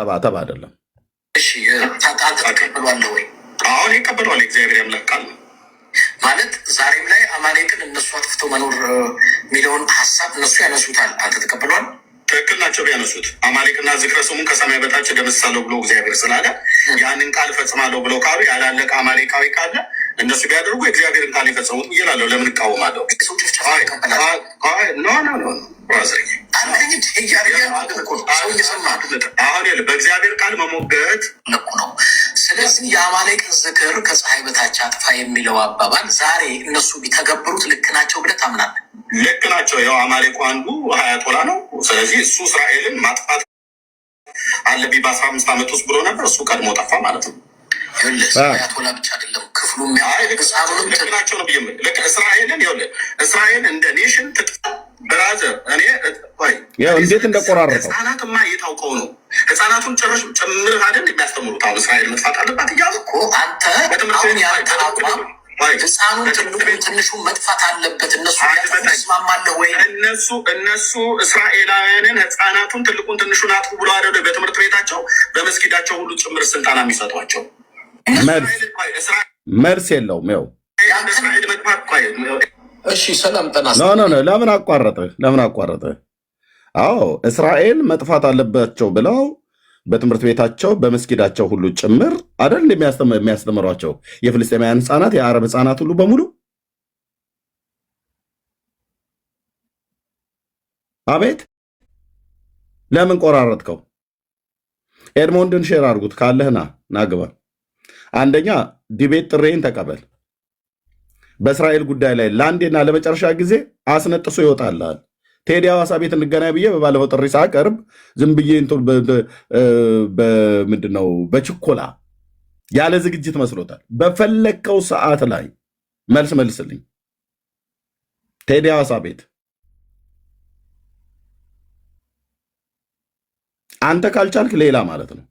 መንተባተብ አይደለም። እሺ ተቀበሏል ወይ? አሁን ይቀበሏል። እግዚአብሔር ያምላካል ማለት ዛሬም ላይ አማሌቅን እነሱ አጥፍተው መኖር የሚለውን ሀሳብ እነሱ ያነሱታል። አንተ ተቀበሏል? ትክክል ናቸው ቢያነሱት። አማሌቅና ዝክረ ስሙን ከሰማይ በታች ደመስሳለሁ ብሎ እግዚአብሔር ስላለ ያንን ቃል ፈጽማለሁ ብለው ካሉ ያላለቀ አማሌቃዊ ካለ እነሱ ቢያደርጉ እግዚአብሔርን ቃል የፈጸሙት ይላለሁ። ለምን እቃወማለሁ? አሁን በእግዚአብሔር ቃል መሞገት ነው። ስለዚህ የአማሌቅን ዝክር ከፀሐይ በታች አጥፋ የሚለው አባባል ዛሬ እነሱ ቢተገብሩት ልክ ናቸው ብለህ ታምናለህ? ልክ ናቸው። ያው አማሌቁ አንዱ ሀያቶላ ነው። ስለዚህ እሱ እስራኤልን ማጥፋት አለብኝ በ15 ዓመት ውስጥ ብሎ ነበር። እሱ ቀድሞ ጠፋ ማለት ነው። ሀያቶላ ብቻ አይደለም ክፍሉ ናቸው ነው ብዬ ልክ እስራኤልን እስራኤል እንደ ኔሽን ትጥፋ ብራዘር። እኔ እንዴት እንደቆራረጠው ህጻናትማ እየታውቀው ነው። ህጻናቱን ጭምር አይደል የሚያስተምሩት። አሁን እስራኤል መጥፋት አለባት እያሉ እኮ አንተ አሁን ያንተ አቋም ህፃኑን ትንሹን መጥፋት አለበት እነሱ ስማማለህ ወይ? እነሱ እስራኤላውያንን ህፃናቱን ትልቁን ትንሹን አጥፉ ብሎ አደ በትምህርት ቤታቸው በመስጊዳቸው ሁሉ ጭምር ስልጣና የሚሰጧቸው መልስ የለውም። ው እስራኤል መጥፋት እሺ ሰላም ጠና ለምን አቋረጠ? አዎ እስራኤል መጥፋት አለባቸው ብለው በትምህርት ቤታቸው በመስጊዳቸው ሁሉ ጭምር አይደል የሚያስተምሯቸው የፍልስጤማውያን ህፃናት፣ የአረብ ህፃናት ሁሉ በሙሉ። አቤት ለምን ቆራረጥከው? ኤድሞንድን ሼር አድርጉት ካለህና ናግባ። አንደኛ ዲቤት ጥሬን ተቀበል። በእስራኤል ጉዳይ ላይ ለአንዴና ለመጨረሻ ጊዜ አስነጥሶ ይወጣልሃል። ቴዲ ሐዋሳ ቤት እንገናኝ ብዬ በባለፈው ጥሪ ሳቀርብ ዝም ብዬ ምንድነው በችኮላ ያለ ዝግጅት መስሎታል። በፈለግከው ሰዓት ላይ መልስልኝ። ቴዲ ሐዋሳ ቤት አንተ ካልቻልክ ሌላ ማለት ነው።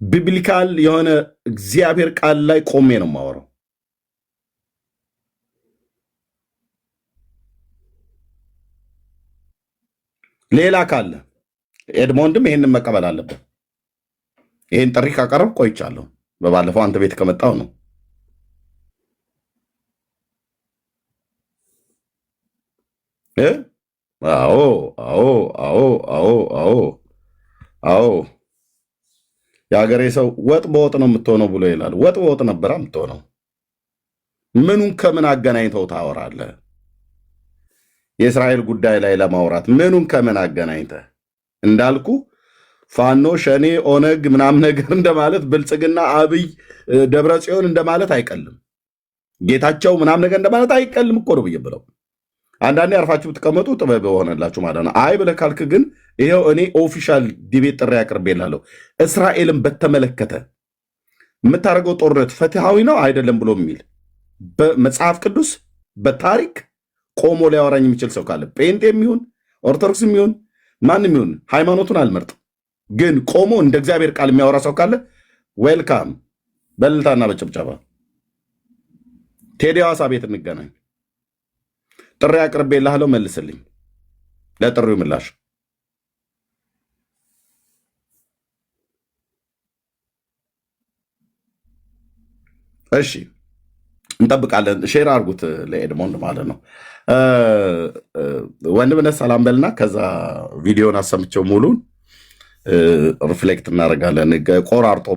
ቢብሊካል የሆነ እግዚአብሔር ቃል ላይ ቆሜ ነው የማወራው። ሌላ ካለ ኤድሞንድም ይሄንን መቀበል አለበት። ይሄን ጥሪ ካቀረብ ቆይቻለሁ። በባለፈው አንተ ቤት ከመጣው ነው። አዎ የሀገሬ ሰው ወጥ በወጥ ነው የምትሆነው ብሎ ይላል። ወጥ በወጥ ነበራ የምትሆነው። ምኑን ከምን አገናኝተው ታወራለህ? የእስራኤል ጉዳይ ላይ ለማውራት ምኑን ከምን አገናኝተህ? እንዳልኩ ፋኖ፣ ሸኔ፣ ኦነግ ምናምን ነገር እንደማለት ብልጽግና፣ አብይ፣ ደብረ ጽዮን እንደማለት አይቀልም። ጌታቸው ምናምን ነገር እንደማለት አይቀልም እኮ ነው ብዬ ብለው አንዳንዴ አርፋችሁ ብትቀመጡ ጥበብ ሆነላችሁ ማለት ነው። አይ ብለህ ካልክ ግን ይኸው እኔ ኦፊሻል ዲቤት ጥሪ አቅርቤላለሁ። እስራኤልን በተመለከተ የምታደርገው ጦርነት ፍትሃዊ ነው አይደለም ብሎ የሚል በመጽሐፍ ቅዱስ በታሪክ ቆሞ ሊያወራኝ የሚችል ሰው ካለ ጴንጤ የሚሆን ኦርቶዶክስ የሚሆን ማንም ይሁን ሃይማኖቱን አልመርጥም፣ ግን ቆሞ እንደ እግዚአብሔር ቃል የሚያወራ ሰው ካለ ዌልካም በልልታና በጭብጨባ ቴዲ ሐዋሳ ቤት እንገናኝ። ጥሪ አቅርቤልሃለሁ፣ መልስልኝ። ለጥሪው ምላሽ እሺ እንጠብቃለን። ሼር አድርጉት ለኤድሞንድ ማለት ነው። ወንድምነት ሰላም በልና ከዛ ቪዲዮን አሰምቸው ሙሉን ሪፍሌክት እናደርጋለን፣ ቆራርጦ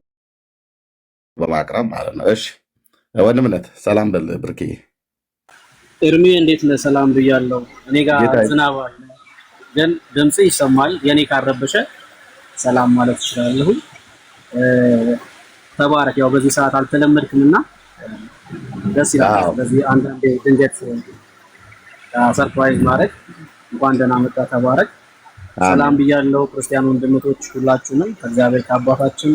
በማቅረብ ማለት ነው። እሺ ወንድምነት ሰላም በል ብርክዬ። ኤርሚ እንዴት ነህ? ሰላም ብያለሁ። እኔ ጋር ዝናብ አለ ግን ድምጽ ይሰማል። የኔ ካረበሸ ሰላም ማለት እችላለሁ። ተባረክ። ያው በዚህ ሰዓት አልተለመድክምና ደስ ይላል። በዚህ አንዳንዴ ድንገት ሰርፕራይዝ ማድረግ እንኳን ደህና መጣ። ተባረክ። ሰላም ብያለሁ ክርስቲያን ወንድሞች ሁላችሁንም ከእግዚአብሔር ከአባታችን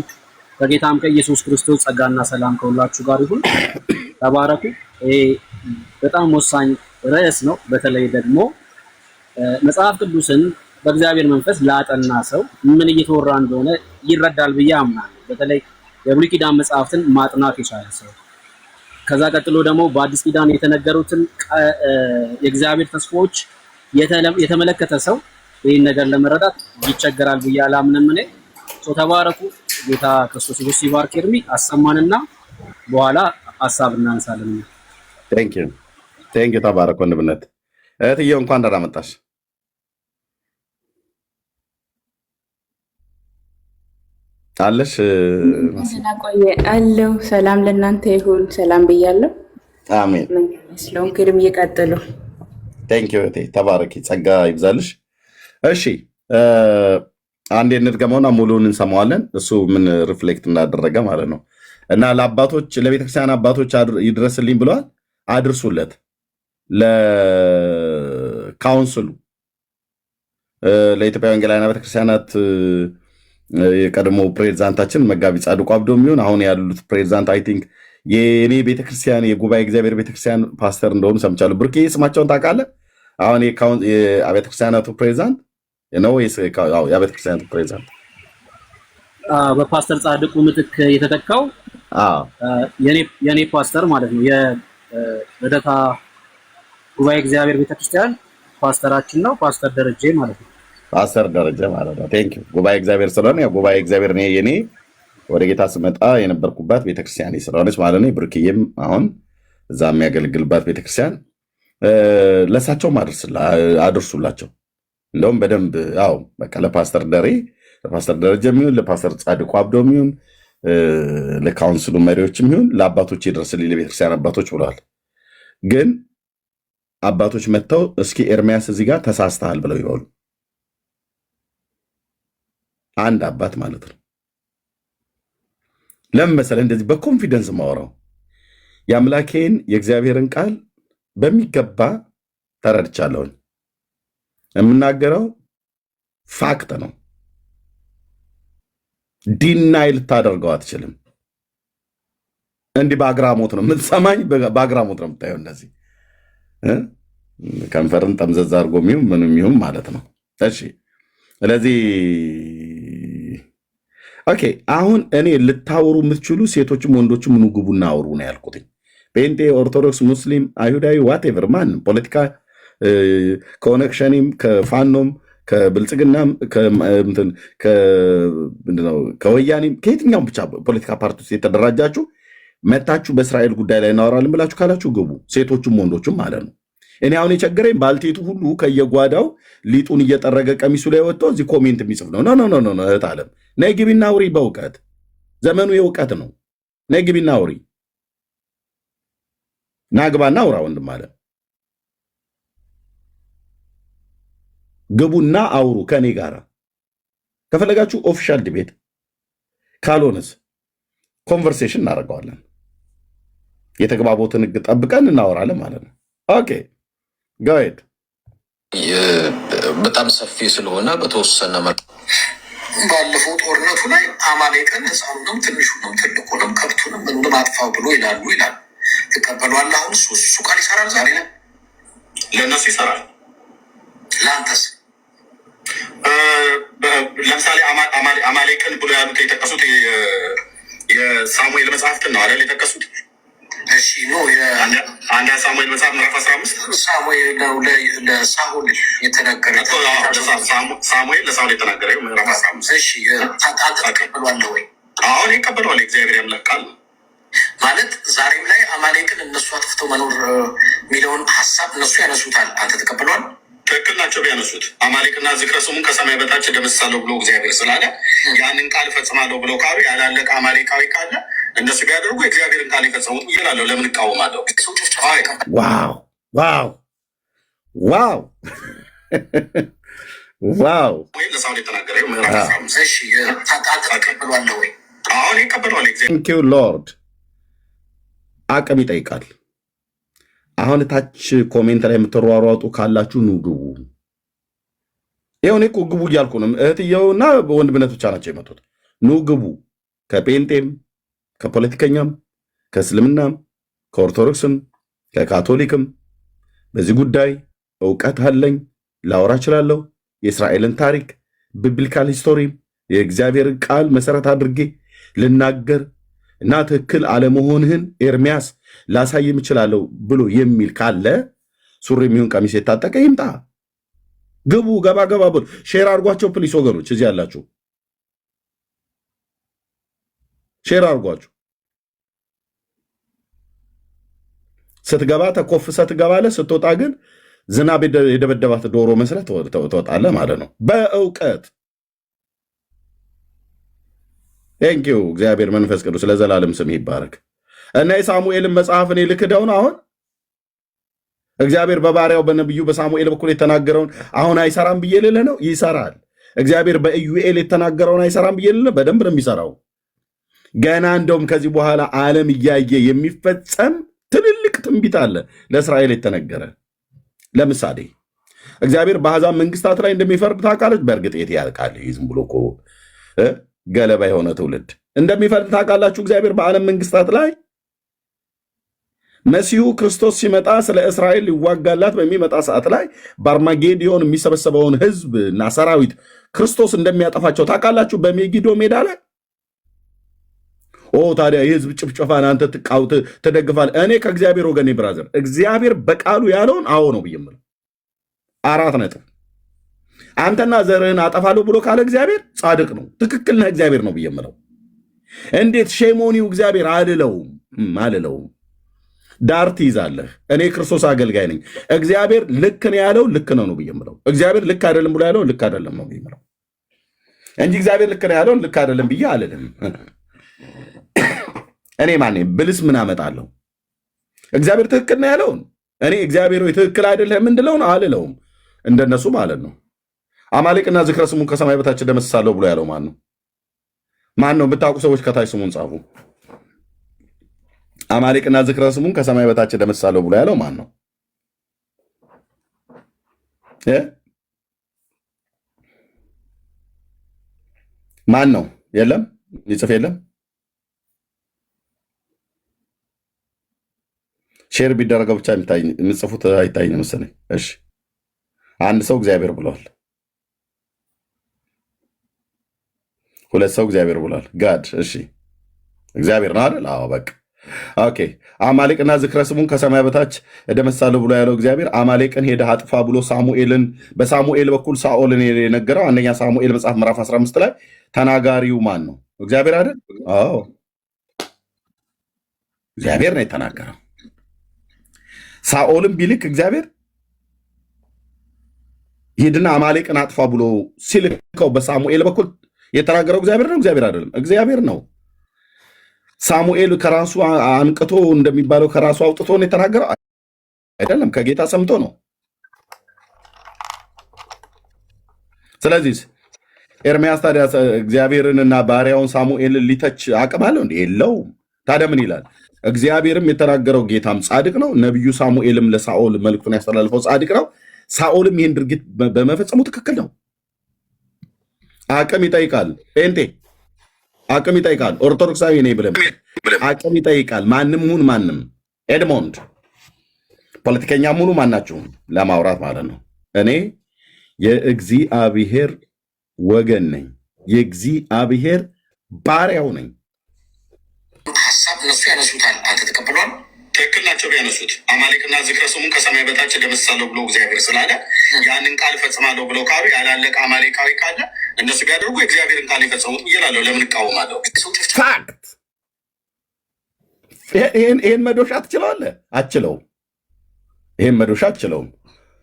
ከጌታም ከኢየሱስ ክርስቶስ ጸጋና ሰላም ከሁላችሁ ጋር ይሁን። ተባረኩ። ይሄ በጣም ወሳኝ ርዕስ ነው። በተለይ ደግሞ መጽሐፍ ቅዱስን በእግዚአብሔር መንፈስ ላጠና ሰው ምን እየተወራ እንደሆነ ይረዳል ብዬ አምናለሁ። በተለይ የብሉይ ኪዳን መጽሐፍትን ማጥናት የቻለ ሰው፣ ከዛ ቀጥሎ ደግሞ በአዲስ ኪዳን የተነገሩትን የእግዚአብሔር ተስፋዎች የተመለከተ ሰው ይህን ነገር ለመረዳት ይቸገራል ብዬ አላምንም። እኔ ተባረኩ። ጌታ ክርስቶስ ኢየሱስ ይባርክ። ኤርሚ አሰማንና በኋላ ሐሳብ እናነሳለን። ቴንክ ዩ ተባረክ ወንድምነት። እህትዬው እንኳን ደህና መጣሽ። አለሽ ቆየ አለው። ሰላም ለእናንተ ይሁን። ሰላም ብያለሁ። አሜን። ስለሆን ክርም እየቀጥሉ ቴንክ ዩ ተባረኪ፣ ጸጋ ይብዛልሽ። እሺ አንዴ እንድገመውና ሙሉውን እንሰማዋለን። እሱ ምን ሪፍሌክት እንዳደረገ ማለት ነው። እና ለአባቶች ለቤተክርስቲያን አባቶች ይድረስልኝ ብለዋል። አድርሱለት። ለካውንስሉ ለኢትዮጵያ ወንጌላውያን ቤተክርስቲያናት የቀድሞ ፕሬዚዳንታችን መጋቢ ጻድቁ አብዶ የሚሆን አሁን ያሉት ፕሬዚዳንት አይ ቲንክ የእኔ ቤተክርስቲያን የጉባኤ እግዚአብሔር ቤተክርስቲያን ፓስተር እንደሆኑ ሰምቻለሁ። ብርኬ ስማቸውን ታውቃለህ? አሁን የአብያተ ክርስቲያናቱ ፕሬዚዳንት ነው ወይስ የአብያተ ክርስቲያናቱ ፕሬዚዳንት በፓስተር ጻድቁ ምትክ የተተካው የኔ ፓስተር ማለት ነው። የልደታ ጉባኤ እግዚአብሔር ቤተክርስቲያን ፓስተራችን ነው። ፓስተር ደረጀ ማለት ነው። ፓስተር ደረጀ ማለት ነው። ቴንክ ዩ ጉባኤ እግዚአብሔር ስለሆነ ጉባኤ እግዚአብሔር የኔ ወደ ጌታ ስመጣ የነበርኩባት ቤተክርስቲያን ስለሆነች ማለት ነው። ብርክዬም አሁን እዛ የሚያገለግልባት ቤተክርስቲያን ለሳቸውም አድርሱላቸው። እንደውም በደንብ በቃ ለፓስተር ደረጀ የሚሆን ለፓስተር ጻድቁ አብዶ የሚሆን ለካውንስሉ መሪዎች የሚሆን ለአባቶች ይድረስልኝ፣ ለቤተክርስቲያን አባቶች ብለዋል። ግን አባቶች መጥተው እስኪ ኤርሚያስ እዚህ ጋር ተሳስተሃል ብለው ይበሉ። አንድ አባት ማለት ነው። ለምን መሰለህ እንደዚህ በኮንፊደንስ ማወራው? የአምላኬን የእግዚአብሔርን ቃል በሚገባ ተረድቻለሁኝ። የምናገረው ፋክት ነው። ዲናይ ልታደርገው አትችልም። እንዲህ በአግራሞት ነው የምትሰማኝ፣ በአግራሞት ነው የምታየው። እንደዚህ ከንፈርን ጠምዘዝ አድርጎ የሚሆን ምንም ይሁን ማለት ነው። እሺ ስለዚህ ኦኬ፣ አሁን እኔ ልታወሩ የምትችሉ ሴቶችም ወንዶችም ኑ ግቡና አውሩ ነው ያልኩትኝ። ፔንቴ፣ ኦርቶዶክስ፣ ሙስሊም፣ አይሁዳዊ፣ ዋቴቨር ማንም ፖለቲካ ከኦነግሸኒም ከፋኖም ከብልጽግናም ከወያኔም ከየትኛውም ብቻ ፖለቲካ ፓርቲ ውስጥ የተደራጃችሁ መታችሁ በእስራኤል ጉዳይ ላይ እናወራለን ብላችሁ ካላችሁ ግቡ፣ ሴቶችም ወንዶችም ማለት ነው። እኔ አሁን የቸገረኝ ባልቴቱ ሁሉ ከየጓዳው ሊጡን እየጠረገ ቀሚሱ ላይ ወጥቶ እዚህ ኮሜንት የሚጽፍ ነው። ኖ እህት ዓለም ነይ ግቢና አውሪ። በእውቀት ዘመኑ የእውቀት ነው። ነይ ግቢና አውሪ። ናግባና አውራ ወንድም አለ። ግቡና አውሩ ከኔ ጋር ከፈለጋችሁ ኦፊሻል ዲቤት፣ ካልሆነስ ኮንቨርሴሽን እናደርገዋለን። የተግባቦትን ሕግ ጠብቀን እናወራለን ማለት ነው። ኦኬ ጋይድ በጣም ሰፊ ስለሆነ በተወሰነ ባለፈው ጦርነቱ ላይ አማሌቅን ሕፃኑንም ትንሹንም ትልቁንም ከብቱንም ምንም አጥፋው ብሎ ይላሉ። ትቀበሏል? አሁን እሱ ቃል ይሰራል። ዛሬ ላይ ለእነሱ ይሰራል። ለአንተስ? ለምሳሌ አማሌቅን ብሎ ያሉት የጠቀሱት የሳሙኤል መጽሐፍትን ነው አይደል የጠቀሱት? እሺ ነው አንድ ሳሙኤል መጽሐፍ ምዕራፍ 15 ሳሙኤል ነው ለሳኦል የተናገረ ሳሙኤል ለሳኦል የተናገረ ምዕራፍ 15። እሺ ተቀበሏል ወይ? አሁን ይቀበሏል። እግዚአብሔር ያምላክ ቃል ማለት ዛሬም ላይ አማሌቅን እነሱ አጥፍተው መኖር የሚለውን ሀሳብ እነሱ ያነሱታል። አንተ ተቀበሏል? ትክክል ናቸው ቢያነሱት። አማሌቅና ዝክረ ስሙን ከሰማይ በታች ደምሳለሁ ብሎ እግዚአብሔር ስላለ ያንን ቃል እፈጽማለሁ ብለው ካሉ ያላለቀ አማሌቃዊ ካለ እነሱ ቢያደርጉ የእግዚአብሔርን ቃል የፈጸሙት እላለሁ። ለምን እቃወማለሁ? ዋው ወይ ለሳውል የተናገረ ምዕራፍ 15 እሺ ተቀበሏል ወይ? አሁን ይቀበሏል። ቴንክ ዩ ሎርድ። አቅም ይጠይቃል። አሁን ታች ኮሜንት ላይ የምትሯሯጡ ካላችሁ ኑ ግቡ። ይኸው እኔ እኮ ግቡ እያልኩ ነው። እህትየውና ወንድምነት ብቻ ናቸው የመጡት። ኑ ግቡ። ከጴንጤም ከፖለቲከኛም ከእስልምናም ከኦርቶዶክስም ከካቶሊክም በዚህ ጉዳይ እውቀት አለኝ፣ ላወራ እችላለሁ። የእስራኤልን ታሪክ ቢብሊካል ሂስቶሪ የእግዚአብሔርን ቃል መሰረት አድርጌ ልናገር እና ትክክል አለመሆንህን ኤርሚያስ ላሳይም እችላለሁ ብሎ የሚል ካለ ሱሪ የሚሆን ቀሚስ የታጠቀ ይምጣ። ግቡ፣ ገባ ገባ ብሎ ሼር አድርጓቸው ፕሊስ ወገኖች፣ እዚህ ያላችሁ ሼር አድርጓቸው። ስትገባ ተኮፍሰህ ትገባለህ። ስትወጣ ግን ዝናብ የደበደባት ዶሮ መስለህ ትወጣለህ ማለት ነው። በእውቀት ቴንኪው እግዚአብሔር መንፈስ ቅዱስ ለዘላለም ስም ይባረክ። እና የሳሙኤልን መጽሐፍ እኔ ልክደውን አሁን እግዚአብሔር በባሪያው በነቢዩ በሳሙኤል በኩል የተናገረውን አሁን አይሰራም ብዬ ልልህ ነው? ይሰራል። እግዚአብሔር በኢዩኤል የተናገረውን አይሰራም ብዬ ልልህ? በደንብ ነው የሚሰራው። ገና እንደውም ከዚህ በኋላ ዓለም እያየ የሚፈጸም ትልልቅ ትንቢት አለ ለእስራኤል የተነገረ። ለምሳሌ እግዚአብሔር በአሕዛብ መንግስታት ላይ እንደሚፈርድ ታውቃለች። በእርግጥ የት ያልቃል? ዝም ብሎ እኮ ገለባ የሆነ ትውልድ እንደሚፈርድ ታውቃላችሁ። እግዚአብሔር በዓለም መንግስታት ላይ መሲሁ ክርስቶስ ሲመጣ ስለ እስራኤል ሊዋጋላት በሚመጣ ሰዓት ላይ በአርማጌዲዮን የሚሰበሰበውን ህዝብ እና ሰራዊት ክርስቶስ እንደሚያጠፋቸው ታውቃላችሁ። በሜጊዶ ሜዳ ላይ ታዲያ የህዝብ ጭፍጨፋን አንተ ትደግፋል? እኔ ከእግዚአብሔር ወገኔ ብራዘር፣ እግዚአብሔር በቃሉ ያለውን አዎ ነው ብዬ የምለው 4 ነጥብ። አንተና ዘርህን አጠፋለሁ ብሎ ካለ እግዚአብሔር ጻድቅ ነው፣ ትክክል ነህ፣ እግዚአብሔር ነው ብዬ የምለው። እንዴት ሼሞኒው እግዚአብሔር አልለውም። ዳር ትይዛለህ። እኔ ክርስቶስ አገልጋይ ነኝ። እግዚአብሔር ልክ ነው ያለው ልክ ነው ብዬ የምለው። እግዚአብሔር ልክ አይደለም ብሎ ያለው ልክ አይደለም ነው ብዬ የምለው እንጂ እግዚአብሔር ልክ ነው ያለውን ልክ አይደለም ብዬ አልልም። እኔ ማነኝ ብልስ ምን አመጣለሁ? እግዚአብሔር ትክክል ነው ያለውን እኔ እግዚአብሔር ወይ ትክክል አይደለም እንድለውን አልለውም። እንደነሱ ማለት ነው። አማሌቅና ዝክረ ስሙን ከሰማይ በታች ደመስሳለሁ ብሎ ያለው ማን ነው? ማን ነው? የምታውቁ ሰዎች ከታች ስሙን ጻፉ። አማሌቅና ዝክረ ስሙን ከሰማይ በታች ደመስሳለሁ ብሎ ያለው ማን ነው? ማን ነው? የለም ይጽፍ የለም። ሼር ቢደረገው ብቻ የምጽፉት አይታይኝ መሰለኝ። እሺ አንድ ሰው እግዚአብሔር ብሏል። 2 ሰው እግዚአብሔር ብሏል። ጋድ እሺ እግዚአብሔር ነው አይደል? አዎ በቃ ኦኬ። አማሌቅና ዝክረ ስሙን ከሰማይ በታች እደመስሳለሁ ብሎ ያለው እግዚአብሔር አማሌቅን ሄደህ አጥፋ ብሎ ሳሙኤልን በሳሙኤል በኩል ሳኦልን የነገረው አንደኛ ሳሙኤል መጽሐፍ ምዕራፍ 15 ላይ ተናጋሪው ማን ነው? እግዚአብሔር አይደል? አዎ እግዚአብሔር ነው የተናገረው። ሳኦልን ቢልክ እግዚአብሔር ሂድና አማሌቅን አጥፋ ብሎ ሲልከው በሳሙኤል በኩል የተናገረው እግዚአብሔር ነው? እግዚአብሔር አይደለም? እግዚአብሔር ነው። ሳሙኤል ከራሱ አንቅቶ እንደሚባለው ከራሱ አውጥቶ ነው የተናገረው? አይደለም፣ ከጌታ ሰምቶ ነው። ስለዚህ ኤርምያስ ታዲያ እግዚአብሔርንና ባሪያውን ሳሙኤልን ሊተች አቅም አለው እንዴ? የለውም። ታዲያ ምን ይላል? እግዚአብሔርም የተናገረው ጌታም ጻድቅ ነው፣ ነቢዩ ሳሙኤልም ለሳኦል መልእክቱን ያስተላልፈው ጻድቅ ነው፣ ሳኦልም ይህን ድርጊት በመፈጸሙ ትክክል ነው። አቅም ይጠይቃል። ጴንጤ አቅም ይጠይቃል። ኦርቶዶክሳዊ ነኝ ብለህ አቅም ይጠይቃል። ማንም ሁን ማንም፣ ኤድሞንድ ፖለቲከኛም ሁኑ ማናችሁም ለማውራት ማለት ነው። እኔ የእግዚአብሔር ወገን ነኝ፣ የእግዚአብሔር ባሪያው ነኝ። ሀሳብ እነሱ ያነሱታል። አንተ ተቀብሏል። ትክክል ናቸው ቢያነሱት። አማሌቅና ዝክረ ስሙን ከሰማይ በታች ደመስሳለሁ ብሎ እግዚአብሔር ስላለ ያንን ቃል ፈጽማለሁ ብለው ካሉ ያላለቀ አማሌቃዊ ካለ እነሱ ቢያደርጉ የእግዚአብሔርን ቃል የፈጸሙት እላለሁ። ለምን እቃወማለሁ? ፋክት። ይህን መዶሻ ትችላለህ? አችለውም። ይህን መዶሻ አችለውም።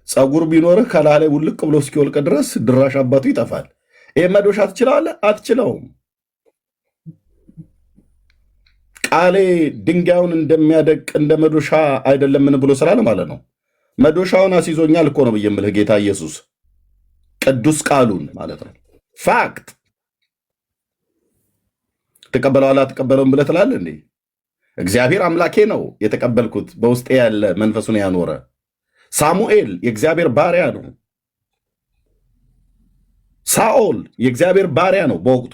ፀጉር ቢኖርህ ከላህ ላይ ውልቅ ብሎ እስኪወልቅ ድረስ ድራሽ አባቱ ይጠፋል። ይህን መዶሻ ትችላለህ? አትችለውም። ቃሌ ድንጋዩን እንደሚያደቅ እንደ መዶሻ አይደለምን ብሎ ስላለ ማለት ነው። መዶሻውን አስይዞኛል እኮ ነው ብዬ የምልህ ጌታ ኢየሱስ ቅዱስ ቃሉን ማለት ነው። ፋክት። ትቀበለዋለህ አትቀበለውም ብለህ ትላለህ እንዴ? እግዚአብሔር አምላኬ ነው የተቀበልኩት፣ በውስጤ ያለ መንፈሱን ያኖረ። ሳሙኤል የእግዚአብሔር ባሪያ ነው። ሳኦል የእግዚአብሔር ባሪያ ነው በወቅቱ።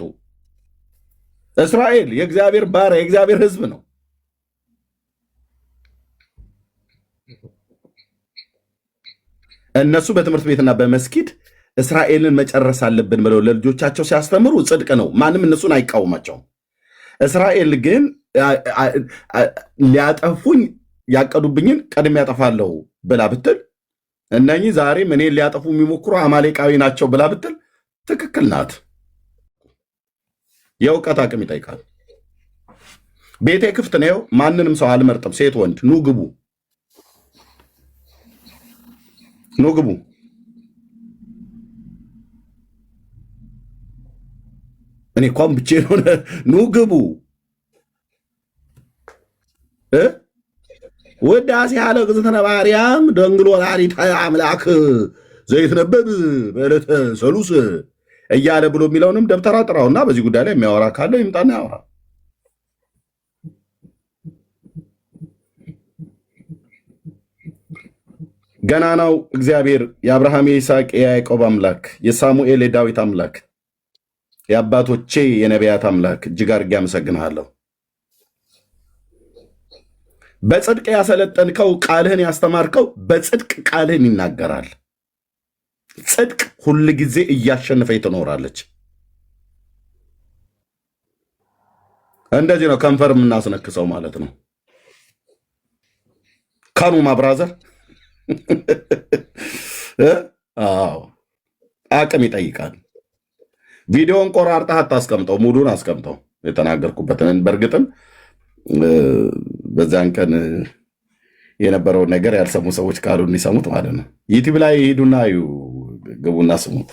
እስራኤል የእግዚአብሔር ባሪያ የእግዚአብሔር ሕዝብ ነው። እነሱ በትምህርት ቤትና በመስጊድ እስራኤልን መጨረስ አለብን ብለው ለልጆቻቸው ሲያስተምሩ ጽድቅ ነው። ማንም እነሱን አይቃወማቸውም። እስራኤል ግን ሊያጠፉኝ ያቀዱብኝን ቀድሜ ያጠፋለሁ ብላ ብትል እነኚህ ዛሬም እኔን ሊያጠፉ የሚሞክሩ አማሌቃዊ ናቸው ብላ ብትል ትክክል ናት። የእውቀት አቅም ይጠይቃል። ቤቴ ክፍት ነው። ማንንም ሰው አልመርጥም። ሴት ወንድ፣ ኑ ግቡ፣ ኑ ግቡ። እኔ እንኳን ብቻዬን ሆነ ኑ ግቡ። ውዳሴ ያለ እግዝእትነ ማርያም ድንግል ወላዲተ አምላክ ዘይትነበብ በዕለተ ሰሉስ እያለ ብሎ የሚለውንም ደብተራ ጥራውና በዚህ ጉዳይ ላይ የሚያወራ ካለ ይምጣና ያወራ። ገናናው እግዚአብሔር የአብርሃም የይስሐቅ የያዕቆብ አምላክ የሳሙኤል የዳዊት አምላክ የአባቶቼ የነቢያት አምላክ እጅግ አድርጌ አመሰግንሃለሁ። በጽድቅ ያሰለጠንከው ቃልህን ያስተማርከው በጽድቅ ቃልህን ይናገራል። ጽድቅ ሁል ጊዜ እያሸነፈች ትኖራለች። እንደዚህ ነው ከንፈር የምናስነክሰው ማለት ነው። ካኑ ማብራዘር አቅም ይጠይቃል። ቪዲዮን ቆራርጠህ አታስቀምጠው፣ ሙሉን አስቀምጠው የተናገርኩበትን። በእርግጥም በዛን ቀን የነበረውን ነገር ያልሰሙ ሰዎች ካሉ እንዲሰሙት ማለት ነው። ዩቲዩብ ላይ ሂዱና ግቡና ስሙት።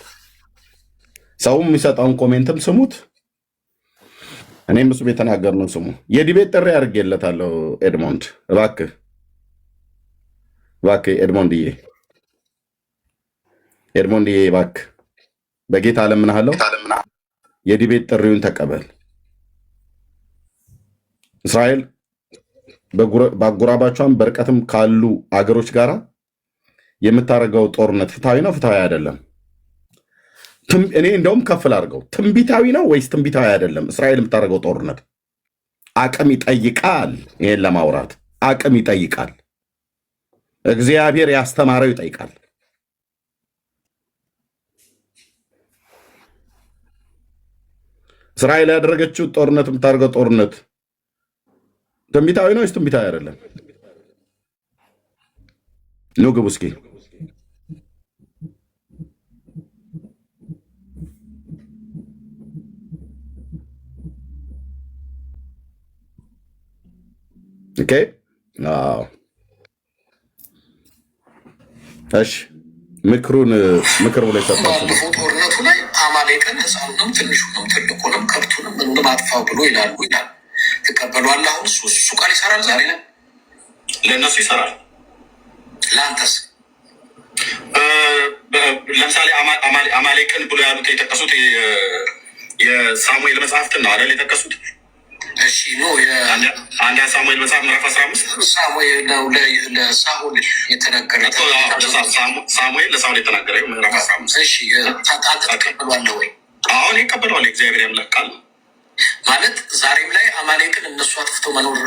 ሰውም የሚሰጠውን ኮሜንትም ስሙት። እኔም እሱ የተናገርነው ስሙ። የዲቤት ጥሪ አድርጌለታለሁ። ኤድሞንድ እባክህ ኤድሞንድዬ እባክህ በጌታ እለምንሃለሁ፣ የዲቤት ጥሪውን ተቀበል። እስራኤል በአጎራባቿም በርቀትም ካሉ አገሮች ጋር የምታደርገው ጦርነት ፍትሐዊ ነው? ፍትሐዊ አይደለም? እኔ እንደውም ከፍል አድርገው ትንቢታዊ ነው ወይስ ትንቢታዊ አይደለም? እስራኤል የምታደርገው ጦርነት አቅም ይጠይቃል። ይሄን ለማውራት አቅም ይጠይቃል። እግዚአብሔር ያስተማረው ይጠይቃል። እስራኤል ያደረገችው ጦርነት የምታደርገው ጦርነት ትንቢታዊ ነው ወይስ ትንቢታዊ አይደለም? ኑ ግቡ እስኪ። ኦኬ እሺ፣ ምክር ብሎ ይሰጣል። ጦርነቱ ላይ አማሌቅን ሕፃኑንም ትንሹንም ትልቁንም ከብቱንም ምንም አጥፋው ብሎ ይላሉ። ትቀበሏል? አሁን እሱ ቃል ይሰራል። ዛሬ ላይ ለእነሱ ይሰራል። ለአንተስ? ለምሳሌ አማሌቅን ብሎ ያሉት የጠቀሱት የሳሙኤል መጽሐፍትን ነው አይደል የጠቀሱት? እሺ ኖ አንድ ሳሙኤል መጽሐፍ ምዕራፍ 15 ሳሙኤል ነው ለሳኦል የተነገረ ሳሙኤል ለሳኦል የተናገረ ምዕራፍ 15። እሺ ተቀበሏለህ ወይ? አሁን ይቀበሏል። እግዚአብሔር ያምላክ ቃል ማለት ዛሬም ላይ አማሌቅን እነሱ አጥፍቶ መኖር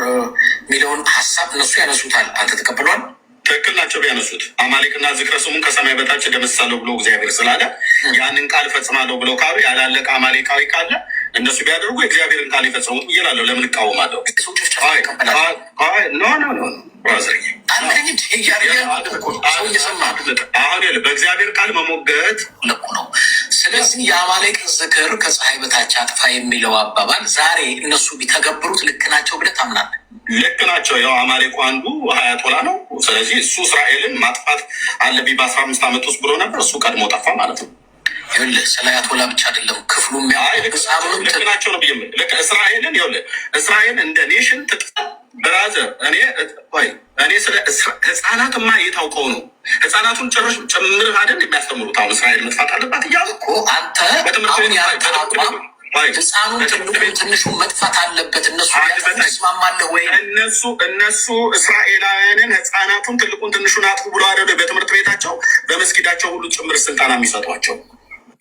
የሚለውን ሀሳብ እነሱ ያነሱታል። አንተ ተቀበሏል? ትክክል ናቸው ቢያነሱት። አማሌቅና ዝክረ ስሙን ከሰማይ በታች ደመሳለሁ ብሎ እግዚአብሔር ስላለ ያንን ቃል ፈጽማለሁ ብለው ካሉ ያላለቀ አማሌቃዊ ካለ እነሱ ቢያደርጉ የእግዚአብሔርን ቃል ይፈጽሙት እየላለሁ። ለምን እቃወማለሁ? አሁን በእግዚአብሔር ቃል መሞገት ልኩ ነው። ስለዚህ የአማሌቅን ዝክር ከፀሐይ በታች አጥፋ የሚለው አባባል ዛሬ እነሱ ቢተገብሩት ልክ ናቸው ብለህ ታምናለህ? ልክ ናቸው። ያው አማሌቁ አንዱ ሀያቶላ ነው። ስለዚህ እሱ እስራኤልን ማጥፋት አለብኝ በ15 ዓመት ውስጥ ብሎ ነበር። እሱ ቀድሞ ጠፋ ማለት ነው። ይኸውልህ ስለ አያቶላ ብቻ አይደለም ክፍሉ ልክ ናቸው ነው ብዬ እስራኤልን ይኸውልህ እስራኤል እንደ ኔሽን ትጥፋ ብራዘር። እኔ ስለ ህፃናትማ የታውቀው ነው። ህፃናቱን ጭምር አይደል የሚያስተምሩት? አሁን እስራኤል መጥፋት አለባት እያሉ እኮ አንተ በትምህርት ህፃኑን ትንሹን መጥፋት አለበት። እነሱ ስማማለህ ወይ? እነሱ እስራኤላውያንን ህፃናቱን ትልቁን ትንሹን አጥፉ ብሎ አደ በትምህርት ቤታቸው በመስጊዳቸው ሁሉ ጭምር ስልጠና የሚሰጧቸው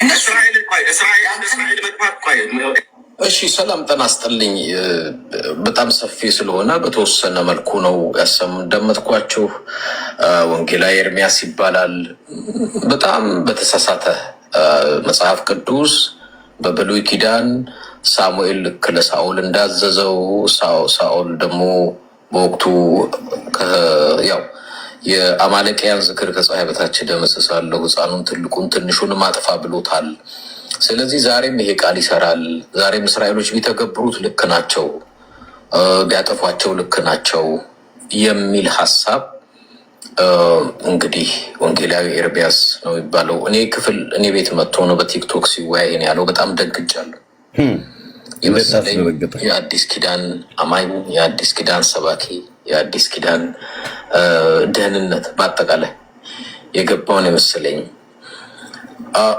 እስራኤል መጥፋት። እሺ ሰላም ጤና ይስጥልኝ። በጣም ሰፊ ስለሆነ በተወሰነ መልኩ ነው እንደምትኳችሁ። ወንጌላዊ ኤርሚያስ ይባላል። በጣም በተሳሳተ መጽሐፍ ቅዱስ በብሉይ ኪዳን ሳሙኤል ልክ ለሳኦል እንዳዘዘው ሳኦል ደግሞ በወቅቱ ያው የአማሌቃውያን ዝክር ከፀሐይ በታች እደመስሳለሁ፣ ሕፃኑን ትልቁን ትንሹንም አጥፋ ብሎታል። ስለዚህ ዛሬም ይሄ ቃል ይሰራል። ዛሬም እስራኤሎች ቢተገብሩት ልክ ናቸው፣ ቢያጠፏቸው ልክ ናቸው የሚል ሀሳብ እንግዲህ ወንጌላዊ ኤርሚያስ ነው የሚባለው። እኔ ቤት መጥቶ ነው በቲክቶክ ሲወያይ ያለው። በጣም ደንግጫለሁ። የመሰለኝ የአዲስ ኪዳን አማኝ፣ የአዲስ ኪዳን ሰባኪ፣ የአዲስ ኪዳን ደህንነት በአጠቃላይ የገባውን የመሰለኝ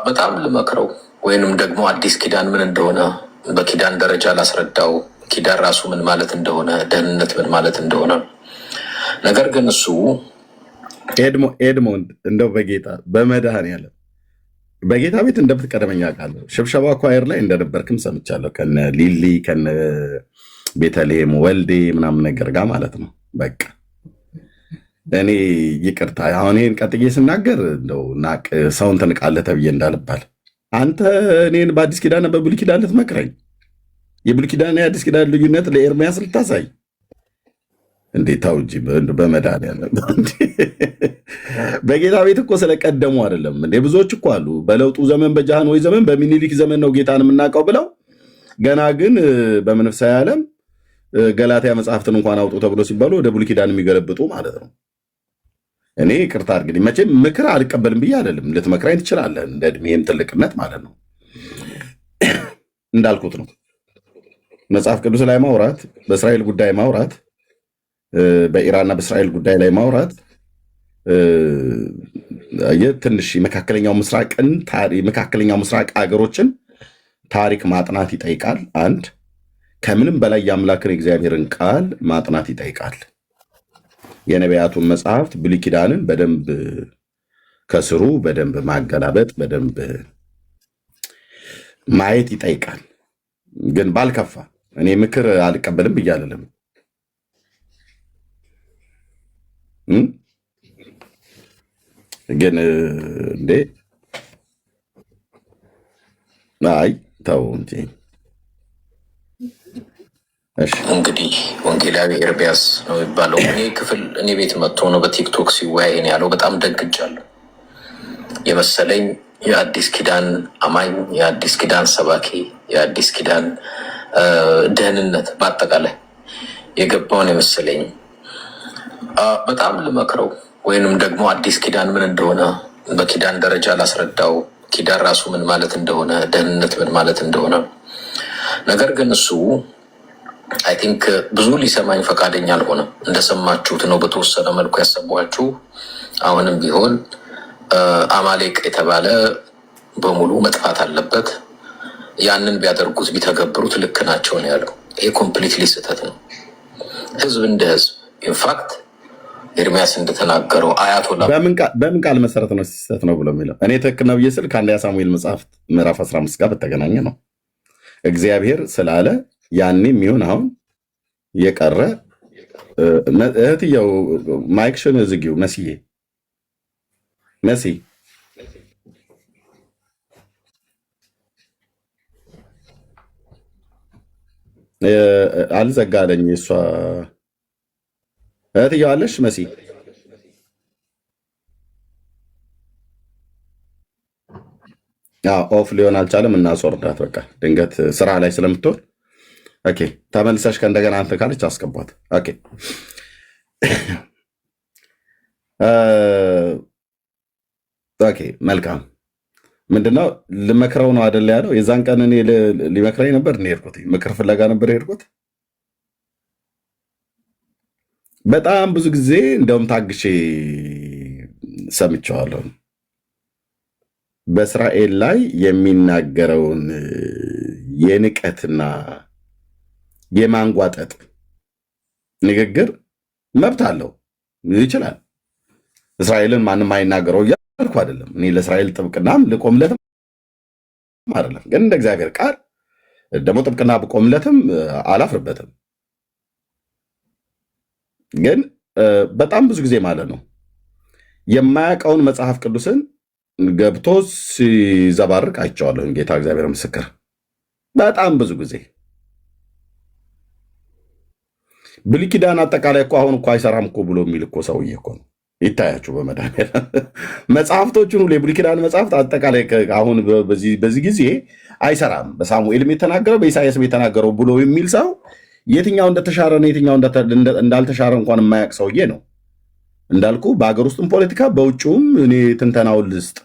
በጣም ልመክረው፣ ወይንም ደግሞ አዲስ ኪዳን ምን እንደሆነ በኪዳን ደረጃ ላስረዳው። ኪዳን ራሱ ምን ማለት እንደሆነ፣ ደህንነት ምን ማለት እንደሆነ። ነገር ግን እሱ ኤድሞንድ እንደው በጌታ በመድኃኔዓለም በጌታ ቤት እንደምትቀደመኝ አውቃለሁ። ሽብሸባ ኳየር ላይ እንደነበርክም ሰምቻለሁ። ከነ ሊሊ ከነ ቤተልሔም ወልዴ ምናምን ነገር ጋር ማለት ነው። በቃ እኔ ይቅርታ አሁን ይህን ቀጥዬ ስናገር እንደው ናቅ ሰውን ትንቃለህ ተብዬ እንዳልባል አንተ እኔን በአዲስ ኪዳን በብሉይ ኪዳን ልትመክረኝ፣ የብሉይ ኪዳን የአዲስ ኪዳን ልዩነት ለኤርሚያስ ልታሳይ እንዴት? ታው እንጂ በመድኃኒዓለም በጌታ ቤት እኮ ስለቀደሙ አይደለም እንዴ? ብዙዎች እኮ አሉ በለውጡ ዘመን በጃንሆይ ዘመን በሚኒሊክ ዘመን ነው ጌታን የምናውቀው ብለው ገና ግን በመንፈሳዊ ዓለም ገላትያ መጽሐፍትን እንኳን አውጡ ተብሎ ሲባሉ ወደ ብሉይ ኪዳን የሚገለብጡ ማለት ነው። እኔ ይቅርታ አድርግልኝ፣ መቼም ምክር አልቀበልም ብዬ አይደለም። ልትመክራኝ ትችላለህ፣ እንደ እድሜም ትልቅነት ማለት ነው። እንዳልኩት ነው መጽሐፍ ቅዱስ ላይ ማውራት፣ በእስራኤል ጉዳይ ማውራት፣ በኢራንና በእስራኤል ጉዳይ ላይ ማውራት ትንሽ የመካከለኛው ምስራቅ ሀገሮችን ታሪክ ማጥናት ይጠይቃል። አንድ ከምንም በላይ የአምላክን የእግዚአብሔርን ቃል ማጥናት ይጠይቃል። የነቢያቱን መጽሐፍት ብሉይ ኪዳንን በደንብ ከስሩ በደንብ ማገላበጥ በደንብ ማየት ይጠይቃል። ግን ባልከፋ እኔ ምክር አልቀበልም ብዬ አልልም። ግን እንዴ አይ ተው እንጂ። እንግዲህ ወንጌላዊ ኤርሚያስ ነው የሚባለው። እኔ ቤት መጥቶ ነው በቲክቶክ ሲወያይ ያለው። በጣም ደንግጫለሁ። የመሰለኝ የአዲስ ኪዳን አማኝ፣ የአዲስ ኪዳን ሰባኪ፣ የአዲስ ኪዳን ደህንነት በአጠቃላይ የገባውን የመሰለኝ በጣም ልመክረው፣ ወይንም ደግሞ አዲስ ኪዳን ምን እንደሆነ በኪዳን ደረጃ ላስረዳው። ኪዳን ራሱ ምን ማለት እንደሆነ፣ ደህንነት ምን ማለት እንደሆነ። ነገር ግን እሱ አይ ቲንክ ብዙ ሊሰማኝ ፈቃደኛ አልሆነም። እንደሰማችሁት ነው በተወሰነ መልኩ ያሰቧችሁ። አሁንም ቢሆን አማሌቅ የተባለ በሙሉ መጥፋት አለበት፣ ያንን ቢያደርጉት ቢተገብሩት ልክ ናቸው ነው ያለው። ይሄ ኮምፕሊትሊ ስህተት ነው። ህዝብ እንደ ህዝብ ኢንፋክት ኤርሚያስ እንደተናገረው አያቶላ በምን ቃል መሰረት ነው ስህተት ነው ብሎ የሚለው? እኔ ትክክል ነው ብዬ ስል ከአንደኛ ሳሙኤል መጽሐፍት ምዕራፍ 15 ጋር በተገናኘ ነው። እግዚአብሔር ስላለ ያኔ የሚሆን አሁን የቀረ እህትየው ማይክሽን ዝጊው መስዬ መሲ አልዘጋለኝ። እሷ እህትየው አለሽ መሲ ኦፍ ሊሆን አልቻለም። እናስወርዳት በቃ ድንገት ስራ ላይ ስለምትሆን። ኦኬ ተመልሰሽ ከእንደገና አንተ ካለች አስገቧት። ኦኬ ኦኬ መልካም። ምንድነው ልመክረው ነው አደለ ያለው? የዛን ቀን እኔ ሊመክረኝ ነበር ሄድኩት፣ ምክር ፍለጋ ነበር ሄድኩት። በጣም ብዙ ጊዜ እንደውም ታግሼ ሰምቼዋለሁ። በእስራኤል ላይ የሚናገረውን የንቀትና የማንጓጠጥ ንግግር መብት አለው፣ ይችላል። እስራኤልን ማንም አይናገረው እያልኩ አይደለም። እኔ ለእስራኤል ጥብቅናም ልቆምለትም አይደለም። ግን እንደ እግዚአብሔር ቃል ደግሞ ጥብቅና ብቆምለትም አላፍርበትም። ግን በጣም ብዙ ጊዜ ማለት ነው የማያውቀውን መጽሐፍ ቅዱስን ገብቶ ሲዘባርቅ አይቼዋለሁ። ጌታ እግዚአብሔር ምስክር። በጣም ብዙ ጊዜ ብሉይ ኪዳን አጠቃላይ እኮ አሁን እኮ አይሰራም እኮ ብሎ የሚል እኮ ሰውዬ እኮ ነው። ይታያችሁ በመድኃኒዓለም መጽሐፍቶቹን ሁሉ የብሉይ ኪዳን መጽሐፍት አጠቃላይ አሁን በዚህ ጊዜ አይሰራም። በሳሙኤልም የተናገረው በኢሳያስም የተናገረው ብሎ የሚል ሰው የትኛው እንደተሻረ ነው የትኛው እንዳልተሻረ እንኳን የማያውቅ ሰውዬ ነው። እንዳልኩ በሀገር ውስጥም ፖለቲካ በውጭውም እኔ ትንተናውን ልስጥ፣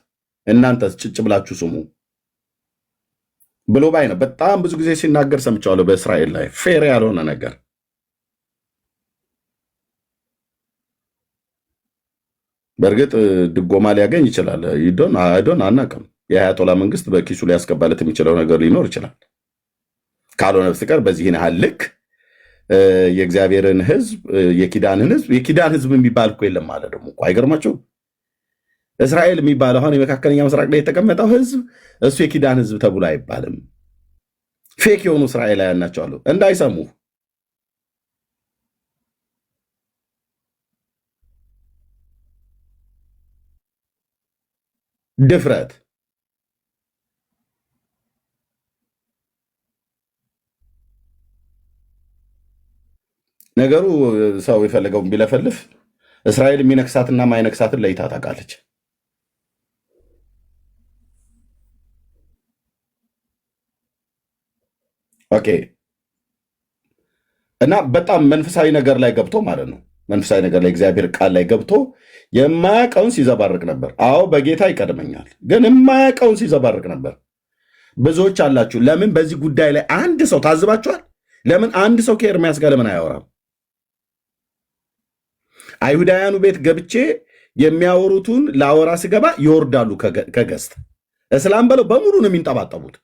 እናንተ ጭጭ ብላችሁ ስሙ ብሎ ባይ ነው። በጣም ብዙ ጊዜ ሲናገር ሰምቻለሁ በእስራኤል ላይ ፌር ያልሆነ ነገር። በእርግጥ ድጎማ ሊያገኝ ይችላል። አይዶን አናውቅም። የአያቶላ መንግስት በኪሱ ሊያስገባለት የሚችለው ነገር ሊኖር ይችላል። ካልሆነ በስተቀር በዚህን ያህል ልክ የእግዚአብሔርን ህዝብ የኪዳን ህዝብ የሚባል እኮ የለም ማለት ደግሞ እኮ አይገርማቸውም? እስራኤል የሚባለው አሁን የመካከለኛ ምስራቅ ላይ የተቀመጠው ህዝብ እሱ የኪዳን ህዝብ ተብሎ አይባልም። ፌክ የሆኑ እስራኤላውያን ናቸው አሉ እንዳይሰሙ። ድፍረት ነገሩ ሰው የፈለገውን ቢለፈልፍ እስራኤል የሚነክሳትና ማይነክሳትን ለይታ ታውቃለች። ኦኬ። እና በጣም መንፈሳዊ ነገር ላይ ገብቶ ማለት ነው። መንፈሳዊ ነገር ላይ እግዚአብሔር ቃል ላይ ገብቶ የማያውቀውን ሲዘባርቅ ነበር። አዎ በጌታ ይቀድመኛል፣ ግን የማያውቀውን ሲዘባርቅ ነበር። ብዙዎች አላችሁ። ለምን በዚህ ጉዳይ ላይ አንድ ሰው ታዝባችኋል? ለምን አንድ ሰው ከኤርሚያስ ጋር ለምን አያወራም? አይሁዳውያኑ ቤት ገብቼ የሚያወሩትን ላወራ ስገባ ይወርዳሉ ከገስት እስላም በለው በሙሉ ነው የሚንጠባጠቡት።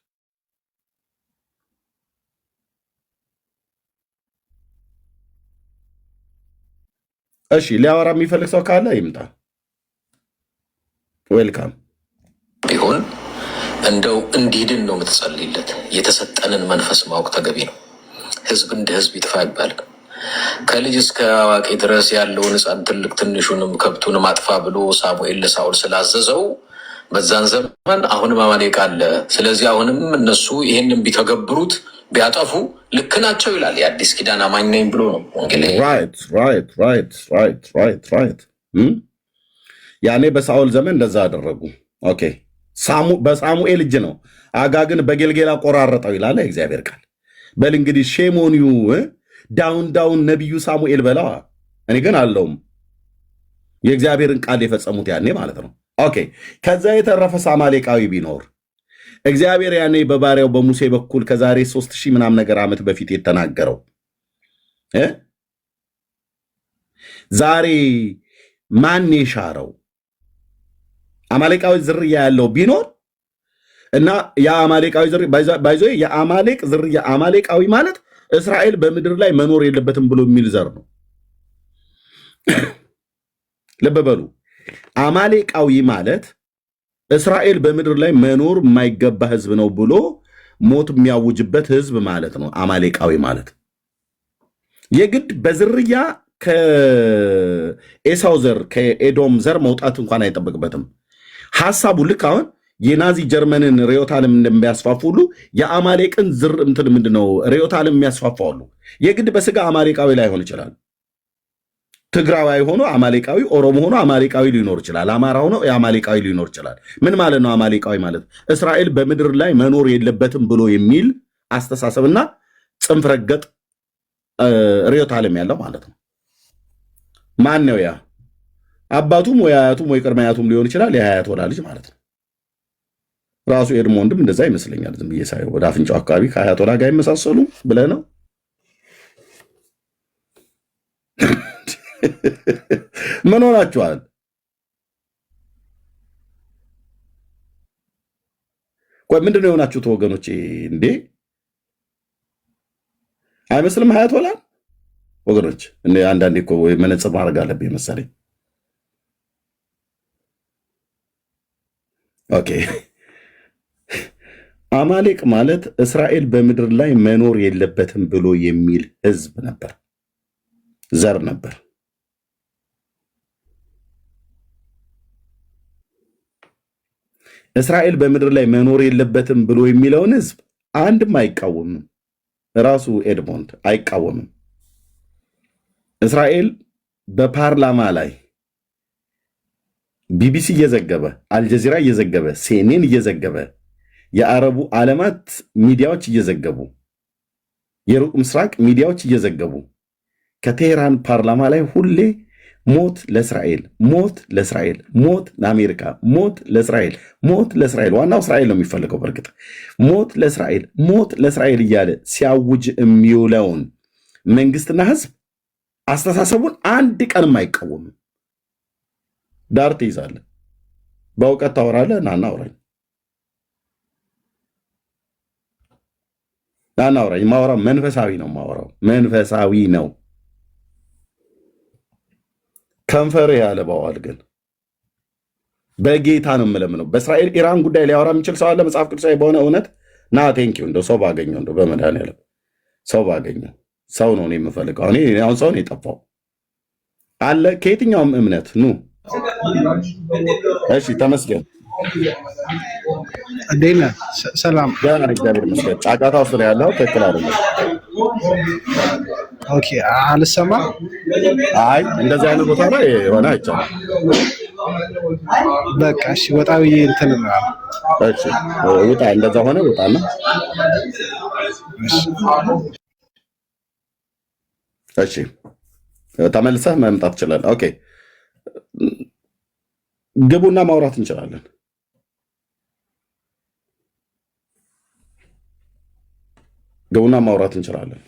እሺ ሊያወራ የሚፈልግ ሰው ካለ ይምጣ። ዌልካም። ቢሆን እንደው እንዲድን ነው የምትጸልይለት። የተሰጠንን መንፈስ ማወቅ ተገቢ ነው። ህዝብ እንደ ህዝብ ይጥፋ አይባልም። ከልጅ እስከ አዋቂ ድረስ ያለውን ሕፃን ትልቅ ትንሹንም ከብቱንም አጥፋ ብሎ ሳሙኤል ለሳኦል ስላዘዘው በዛን ዘመን አሁንም አማሌቅ አለ። ስለዚህ አሁንም እነሱ ይህንን ቢተገብሩት ቢያጠፉ ልክ ናቸው ይላል። የአዲስ ኪዳን አማኝ ነኝ ብሎ ነው ወንጌል። ያኔ በሳኦል ዘመን እንደዛ አደረጉ። ኦኬ በሳሙኤል እጅ ነው። አጋግን በጌልጌላ ቆራረጠው ይላል እግዚአብሔር ቃል። በል እንግዲህ ሼሞኒዩ ዳውን ነቢዩ ሳሙኤል በለዋ። እኔ ግን አለውም የእግዚአብሔርን ቃል የፈጸሙት ያኔ ማለት ነው። ኦኬ ከዛ የተረፈ አማሌቃዊ ቢኖር እግዚአብሔር ያኔ በባሪያው በሙሴ በኩል ከዛሬ 3000 ምናምን ነገር ዓመት በፊት የተናገረው ዛሬ ማን የሻረው አማሌቃዊ ዝርያ ያለው ቢኖር እና የአማሌቃዊ ዝርያ ባይዞ የአማሌቅ ዝርያ አማሌቃዊ ማለት እስራኤል በምድር ላይ መኖር የለበትም ብሎ የሚል ዘር ነው። ልብ በሉ። አማሌቃዊ ማለት እስራኤል በምድር ላይ መኖር የማይገባ ህዝብ ነው ብሎ ሞት የሚያውጅበት ህዝብ ማለት ነው። አማሌቃዊ ማለት የግድ በዝርያ ከኤሳው ዘር ከኤዶም ዘር መውጣት እንኳን አይጠበቅበትም። ሐሳቡ ልክ አሁን የናዚ ጀርመንን ርዕዮተ ዓለም እንደሚያስፋፉ ሁሉ የአማሌቅን ዝር እንትን ምንድነው ርዕዮተ ዓለም የሚያስፋፋሉ። የግድ በስጋ አማሌቃዊ ላይሆን ይችላል። ትግራዋይ ሆኖ አማሌቃዊ፣ ኦሮሞ ሆኖ አማሌቃዊ ሊኖር ይችላል። አማራ ሆኖ አማሌቃዊ ሊኖር ይችላል። ምን ማለት ነው አማሌቃዊ ማለት? እስራኤል በምድር ላይ መኖር የለበትም ብሎ የሚል አስተሳሰብና ጽንፍ ረገጥ ርዕዮተ ዓለም ያለው ማለት ነው። ማን ነው ያ? አባቱም ወይ አያቱም ወይ ቅድመ አያቱም ሊሆን ይችላል። የአያት ወላ ልጅ ማለት ነው። ራሱ ኤድሞንድም እንደዛ ይመስለኛል። ዝም ብዬ ሳየው ወደ አፍንጫው አካባቢ ከአያት ወላ ጋር ይመሳሰሉ ብለህ ነው። ምን ሆናችኋል? ቆይ ምንድን ነው የሆናችሁት ወገኖቼ? እንዴ አይመስልም? ሀያት ወላ ወገኖች፣ አንዳንዴ እኮ መነጽር ማድረግ አለብኝ መሰለኝ። ኦኬ አማሌቅ ማለት እስራኤል በምድር ላይ መኖር የለበትም ብሎ የሚል ህዝብ ነበር፣ ዘር ነበር። እስራኤል በምድር ላይ መኖር የለበትም ብሎ የሚለውን ህዝብ አንድም አይቃወምም። ራሱ ኤድሞንድ አይቃወምም። እስራኤል በፓርላማ ላይ ቢቢሲ እየዘገበ አልጀዚራ እየዘገበ ሲኤንኤን እየዘገበ የአረቡ ዓለማት ሚዲያዎች እየዘገቡ የሩቅ ምስራቅ ሚዲያዎች እየዘገቡ ከቴህራን ፓርላማ ላይ ሁሌ ሞት ለእስራኤል፣ ሞት ለእስራኤል፣ ሞት ለአሜሪካ፣ ሞት ለእስራኤል፣ ሞት ለእስራኤል፣ ዋናው እስራኤል ነው የሚፈልገው። በእርግጥ ሞት ለእስራኤል፣ ሞት ለእስራኤል እያለ ሲያውጅ የሚውለውን መንግስትና ህዝብ አስተሳሰቡን አንድ ቀንም አይቃወምም። ዳር ትይዛለህ፣ በእውቀት ታወራለህ። ናና አውራኝ፣ ናና አውራኝ። ማወራው መንፈሳዊ ነው፣ ማወራው መንፈሳዊ ነው። ከንፈር ያለ በዋል ግን በጌታ ነው የምለምነው። በእስራኤል ኢራን ጉዳይ ሊያወራ የሚችል ሰው አለ? መጽሐፍ ቅዱሳዊ በሆነ እውነት ና ቴንኪው። እንደው ሰው ባገኘው፣ እንደው በመድኃኒዓለም ሰው ባገኘው። ሰው ነው እኔ የምፈልገው። አሁን ሰው ነው የጠፋው አለ ከየትኛውም እምነት ኑ። እሺ ተመስገን። እንዴት ነህ? ሰላም ገና እግዚአብሔር ይመስገን። ጫጫታ ውስጥ ነው ያለው። ትክክል አይደለም። ኦኬ፣ አልሰማ። አይ እንደዚህ አይነት ቦታ ላይ የሆነ አይቻልም። በቃ እሺ፣ ወጣ ብዬ እንትን ነው። እሺ ውጣ። እንደዛ ሆነ ውጣና፣ እሺ ተመልሰህ መምጣት ትችላለህ። ኦኬ ግቡና ማውራት እንችላለን። ግቡና ማውራት እንችላለን።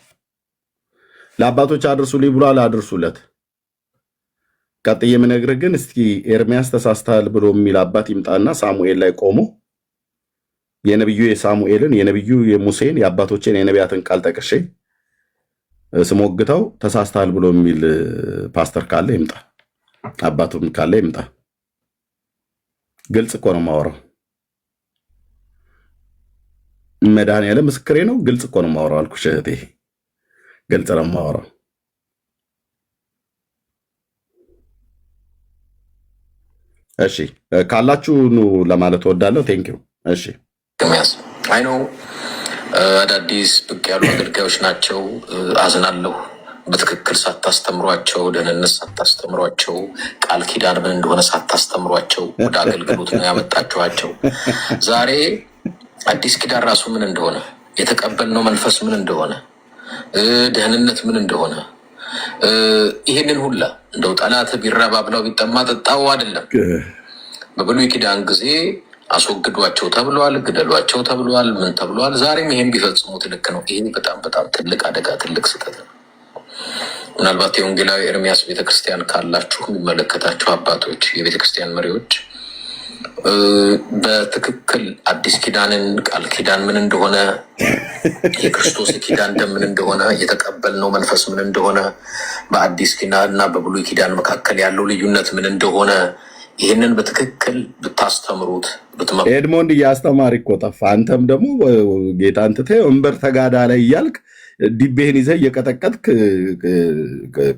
ለአባቶች አድርሱልኝ ብሏል፣ አድርሱለት። ቀጥዬ የምነግርህ ግን እስኪ ኤርሚያስ ተሳስተሃል ብሎ የሚል አባት ይምጣና ሳሙኤል ላይ ቆሞ የነቢዩ የሳሙኤልን የነቢዩ የሙሴን የአባቶችን የነቢያትን ቃል ጠቅሼ ስሞግተው ተሳስተሃል ብሎ የሚል ፓስተር ካለ ይምጣ፣ አባቱም ካለ ይምጣ። ግልጽ እኮ ነው የማወራው። መድኃኒዓለም ምስክሬ ነው። ግልጽ እኮ ነው የማወራው አልኩሽ እህቴ፣ ግልጽ ነው የማወራው። እሺ ካላችሁ ኑ ለማለት እወዳለሁ። ቴንኪው። እሺ አይ ነው አዳዲስ ብቅ ያሉ አገልጋዮች ናቸው። አዝናለሁ። በትክክል ሳታስተምሯቸው፣ ደህንነት ሳታስተምሯቸው፣ ቃል ኪዳን ምን እንደሆነ ሳታስተምሯቸው ወደ አገልግሎት ነው ያመጣችኋቸው። ዛሬ አዲስ ኪዳን ራሱ ምን እንደሆነ፣ የተቀበልነው መንፈስ ምን እንደሆነ፣ ደህንነት ምን እንደሆነ ይህንን ሁላ እንደው ጠላት ቢራባ ብለው ቢጠማ ጠጣው አይደለም። በብሉይ ኪዳን ጊዜ አስወግዷቸው ተብሏል፣ ግደሏቸው ተብሏል፣ ምን ተብሏል። ዛሬም ይሄን ቢፈጽሙት ልክ ነው። ይሄ በጣም በጣም ትልቅ አደጋ፣ ትልቅ ስህተት ነው። ምናልባት የወንጌላዊ ኤርሚያስ ቤተክርስቲያን ካላችሁ የሚመለከታችሁ አባቶች፣ የቤተክርስቲያን መሪዎች በትክክል አዲስ ኪዳንን ቃል ኪዳን ምን እንደሆነ፣ የክርስቶስ ኪዳን ደም ምን እንደሆነ፣ የተቀበልነው መንፈስ ምን እንደሆነ፣ በአዲስ ኪዳን እና በብሉይ ኪዳን መካከል ያለው ልዩነት ምን እንደሆነ ይህንን በትክክል ብታስተምሩት ኤድሞንድ እያስተማሪ እኮ ጠፋ። አንተም ደግሞ ጌታን ትተህ ወንበር ተጋዳ ላይ እያልክ ዲቤህን ይዘህ እየቀጠቀጥክ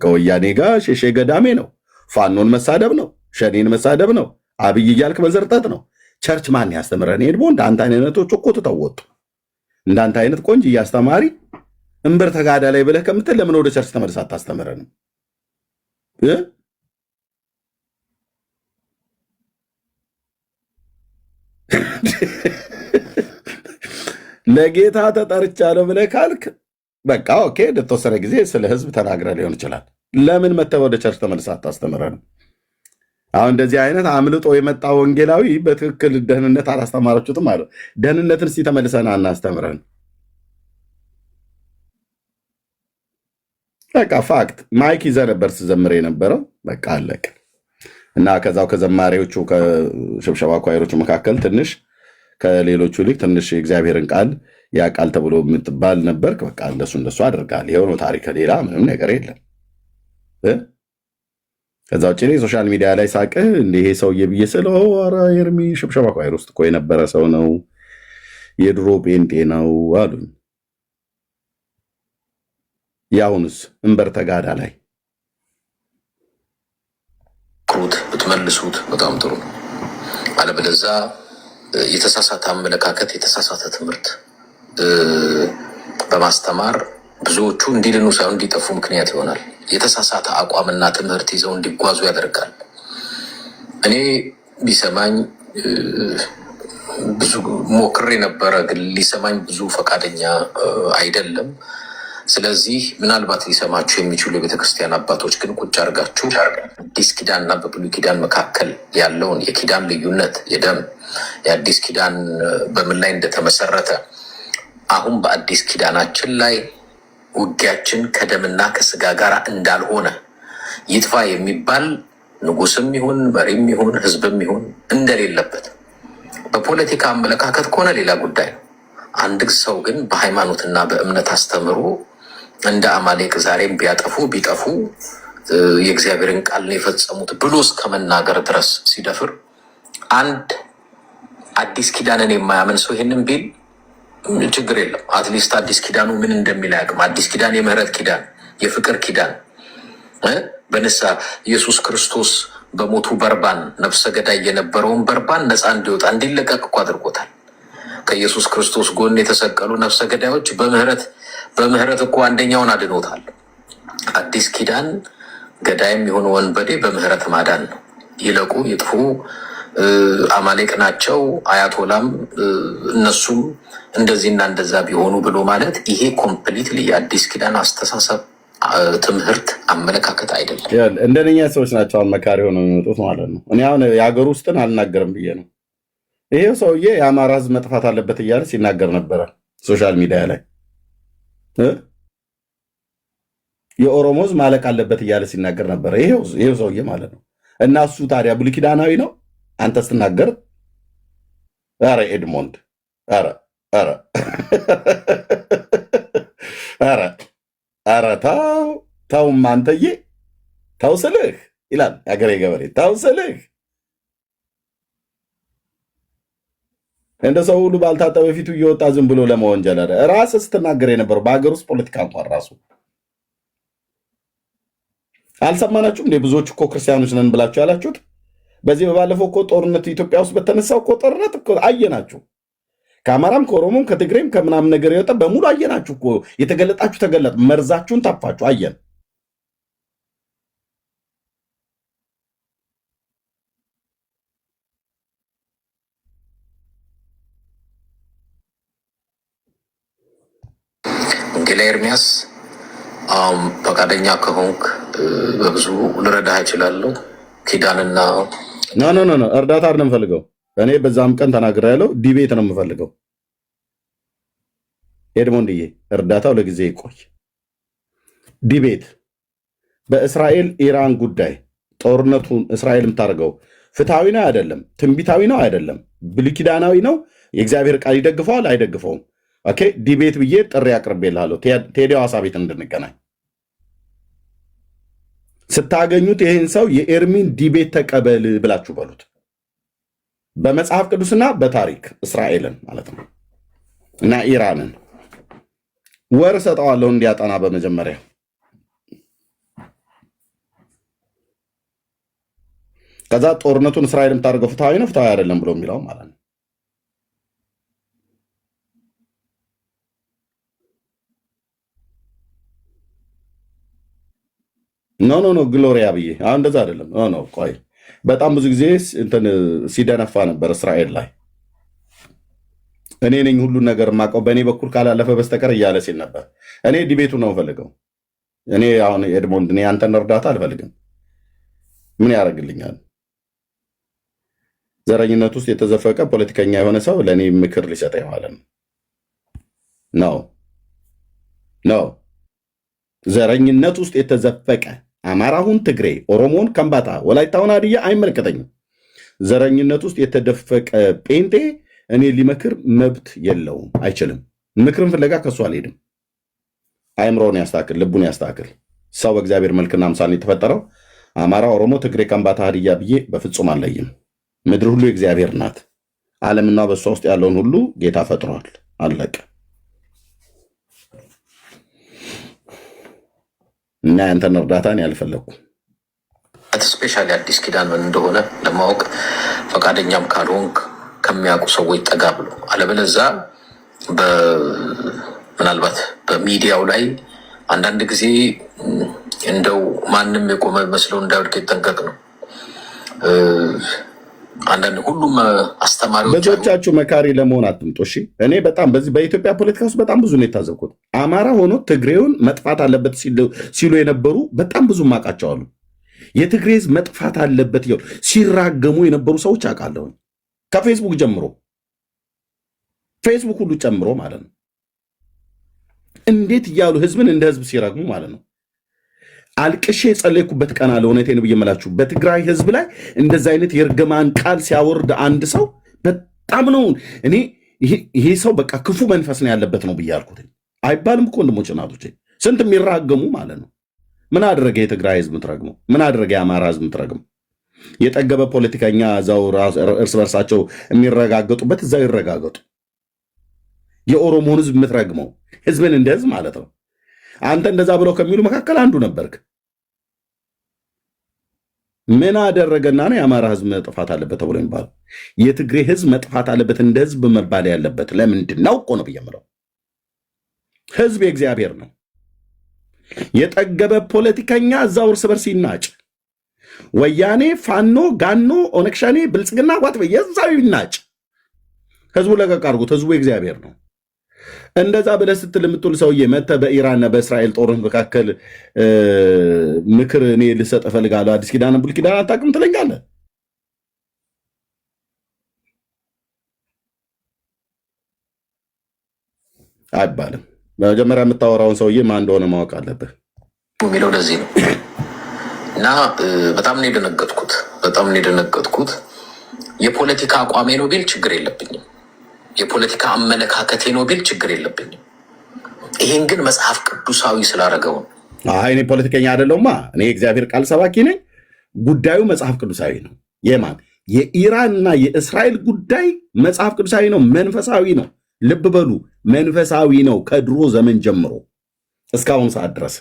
ከወያኔ ጋር ሼሼ ገዳሜ ነው። ፋኖን መሳደብ ነው፣ ሸኔን መሳደብ ነው፣ አብይ እያልክ መዘርጠጥ ነው። ቸርች ማን ያስተምረን? ኤድሞንድ አንተ አይነቶች እኮ ትተወጡ። እንዳንተ አይነት ቆንጅ እያስተማሪ እምበር ተጋዳ ላይ ብለህ ከምትል ለምን ወደ ቸርች ተመልሰህ አታስተምረንም? ለጌታ ተጠርቻለሁ ብለህ ካልክ በቃ ኦኬ፣ ለተወሰነ ጊዜ ስለ ህዝብ ተናግረህ ሊሆን ይችላል። ለምን መተህ ወደ ቸርች ተመልሰህ አታስተምረንም? አሁን እንደዚህ አይነት አምልጦ የመጣ ወንጌላዊ በትክክል ደህንነት አላስተማራችሁትም አለ። ደህንነትን እስቲ ተመልሰን አናስተምረን። በቃ ፋክት ማይክ ይዘህ ነበር ስዘምር የነበረው። በቃ አለቅ እና ከዛው ከዘማሪዎቹ ከሽብሸባ ኳይሮቹ መካከል ትንሽ ከሌሎቹ ይልቅ ትንሽ የእግዚአብሔርን ቃል ያ ቃል ተብሎ የምትባል ነበርክ። በቃ እንደሱ አድርጋል። ይኸው ነው ታሪክ፣ ሌላ ምንም ነገር የለም። ከዛ ውጭ እኔ ሶሻል ሚዲያ ላይ ሳቅህ እንደ ይሄ ሰውዬ ብዬ ስለው ኧረ ኤርሚ ሽብሸባ ኳይር ውስጥ እኮ የነበረ ሰው ነው፣ የድሮ ጴንጤ ነው አሉኝ። የአሁኑስ እንበር ተጋዳ ላይ ክሩት ብትመልሱት በጣም ጥሩ ነው። አለበለዛ የተሳሳተ አመለካከት፣ የተሳሳተ ትምህርት በማስተማር ብዙዎቹ እንዲድኑ ሳይሆን እንዲጠፉ ምክንያት ይሆናል። የተሳሳተ አቋምና ትምህርት ይዘው እንዲጓዙ ያደርጋል። እኔ ቢሰማኝ ብዙ ሞክሬ ነበረ፣ ግን ሊሰማኝ ብዙ ፈቃደኛ አይደለም። ስለዚህ ምናልባት ሊሰማችሁ የሚችሉ የቤተክርስቲያን አባቶች ግን ቁጭ አድርጋችሁ አዲስ ኪዳንና በብሉይ ኪዳን መካከል ያለውን የኪዳን ልዩነት የደም የአዲስ ኪዳን በምን ላይ እንደተመሰረተ አሁን በአዲስ ኪዳናችን ላይ ውጊያችን ከደምና ከስጋ ጋር እንዳልሆነ ይጥፋ የሚባል ንጉስም ይሁን መሪም ይሁን ህዝብም ይሁን እንደሌለበት በፖለቲካ አመለካከት ከሆነ ሌላ ጉዳይ ነው። አንድ ሰው ግን በሃይማኖትና በእምነት አስተምሮ እንደ አማሌቅ ዛሬም ቢጠፉ የእግዚአብሔርን ቃል ነው የፈጸሙት ብሎ እስከ መናገር ድረስ ሲደፍር አንድ አዲስ ኪዳንን የማያምን ሰው ይህንን ቢል ችግር የለም። አትሊስት አዲስ ኪዳኑ ምን እንደሚል አያውቅም። አዲስ ኪዳን የምህረት ኪዳን፣ የፍቅር ኪዳን በንስሐ ኢየሱስ ክርስቶስ በሞቱ በርባን ነፍሰ ገዳይ የነበረውን በርባን ነፃ እንዲወጣ እንዲለቀቅ እኮ አድርጎታል። ከኢየሱስ ክርስቶስ ጎን የተሰቀሉ ነፍሰ ገዳዮች በምህረት እኮ አንደኛውን አድኖታል። አዲስ ኪዳን ገዳይም የሆነ ወንበዴ በምህረት ማዳን ነው። ይለቁ ይጥፉ አማሌቅ ናቸው አያቶላም እነሱም እንደዚህና እንደዛ ቢሆኑ ብሎ ማለት ይሄ ኮምፕሊትሊ የአዲስ ኪዳን አስተሳሰብ ትምህርት አመለካከት አይደለም። እንደነኛ ሰዎች ናቸው አመካሪ ሆነው የሚመጡት ማለት ነው። እኔ አሁን የሀገር ውስጥን አልናገርም ብዬ ነው። ይሄ ሰውዬ የአማራ ህዝብ መጥፋት አለበት እያለ ሲናገር ነበረ ሶሻል ሚዲያ ላይ። የኦሮሞ ህዝብ ማለቅ አለበት እያለ ሲናገር ነበረ ይሄው ሰውዬ ማለት ነው። እና እሱ ታዲያ ብሉይ ኪዳናዊ ነው አንተ ስትናገር? ኧረ ኤድሞንድ ኧረ ተውም አንተዬ ተው ስልህ ይላል የአገሬ ገበሬ። ተው ስልህ እንደ ሰው ሁሉ ባልታጠበ ፊቱ እየወጣ ዝም ብሎ ለመወንጀል ራስህ ስትናገር የነበረው በሀገር ውስጥ ፖለቲካ እንኳን ራሱ አልሰማናችሁም እንዴ? ብዙዎች እኮ ክርስቲያኖች ነን ብላችሁ ያላችሁት በዚህ በባለፈው እኮ ጦርነት ኢትዮጵያ ውስጥ በተነሳው እኮ ጦርነት እኮ አየናችሁ። ከአማራም ከኦሮሞም ከትግሬም ከምናምን ነገር የወጣ በሙሉ አየናችሁ እኮ። የተገለጣችሁ ተገለጥ፣ መርዛችሁን ታፋችሁ አየን። ወንጌላዊ ኤርሚያስ ፈቃደኛ ከሆንክ በብዙ ልረዳህ እችላለሁ። ኪዳንና ኖ እርዳታ አይደለም የምፈልገው እኔ በዛም ቀን ተናግሬያለሁ። ዲቤት ነው የምፈልገው። ኤድሞንድዬ እርዳታው ለጊዜ ይቆይ። ዲቤት በእስራኤል ኢራን ጉዳይ ጦርነቱን እስራኤል የምታደርገው ፍትሐዊ ነው አይደለም? ትንቢታዊ ነው አይደለም? ብሉይ ኪዳናዊ ነው? የእግዚአብሔር ቃል ይደግፈዋል አይደግፈውም? ኦኬ ዲቤት ብዬ ጥሪ አቅርቤልሃለሁ። ቴዲ ሐዋሳ ቤት እንድንገናኝ ስታገኙት ይህን ሰው የኤርሚን ዲቤት ተቀበል ብላችሁ በሉት። በመጽሐፍ ቅዱስና በታሪክ እስራኤልን ማለት ነው እና ኢራንን ወር ሰጠዋለሁ እንዲያጠና በመጀመሪያ ከዛ ጦርነቱን እስራኤል የምታደርገው ፍትሐዊ ነው ፍትሐዊ አይደለም ብሎ የሚለው ማለት ነው። ኖ ግሎሪያ ብዬ አሁን እንደዛ አይደለም። ኖ ቆይ በጣም ብዙ ጊዜ እንትን ሲደነፋ ነበር እስራኤል ላይ እኔ ነኝ ሁሉን ነገር የማውቀው በእኔ በኩል ካላለፈ በስተቀር እያለ ሲል ነበር። እኔ ዲቤቱ ነው ፈልገው። እኔ አሁን ኤድሞንድ እኔ አንተን እርዳታ አልፈልግም። ምን ያደርግልኛል? ዘረኝነት ውስጥ የተዘፈቀ ፖለቲከኛ የሆነ ሰው ለእኔ ምክር ሊሰጠኝ ማለት ነው። ዘረኝነት ውስጥ የተዘፈቀ አማራሁን፣ ትግሬ፣ ኦሮሞን፣ ከምባታ፣ ወላይታውን፣ ሀዲያ አይመለከተኝም። ዘረኝነት ውስጥ የተደፈቀ ጴንጤ እኔ ሊመክር መብት የለውም፣ አይችልም። ምክርን ፍለጋ ከሱ አልሄድም። አይምሮን ያስተካክል፣ ልቡን ያስተካክል። ሰው በእግዚአብሔር መልክና አምሳል የተፈጠረው አማራ፣ ኦሮሞ፣ ትግሬ፣ ከምባታ፣ ሀዲያ ብዬ በፍጹም አልለይም። ምድር ሁሉ የእግዚአብሔር ናት። ዓለምና በሷ ውስጥ ያለውን ሁሉ ጌታ ፈጥሯል። አለቀ። እና ያንተን እርዳታን ያልፈለግኩ ስፔሻሊ አዲስ ኪዳን ምን እንደሆነ ለማወቅ ፈቃደኛም ካልሆንክ ከሚያውቁ ሰዎች ጠጋ ብሎ አለበለዛ ምናልባት በሚዲያው ላይ አንዳንድ ጊዜ እንደው ማንም የቆመ መስለው እንዳይወድቅ ይጠንቀቅ ነው። አንዳንድ ሁሉም አስተማሪዎች ብዙዎቻችሁ መካሪ ለመሆን አትምጡ። እሺ እኔ በጣም በዚህ በኢትዮጵያ ፖለቲካ ውስጥ በጣም ብዙ ነው የታዘብኩት። አማራ ሆኖ ትግሬውን መጥፋት አለበት ሲሉ የነበሩ በጣም ብዙ ማቃቸው አሉ። የትግሬ ህዝብ መጥፋት አለበት ሲራገሙ የነበሩ ሰዎች አውቃለሁ። ከፌስቡክ ጀምሮ ፌስቡክ ሁሉ ጨምሮ ማለት ነው። እንዴት እያሉ ህዝብን እንደ ህዝብ ሲረግሙ ማለት ነው። አልቅሼ የጸለይኩበት ቀን አለ። እውነቴን ብዬ የምላችሁ በትግራይ ህዝብ ላይ እንደዚ አይነት የእርግማን ቃል ሲያወርድ አንድ ሰው በጣም ነው እኔ ይሄ ሰው በቃ ክፉ መንፈስ ነው ያለበት ነው ብዬ አልኩት። አይባልም እኮ ወንድሞች እናቶቼ፣ ስንት የሚራገሙ ማለት ነው። ምን አደረገ የትግራይ ህዝብ ምትረግመው? ምን አደረገ የአማራ ህዝብ ምትረግመው? የጠገበ ፖለቲከኛ እዛው እርስ በርሳቸው የሚረጋገጡበት እዛው ይረጋገጡ። የኦሮሞን ህዝብ የምትረግመው ህዝብን እንደ ህዝብ ማለት ነው። አንተ እንደዛ ብለው ከሚሉ መካከል አንዱ ነበርክ። ምን አደረገና ነው የአማራ ህዝብ መጥፋት አለበት ተብሎ የሚባለው? የትግሬ ህዝብ መጥፋት አለበት እንደ ህዝብ መባል ያለበት ለምንድን ነው እኮ ነው ብዬ የምለው። ህዝብ የእግዚአብሔር ነው። የጠገበ ፖለቲከኛ እዛው እርስ በርስ ይናጭ። ወያኔ፣ ፋኖ፣ ጋኖ፣ ኦነግ ሸኔ፣ ብልጽግና ጓት የዛው ይናጭ። ህዝቡ ለቀቅ አድርጉት። ህዝቡ የእግዚአብሔር ነው። እንደዛ ብለህ ስትል የምትውል ሰውዬ መተህ በኢራንና በእስራኤል ጦርነት መካከል ምክር እኔ ልሰጥ እፈልጋለሁ፣ አዲስ ኪዳን ብሉይ ኪዳን አታውቅም ትለኛለህ? አይባልም። መጀመሪያ የምታወራውን ሰውዬ ማን እንደሆነ ማወቅ አለብህ የሚለው ለዚህ ነው። እና በጣም ነው የደነገጥኩት። የፖለቲካ አቋሜ ነው ቢል ችግር የለብኝም። የፖለቲካ አመለካከቴ ነው ቢል ችግር የለብኝም። ይሄን ግን መጽሐፍ ቅዱሳዊ ስላደረገው ነው። እኔ ፖለቲከኛ አይደለሁማ። እኔ የእግዚአብሔር ቃል ሰባኪ ነኝ። ጉዳዩ መጽሐፍ ቅዱሳዊ ነው። የማን የኢራንና የእስራኤል ጉዳይ መጽሐፍ ቅዱሳዊ ነው፣ መንፈሳዊ ነው። ልብ በሉ፣ መንፈሳዊ ነው። ከድሮ ዘመን ጀምሮ እስካሁን ሰዓት ድረስ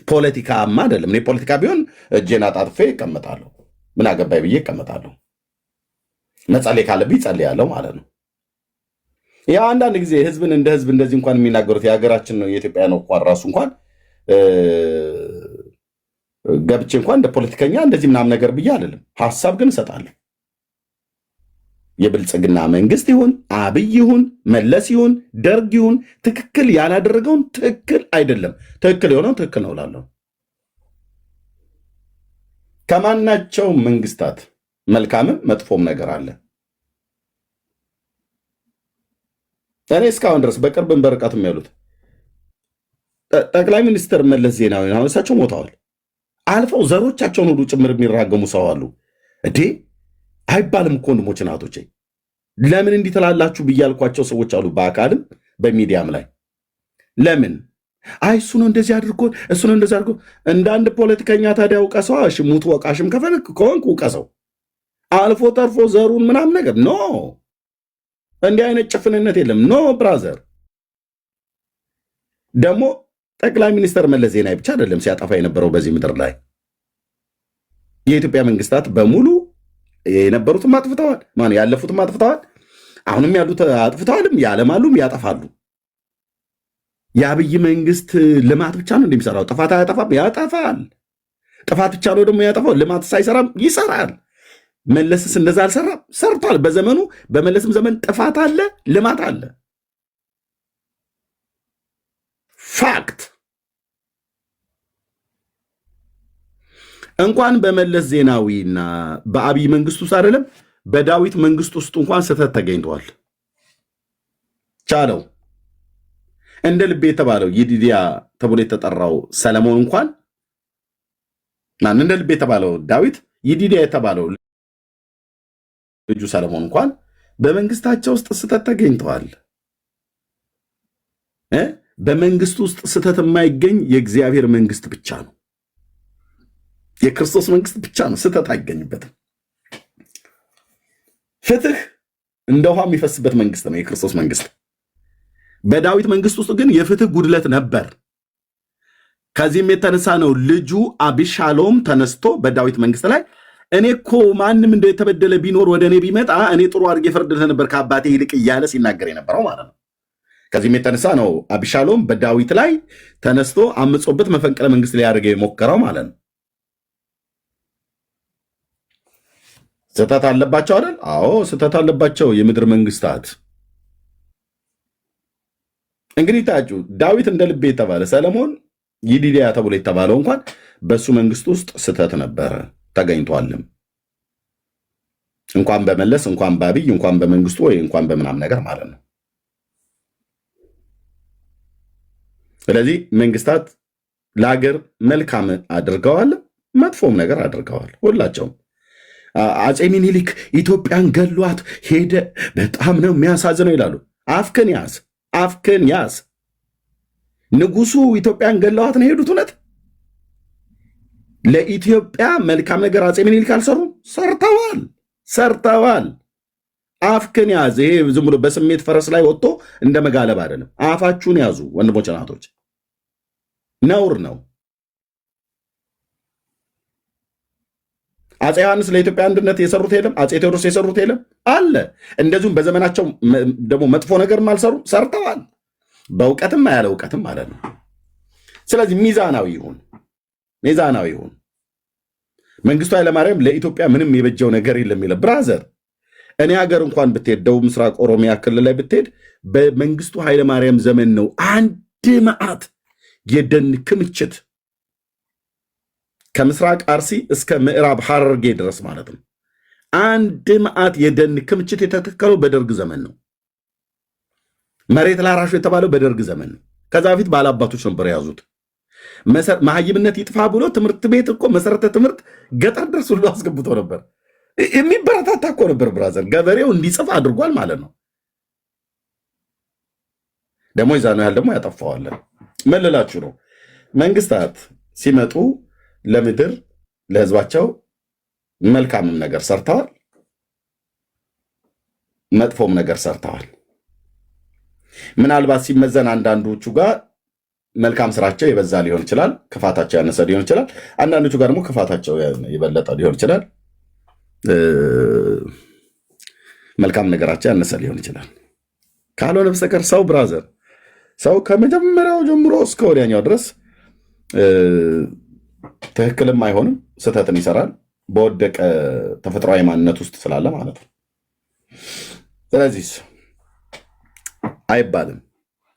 ፖለቲካማ አይደለም። እኔ ፖለቲካ ቢሆን እጄን አጣጥፌ ይቀመጣለሁ። ምን አገባኝ ብዬ ይቀመጣለሁ። መጸለይ ካለብኝ ጸልያለሁ ማለት ነው። ያው አንዳንድ ጊዜ ህዝብን እንደ ህዝብ እንደዚህ እንኳን የሚናገሩት የሀገራችን ነው የኢትዮጵያ ነው እንኳን ራሱ እንኳን ገብቼ እንኳን እንደ ፖለቲከኛ እንደዚህ ምናምን ነገር ብዬ አይደለም። ሀሳብ ግን እሰጣለሁ። የብልጽግና መንግስት ይሁን አብይ ይሁን መለስ ይሁን ደርግ ይሁን ትክክል ያላደረገውን ትክክል አይደለም፣ ትክክል የሆነው ትክክል ነው እላለሁ። ከማናቸው መንግስታት መልካምም መጥፎም ነገር አለ። እኔ እስካሁን ድረስ በቅርብም በርቀትም ያሉት ጠቅላይ ሚኒስትር መለስ ዜናዊ አሁን እሳቸው ሞተዋል። አልፈው ዘሮቻቸውን ሁሉ ጭምር የሚራገሙ ሰው አሉ። እንዴ አይባልም እኮ ወንድሞች እናቶቼ፣ ለምን እንዲህ ትላላችሁ ብያልኳቸው ሰዎች አሉ፣ በአካልም በሚዲያም ላይ። ለምን እሱ ነው እንደዚህ አድርጎ እሱ ነው እንደዚህ አድርጎ። እንደ አንድ ፖለቲከኛ ታዲያ ውቀሰው። እሺ ሙት ወቃሽም ከሆንክ ውቀሰው። አልፎ ተርፎ ዘሩን ምናምን ነገር ኖ፣ እንዲህ አይነት ጭፍንነት የለም። ኖ ብራዘር። ደግሞ ጠቅላይ ሚኒስትር መለስ ዜናዊ ብቻ አይደለም ሲያጠፋ የነበረው በዚህ ምድር ላይ የኢትዮጵያ መንግስታት በሙሉ የነበሩትም አጥፍተዋል፣ ያለፉትም አጥፍተዋል፣ አሁንም ያሉት አጥፍተዋልም፣ ያለማሉም፣ ያጠፋሉ። የአብይ መንግስት ልማት ብቻ ነው እንደሚሰራው። ጥፋት አያጠፋም? ያጠፋል። ጥፋት ብቻ ነው ደግሞ ያጠፋው? ልማት ሳይሰራም ይሰራል። መለስስ እንደዛ አልሰራም? ሰርቷል። በዘመኑ በመለስም ዘመን ጥፋት አለ፣ ልማት አለ። ፋክት። እንኳን በመለስ ዜናዊና በአብይ መንግስት ውስጥ አይደለም በዳዊት መንግስት ውስጥ እንኳን ስህተት ተገኝተዋል። ቻለው እንደ ልቤ የተባለው ይዲዲያ ተብሎ የተጠራው ሰለሞን እንኳን እንደ ልቤ የተባለው ዳዊት ይዲዲያ የተባለው ልጁ ሰለሞን እንኳን በመንግስታቸው ውስጥ ስህተት ተገኝተዋል። በመንግስት ውስጥ ስህተት የማይገኝ የእግዚአብሔር መንግስት ብቻ ነው። የክርስቶስ መንግስት ብቻ ነው፣ ስህተት አይገኝበትም። ፍትህ እንደ ውሃ የሚፈስበት መንግስት ነው የክርስቶስ መንግስት። በዳዊት መንግስት ውስጥ ግን የፍትህ ጉድለት ነበር። ከዚህም የተነሳ ነው ልጁ አቢሻሎም ተነስቶ በዳዊት መንግስት ላይ እኔ እኮ ማንም እንደ የተበደለ ቢኖር ወደ እኔ ቢመጣ እኔ ጥሩ አድርጌ ፈርድልህ ነበር ከአባቴ ይልቅ እያለ ሲናገር የነበረው ማለት ነው። ከዚህም የተነሳ ነው አቢሻሎም በዳዊት ላይ ተነስቶ አምጾበት መፈንቅለ መንግስት ሊያደርገው የሞከረው ማለት ነው። ስህተት አለባቸው አይደል? አዎ ስህተት አለባቸው የምድር መንግስታት። እንግዲህ ታጩ ዳዊት እንደ ልቤ የተባለ ሰለሞን ይዲዲያ ተብሎ የተባለው እንኳን በሱ መንግስት ውስጥ ስህተት ነበረ ተገኝቷልም። እንኳን በመለስ እንኳን በአብይ እንኳን በመንግስቱ ወይ እንኳን በምናም ነገር ማለት ነው። ስለዚህ መንግስታት ለሀገር መልካም አድርገዋል፣ መጥፎም ነገር አድርገዋል ሁላቸውም። አፄ ሚኒሊክ ኢትዮጵያን ገሏት ሄደ፣ በጣም ነው የሚያሳዝነው ይላሉ። አፍክን ያዝ፣ አፍክን ያዝ። ንጉሱ ኢትዮጵያን ገለዋት ነው የሄዱት። እውነት ለኢትዮጵያ መልካም ነገር አፄ ሚኒሊክ አልሰሩም? ሰርተዋል፣ ሰርተዋል። አፍክን ያዝ። ይሄ ዝም ብሎ በስሜት ፈረስ ላይ ወጥቶ እንደ መጋለብ አይደለም። አፋችሁን ያዙ ወንድሞች እናቶች፣ ነውር ነው። አፄ ዮሐንስ ለኢትዮጵያ አንድነት የሰሩት የለም? አፄ ቴዎድሮስ የሰሩት የለም? አለ። እንደዚሁም በዘመናቸው ደግሞ መጥፎ ነገርም አልሰሩም? ሰርተዋል። በእውቀትም ያለ እውቀትም ማለት ነው። ስለዚህ ሚዛናዊ ይሁን፣ ሚዛናዊ ይሁን። መንግስቱ ኃይለማርያም ለኢትዮጵያ ምንም የበጀው ነገር የለም ይለ ብራዘር። እኔ ሀገር እንኳን ብትሄድ ደቡብ ምስራቅ ኦሮሚያ ክልል ላይ ብትሄድ በመንግስቱ ኃይለማርያም ዘመን ነው አንድ መዓት የደን ክምችት ከምስራቅ አርሲ እስከ ምዕራብ ሐረርጌ ድረስ ማለት ነው። አንድ መዓት የደን ክምችት የተተከለው በደርግ ዘመን ነው። መሬት ላራሹ የተባለው በደርግ ዘመን ነው። ከዛ በፊት ባላባቶች ነበር የያዙት። መሀይምነት ይጥፋ ብሎ ትምህርት ቤት እኮ መሰረተ ትምህርት ገጠር ድረስ ሁሉ አስገብቶ ነበር። የሚበረታታ እኮ ነበር ብራዘር። ገበሬው እንዲጽፍ አድርጓል ማለት ነው። ደግሞ ይዛ ነው ያህል ደግሞ ያጠፋዋለን። ምን ልላችሁ ነው? መንግስታት ሲመጡ ለምድር ለህዝባቸው መልካምም ነገር ሰርተዋል፣ መጥፎም ነገር ሰርተዋል። ምናልባት ሲመዘን አንዳንዶቹ ጋር መልካም ስራቸው የበዛ ሊሆን ይችላል፣ ክፋታቸው ያነሰ ሊሆን ይችላል። አንዳንዶቹ ጋር ደግሞ ክፋታቸው የበለጠ ሊሆን ይችላል፣ መልካም ነገራቸው ያነሰ ሊሆን ይችላል። ካልሆነ በስተቀር ሰው ብራዘር፣ ሰው ከመጀመሪያው ጀምሮ እስከ ወዲያኛው ድረስ ትክክልም አይሆንም፣ ስህተትን ይሰራል። በወደቀ ተፈጥሯዊ ማንነት ውስጥ ስላለ ማለት ነው። ስለዚህ አይባልም።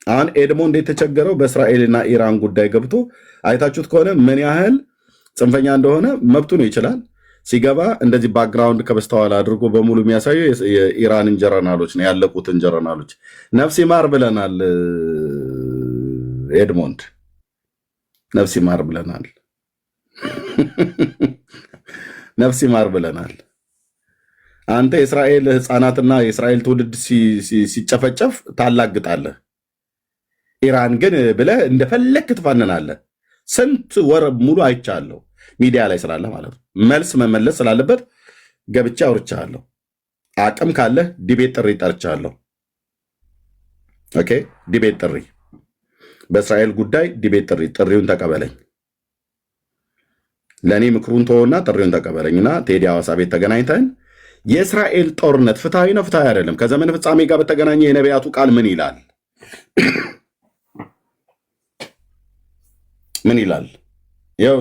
አሁን ኤድሞንድ የተቸገረው በእስራኤልና ኢራን ጉዳይ ገብቶ አይታችሁት ከሆነ ምን ያህል ጽንፈኛ እንደሆነ መብቱ ነው፣ ይችላል። ሲገባ እንደዚህ ባክግራውንድ ከበስተኋላ አድርጎ በሙሉ የሚያሳየው የኢራንን ጀረናሎች ነው፣ ያለቁትን ጀረናሎች። ነፍስ ይማር ብለናል ኤድሞንድ፣ ነፍስ ይማር ብለናል፣ ነፍስ ይማር ብለናል። አንተ የእስራኤል ህፃናትና የእስራኤል ትውልድ ሲጨፈጨፍ ታላግጣለህ። ኢራን ግን ብለህ እንደፈለክ ትፋንናለህ። ስንት ወር ሙሉ አይቻለሁ ሚዲያ ላይ ስላለ ማለት ነው። መልስ መመለስ ስላለበት ገብቻ አውርቻለሁ። አቅም ካለህ ዲቤት ጥሪ ጠርቻለሁ። ኦኬ፣ ዲቤት ጥሪ፣ በእስራኤል ጉዳይ ዲቤት ጥሪ፣ ጥሪውን ተቀበለኝ። ለእኔ ምክሩን ተወና ጥሪውን ተቀበለኝና ቴዲ ሐዋሳ ቤት ተገናኝተን የእስራኤል ጦርነት ፍትሐዊ ነው ፍትሐዊ አይደለም፣ ከዘመን ፍጻሜ ጋር በተገናኘ የነቢያቱ ቃል ምን ይላል? ምን ይላል? ያው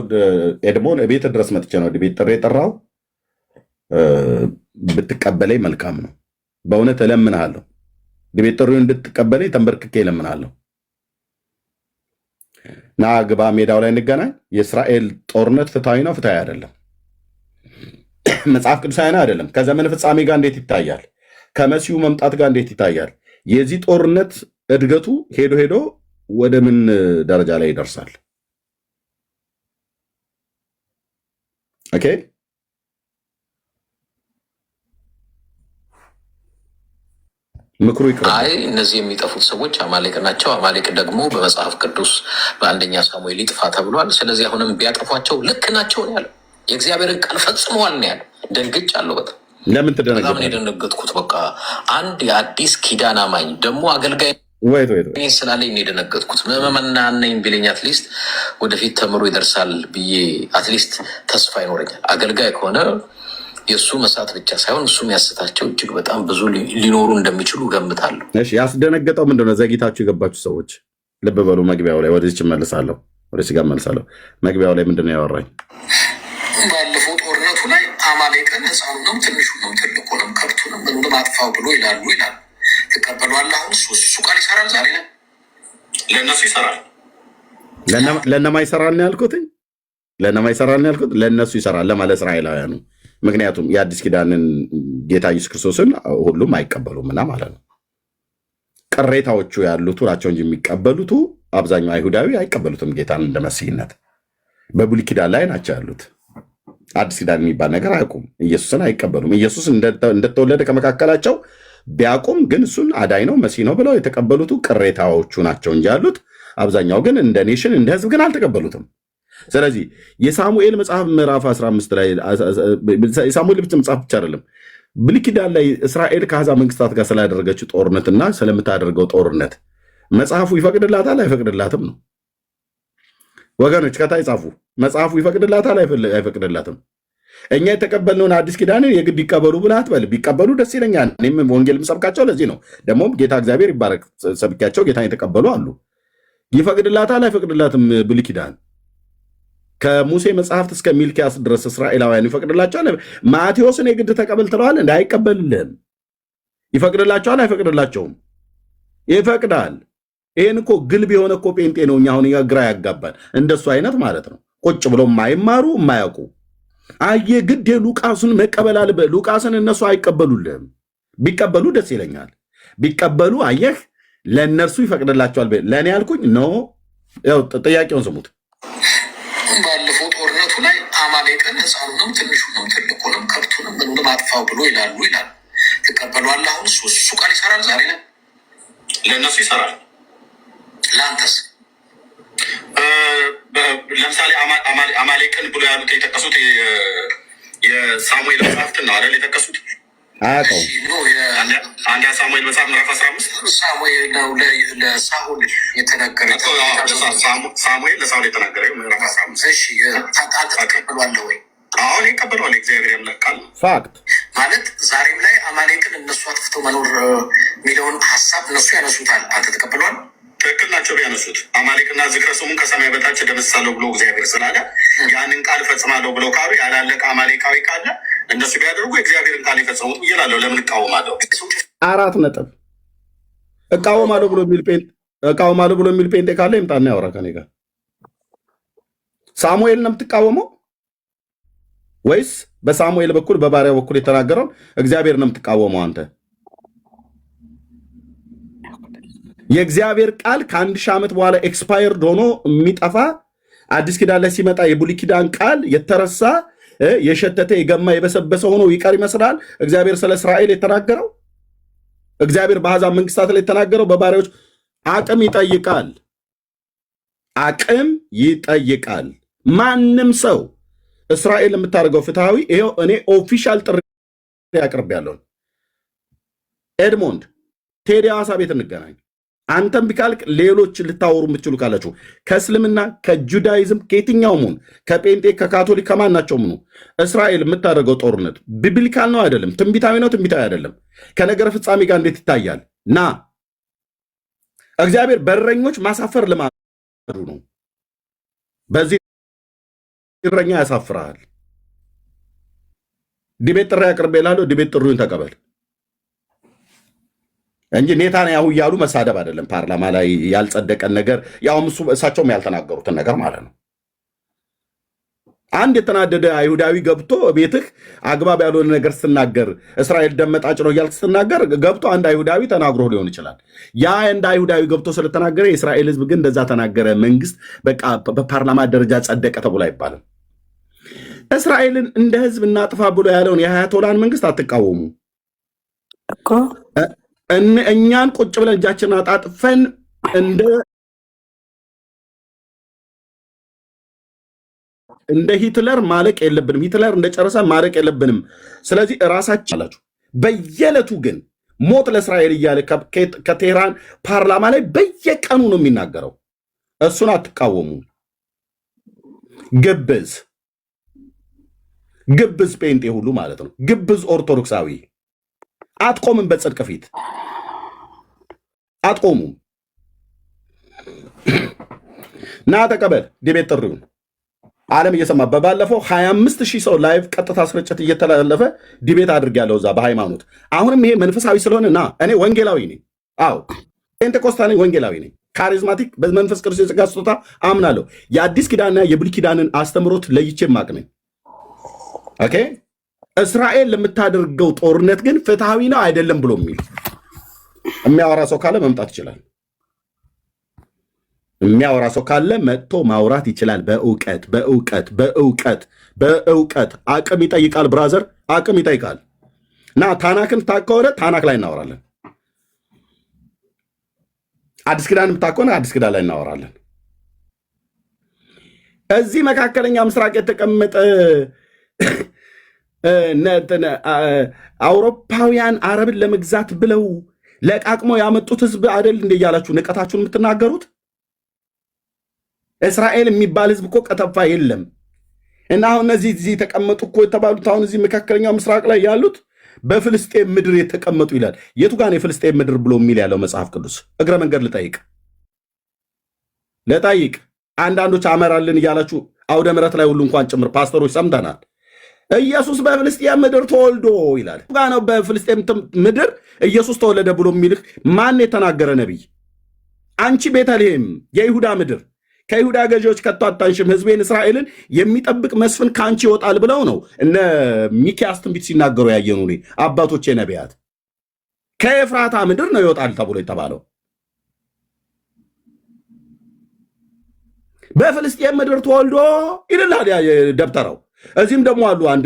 ኤድሞን ቤት ድረስ መጥቼ ነው ቤት ጥሪ የጠራው። ብትቀበለኝ መልካም ነው። በእውነት እለምንሃለሁ፣ ቤት ጥሪውን እንድትቀበለኝ ተንበርክኬ እለምንሃለሁ። ና ግባ፣ ሜዳው ላይ እንገናኝ። የእስራኤል ጦርነት ፍትሐዊ ነው ፍትሐዊ አይደለም፣ መጽሐፍ ቅዱሳዊ አይደለም፣ ከዘመን ፍጻሜ ጋር እንዴት ይታያል? ከመሲሁ መምጣት ጋር እንዴት ይታያል? የዚህ ጦርነት እድገቱ ሄዶ ሄዶ ወደ ምን ደረጃ ላይ ይደርሳል? ኦኬ፣ ምክሩ ይቅር። አይ እነዚህ የሚጠፉት ሰዎች አማሌቅ ናቸው። አማሌቅ ደግሞ በመጽሐፍ ቅዱስ በአንደኛ ሳሙኤል ይጥፋ ተብሏል። ስለዚህ አሁንም ቢያጠፏቸው ልክ ናቸው ነው ያለው። የእግዚአብሔርን ቃል ፈጽመዋል ነው ያለው። ደንግጫለሁ በጣም። ለምን ትደነግጣለህ? በጣም ነው የደነገጥኩት። በቃ አንድ የአዲስ ኪዳን አማኝ ደግሞ አገልጋይ ስላለኝ ነው የደነገጥኩት። ምዕመና ነኝ ቢለኝ አትሊስት ወደፊት ተምሮ ይደርሳል ብዬ አትሊስት ተስፋ ይኖረኛል። አገልጋይ ከሆነ የእሱ መሳት ብቻ ሳይሆን እሱ የሚያስታቸው እጅግ በጣም ብዙ ሊኖሩ እንደሚችሉ ገምታለሁ። ያስደነገጠው ምንድነው? ዘግይታችሁ የገባችሁ ሰዎች ልብ በሉ። መግቢያው ላይ ወደዚች እመልሳለሁ፣ ወደ ሲጋ እመልሳለሁ። መግቢያው ላይ ምንድነው ያወራኝ? ባለፈው ጦርነቱ ላይ አማሌቅን ሕፃኑንም ትንሹንም ትልቁንም ከብቱንም ምኑንም አጥፋው ብሎ ይላሉ ይላል። ትቀበሏለህ? አሁን እሱ ቃል ይሰራል ዛሬ ላይ ለእነሱ ይሰራል። ለእነማ ይሰራል ነው ያልኩት? ለእነማ ይሰራል ነው ያልኩት? ለእነሱ ይሰራል ለማለት እስራኤላውያኑ። ምክንያቱም የአዲስ ኪዳንን ጌታ ኢየሱስ ክርስቶስን ሁሉም አይቀበሉምና ማለት ነው። ቅሬታዎቹ ያሉት ናቸው እንጂ የሚቀበሉት አብዛኛው አይሁዳዊ አይቀበሉትም ጌታን እንደ መሲህነት። በብሉይ ኪዳን ላይ ናቸው ያሉት። አዲስ ኪዳን የሚባል ነገር አያውቁም። ኢየሱስን አይቀበሉም። ኢየሱስ እንደተወለደ ከመካከላቸው ቢያውቁም ግን እሱን አዳኝ ነው መሲህ ነው ብለው የተቀበሉት ቅሬታዎቹ ናቸው እንጂ ያሉት አብዛኛው ግን እንደ ኔሽን እንደ ህዝብ ግን አልተቀበሉትም። ስለዚህ የሳሙኤል መጽሐፍ ምዕራፍ 15 ላይ የሳሙኤል መጽሐፍ ብቻ አይደለም ብሉይ ኪዳን ላይ እስራኤል ከአሕዛብ መንግስታት ጋር ስላደረገችው ጦርነትና ስለምታደርገው ጦርነት መጽሐፉ ይፈቅድላታል አይፈቅድላትም ነው ወገኖች። ከታይ ጻፉ። መጽሐፉ ይፈቅድላታል አይፈቅድላትም? እኛ የተቀበልነውን አዲስ ኪዳንን የግድ ይቀበሉ ብለህ አትበል። ቢቀበሉ ደስ ይለኛል። እኔም ወንጌል የምሰብካቸው ለዚህ ነው። ደግሞም ጌታ እግዚአብሔር ይባረክ ሰብኪያቸው ጌታን የተቀበሉ አሉ። ይፈቅድላታል አይፈቅድላትም? ብሉይ ኪዳን ከሙሴ መጽሐፍት እስከ ሚልኪያስ ድረስ እስራኤላውያን ይፈቅድላቸዋል? ማቴዎስን የግድ ተቀበል ትለዋል? እንደ አይቀበልልህም። ይፈቅድላቸዋል አይፈቅድላቸውም? ይፈቅዳል። ይህን እኮ ግልብ የሆነ እኮ ጴንጤ ነው። እኛ አሁን ግራ ያጋባል። እንደሱ አይነት ማለት ነው። ቁጭ ብሎ የማይማሩ የማያውቁ አየ ግድ ሉቃስን መቀበል አለብህ። ሉቃስን እነሱ አይቀበሉልህም። ቢቀበሉ ደስ ይለኛል። ቢቀበሉ አየህ ለእነርሱ ይፈቅድላቸዋል። ለእኔ ያልኩኝ ኖ። ጥያቄውን ስሙት። ባለፈው ጦርነቱ ላይ አማሌቅን ሕፃኑንም ትንሹንም ትልቁንም ከብቱንም ምኑንም አጥፋው ብሎ ይላሉ ይላል። ትቀበሏለህ? አሁን እሱ ቃል ይሰራል ዛሬ ላይ ለእነሱ ይሰራል። ለአንተስ? ለምሳሌ አማሌቅን ብሎ ያሉት የጠቀሱት የሳሙኤል መጽሐፍትን ነው አይደል? የጠቀሱት አንድ ሳሙኤል መጽሐፍ ምዕራፍ 15 ሳሙኤል ነው ለሳኦል የተነገረ ሳሙኤል ለሳኦል የተናገረ ምዕራፍ 15 ተቀብሏለህ ወይ? አሁን ይቀበሏል። እግዚአብሔር ያምላካል ፋክት ማለት ዛሬም ላይ አማሌቅን እነሱ አጥፍተው መኖር የሚለውን ሀሳብ እነሱ ያነሱታል። አንተ ተቀብሏል? ትክክል ናቸው ቢያነሱት። አማሌቅና ዝክረ ስሙን ከሰማይ በታች እደመስሳለሁ ብሎ እግዚአብሔር ስላለ ያንን ቃል እፈጽማለሁ ብለው ካሉ ያላለቀ አማሌቃዊ ካለ እነሱ ቢያደርጉ የእግዚአብሔርን ቃል የፈጸሙት እየላለሁ። ለምን እቃወማለሁ? 4 ነጥብ እቃወማለሁ ብሎ የሚል ጴንጤ ካለ ይምጣና ያወራ ከኔ ጋር። ሳሙኤል ነው የምትቃወመው ወይስ በሳሙኤል በኩል በባሪያው በኩል የተናገረውን እግዚአብሔር ነው የምትቃወመው አንተ? የእግዚአብሔር ቃል ከ1000 ዓመት በኋላ ኤክስፓየርድ ሆኖ የሚጠፋ አዲስ ኪዳን ላይ ሲመጣ የብሉይ ኪዳን ቃል የተረሳ የሸተተ የገማ የበሰበሰ ሆኖ ይቀር ይመስላል? እግዚአብሔር ስለ እስራኤል የተናገረው እግዚአብሔር በአሕዛብ መንግስታት ላይ የተናገረው በባሪያዎች አቅም ይጠይቃል። አቅም ይጠይቃል። ማንም ሰው እስራኤል የምታደርገው ፍትሐዊ ይኸው እኔ ኦፊሻል ጥሪ ያቀርባለሁ። ኤድሞንድ ቴዲ ሐዋሳ ቤት እንገናኝ። አንተም ቢካልክ ሌሎች ልታወሩ የምትችሉ ካላችሁ ከእስልምና ከጁዳይዝም ከየትኛውም ሁን ከጴንጤ ከካቶሊክ ከማናቸውም ነው እስራኤል የምታደርገው ጦርነት ቢብሊካል ነው አይደለም? ትንቢታዊ ነው ትንቢታዊ አይደለም? ከነገረ ፍጻሜ ጋር እንዴት ይታያል? ና እግዚአብሔር በረኞች ማሳፈር ልማዱ ነው። በዚህ እረኛ ያሳፍርሃል። ዲቤት ጥሪ አቅርቤልሃለሁ። ዲቤት ጥሪውን ተቀበል እንጂ ኔታንያሁ እያሉ መሳደብ አይደለም። ፓርላማ ላይ ያልጸደቀን ነገር ያውም እሳቸውም ያልተናገሩትን ነገር ማለት ነው። አንድ የተናደደ አይሁዳዊ ገብቶ ቤትህ አግባብ ያልሆነ ነገር ስትናገር እስራኤል ደመጣጭ ነው እያልክ ስትናገር ገብቶ አንድ አይሁዳዊ ተናግሮ ሊሆን ይችላል። ያ እንደ አይሁዳዊ ገብቶ ስለተናገረ የእስራኤል ሕዝብ ግን እንደዛ ተናገረ፣ መንግስት በቃ በፓርላማ ደረጃ ጸደቀ ተብሎ አይባልም። እስራኤልን እንደ ሕዝብ እናጥፋ ብሎ ያለውን የአያቶላን መንግስት አትቃወሙ እኮ እኛን ቁጭ ብለን እጃችንን አጣጥፈን እንደ ሂትለር ማለቅ የለብንም። ሂትለር እንደጨረሰ ማለቅ የለብንም። ስለዚህ እራሳችን አላችሁ። በየዕለቱ ግን ሞት ለእስራኤል እያለ ከቴህራን ፓርላማ ላይ በየቀኑ ነው የሚናገረው። እሱን አትቃወሙ። ግብዝ ጴንጤ ሁሉ ማለት ነው። ግብዝ ኦርቶዶክሳዊ አትቆምም። በጽድቅ ፊት አትቆሙም። ና ተቀበል ዲቤት ጥሪውን ዓለም እየሰማ በባለፈው 25,000 ሰው ላይቭ ቀጥታ ስርጭት እየተላለፈ ዲቤት አድርጌያለሁ እዛ በሃይማኖት። አሁንም ይሄ መንፈሳዊ ስለሆነ ና እኔ ወንጌላዊ ነኝ። አዎ ፔንቴኮስታል ነኝ፣ ወንጌላዊ ነኝ። ካሪዝማቲክ በመንፈስ ቅዱስ የጸጋ ስጦታ አምናለሁ። የአዲስ ኪዳንና የብሉይ ኪዳንን አስተምሮት ለይቼ ማቅ ነኝ። ኦኬ እስራኤል ለምታደርገው ጦርነት ግን ፍትሐዊ ነው አይደለም ብሎ የሚያወራ ሰው ካለ መምጣት ይችላል። የሚያወራ ሰው ካለ መጥቶ ማውራት ይችላል። በእውቀት አቅም ይጠይቃል። ብራዘር አቅም ይጠይቃል። እና ታናክን ታከወረ ታናክ ላይ እናወራለን። አዲስ ኪዳን ታከወረ አዲስ ኪዳን ላይ እናወራለን። እዚህ መካከለኛ ምስራቅ የተቀመጠ አውሮፓውያን አረብን ለመግዛት ብለው ለቃቅመው ያመጡት ህዝብ አይደል እንደ እያላችሁ ንቀታችሁን የምትናገሩት? እስራኤል የሚባል ህዝብ እኮ ቀጠፋ የለም። እና አሁን እነዚህ እዚህ የተቀመጡ እኮ የተባሉት አሁን እዚህ መካከለኛው ምስራቅ ላይ ያሉት በፍልስጤም ምድር የተቀመጡ ይላል። የቱ ጋር ነው የፍልስጤም ምድር ብሎ የሚል ያለው መጽሐፍ ቅዱስ? እግረ መንገድ ልጠይቅ። አንዳንዶች አመራልን እያላችሁ አውደ ምሕረት ላይ ሁሉ እንኳን ጭምር ፓስተሮች ሰምተናል። ኢየሱስ በፍልስጤም ምድር ተወልዶ ይላል። ጋ ነው በፍልስጤም ምድር ኢየሱስ ተወለደ ብሎ የሚልህ ማን የተናገረ ነቢይ? አንቺ ቤተልሔም የይሁዳ ምድር ከይሁዳ ገዢዎች ከቶ አታንሽም፣ ህዝቤን እስራኤልን የሚጠብቅ መስፍን ከአንቺ ይወጣል ብለው ነው እነ ሚክያስ ትንቢት ሲናገሩ ያየኑ አባቶቼ ነቢያት። ከኤፍራታ ምድር ነው ይወጣል ተብሎ የተባለው። በፍልስጤም ምድር ተወልዶ ይልላል ደብተራው። እዚህም ደግሞ አሉ አንድ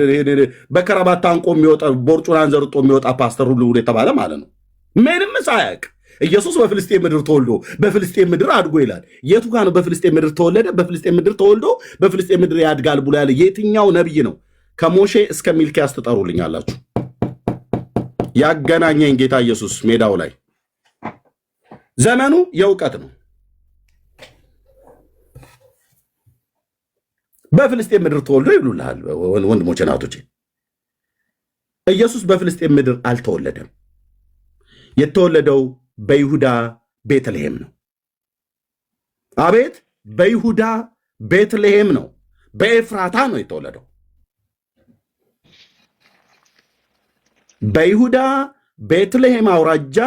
በከረባት ታንቆ የሚወጣ ቦርጩን አንዘርጦ የሚወጣ ፓስተር ሁሉ የተባለ ማለት ነው። ምንም ሳያውቅ ኢየሱስ በፍልስጤም ምድር ተወልዶ በፍልስጤም ምድር አድጎ ይላል። የቱ ጋር ነው በፍልስጤም ምድር ተወለደ፣ በፍልስጤም ምድር ተወልዶ በፍልስጤም ምድር ያድጋል ብሎ ያለ የትኛው ነብይ ነው? ከሞሼ እስከ ሚልኪያስ ትጠሩልኛላችሁ። ያገናኘኝ ጌታ ኢየሱስ ሜዳው ላይ። ዘመኑ የእውቀት ነው። በፍልስጤም ምድር ተወልዶ ይሉልሃል ወንድሞቼ ናቶቼ። ኢየሱስ በፍልስጤም ምድር አልተወለደም። የተወለደው በይሁዳ ቤተልሔም ነው። አቤት በይሁዳ ቤተልሔም ነው። በኤፍራታ ነው የተወለደው። በይሁዳ ቤተልሔም አውራጃ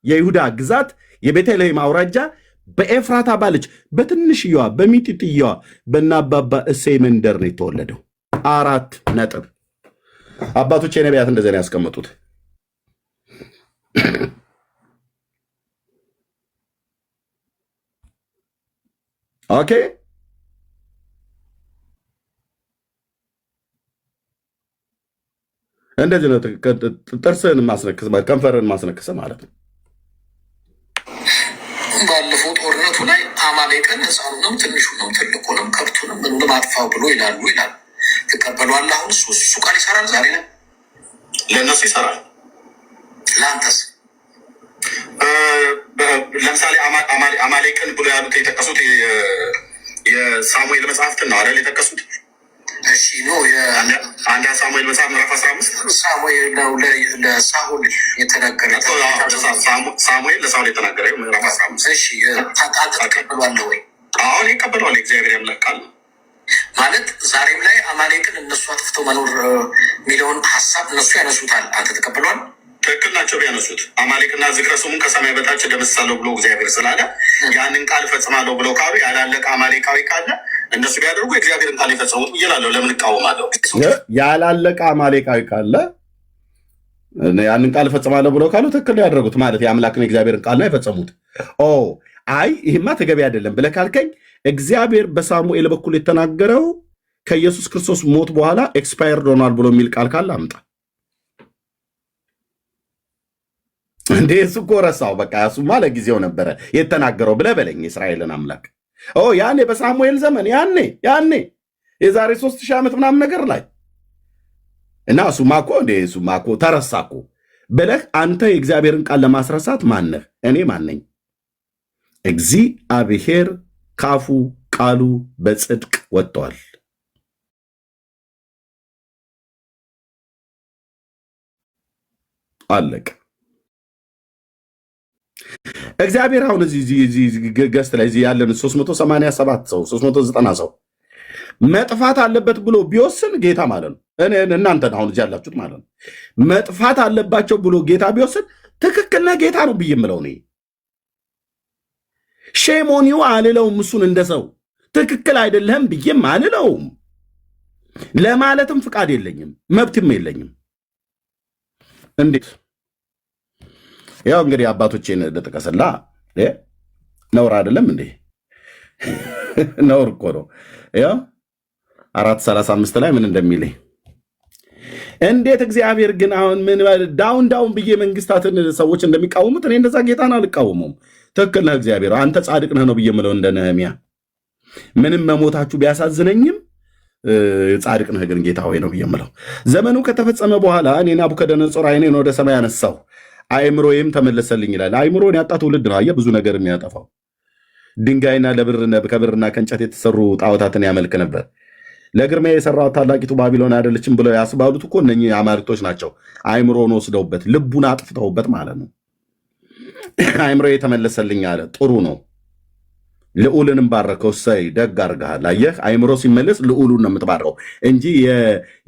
የይሁዳ ግዛት የቤተልሔም አውራጃ በኤፍራታ ባለች በትንሽየዋ በሚጢጥየዋ በናባባ እሴይ መንደር ነው የተወለደው። 4 ነጥብ። አባቶች የነቢያት እንደዚህ ነው ያስቀመጡት። ኦኬ እንደዚህ ነው። ጥርስን ማስነክስ ከንፈርን ማስነክስ ማለት ነው። ባለፈው ጦርነቱ ላይ አማሌቅን ሕፃኑንም ትንሹንም ትልቁንም ከብቱንም ምኑንም አጥፋው ብሎ ይላሉ። ትቀበሏለህ? አሁን እሱ ቃል ይሰራል። ዛሬ ላይ ለእነሱ ይሰራል። ለአንተስ? ለምሳሌ አማሌቅን ብሎ ያሉት የጠቀሱት የሳሙኤል መጽሐፍትን ነው አይደል የጠቀሱት? እሺ ነው አንድ ሳሙኤል መጽሐፍ ምዕራፍ 15 ሳሙኤል ነው ለሳኦል የተናገረ ሳሙኤል ለሳኦል የተናገረ ምዕራፍ 15። እሺ ተቀበሏለህ ወይ? አሁን ይቀበሏል። እግዚአብሔር ያምላክ ቃል ማለት ዛሬም ላይ አማሌቅን እነሱ አጥፍተው መኖር የሚለውን ሀሳብ እነሱ ያነሱታል። አንተ ተቀበሏል? ትክክል ናቸው ቢያነሱት። አማሌቅና ዝክረ ስሙን ከሰማይ በታች ደመስሳለሁ ብሎ እግዚአብሔር ስላለ ያንን ቃል ፈጽማለሁ ብለው ካሉ ያላለቀ አማሌቃዊ ካለ እነሱ ቢያደርጉ የእግዚአብሔርን ቃል የፈጸሙት እላለሁ። ለምን እቃወማለሁ? ያላለቀ አማሌቃዊ ካለ ያንን ቃል ፈጽማለሁ ብለው ካሉ ትክክል ያደረጉት ማለት የአምላክን የእግዚአብሔርን ቃል ነው የፈጸሙት። አይ ይህማ ተገቢ አይደለም ብለህ ካልከኝ እግዚአብሔር በሳሙኤል በኩል የተናገረው ከኢየሱስ ክርስቶስ ሞት በኋላ ኤክስፓየርድ ሆኗል ብሎ የሚል ቃል ካለ አምጣ። እንዴ እሱ እኮ ረሳው። በቃ እሱማ ለጊዜው ነበረ የተናገረው ብለህ በለኝ። የእስራኤልን አምላክ ያኔ በሳሙኤል ዘመን ያኔ የዛሬ 3000 ዓመት ምናምን ነገር ላይ እና እሱማ እኮ ተረሳ እኮ ብለህ አንተ የእግዚአብሔርን ቃል ለማስረሳት ማነህ? እኔ ማነኝ? እግዚአብሔር ካፉ ቃሉ በጽድቅ ወጥቷል። አለቀ። እግዚአብሔር አሁን እዚህ ገስት ላይ ያለን 387 ሰው 390 ሰው መጥፋት አለበት ብሎ ቢወስን ጌታ ማለት ነው። እናንተን አሁን እዚህ ያላችሁት ማለት ነው። መጥፋት አለባቸው ብሎ ጌታ ቢወስን ትክክል ነህ ጌታ ነው ብዬ የምለው እኔ ሼሞኒው አልለውም። እሱን እንደ ሰው ትክክል አይደለህም ብዬም አልለውም። ለማለትም ፍቃድ የለኝም መብትም የለኝም። እንዴት ያው እንግዲህ አባቶቼን ልጥቀስላ ነውር አይደለም እንዴ? ነውር እኮ ነው። ያው 4:35 ላይ ምን እንደሚለኝ እንዴት እግዚአብሔር ግን አሁን ምን ዳውን ብዬ መንግስታትን ሰዎች እንደሚቃወሙት እኔ እንደዛ ጌታን አልቃወመውም። ትክክል ነህ እግዚአብሔር አንተ ጻድቅ ነህ ነው ብዬ የምለው እንደ ነህምያ ምንም መሞታችሁ ቢያሳዝነኝም ጻድቅ ነህ ግን ጌታ ሆይ ነው ብዬ የምለው። ዘመኑ ከተፈጸመ በኋላ እኔ ናቡከደነፆር ዓይኔን ወደ ሰማይ አነሳሁ አእምሮዬም ተመለሰልኝ ይላል። አእምሮን ያጣ ትውልድ ነው አየህ ብዙ ነገር የሚያጠፋው። ድንጋይና ከብርና ከእንጨት የተሰሩ ጣዖታትን ያመልክ ነበር። ለግርማ የሰራው ታላቂቱ ባቢሎን አይደለችም ብለው ያስባሉት እኮ እነኚህ አማልክቶች ናቸው። አእምሮን ወስደውበት ልቡን አጥፍተውበት ማለት ነው። አእምሮ የተመለሰልኝ አለ። ጥሩ ነው። ልዑልንም ባረከው። እሰይ ደግ አድርገሃል። አየህ አእምሮ ሲመለስ ልዑሉን ነው የምትባረከው እንጂ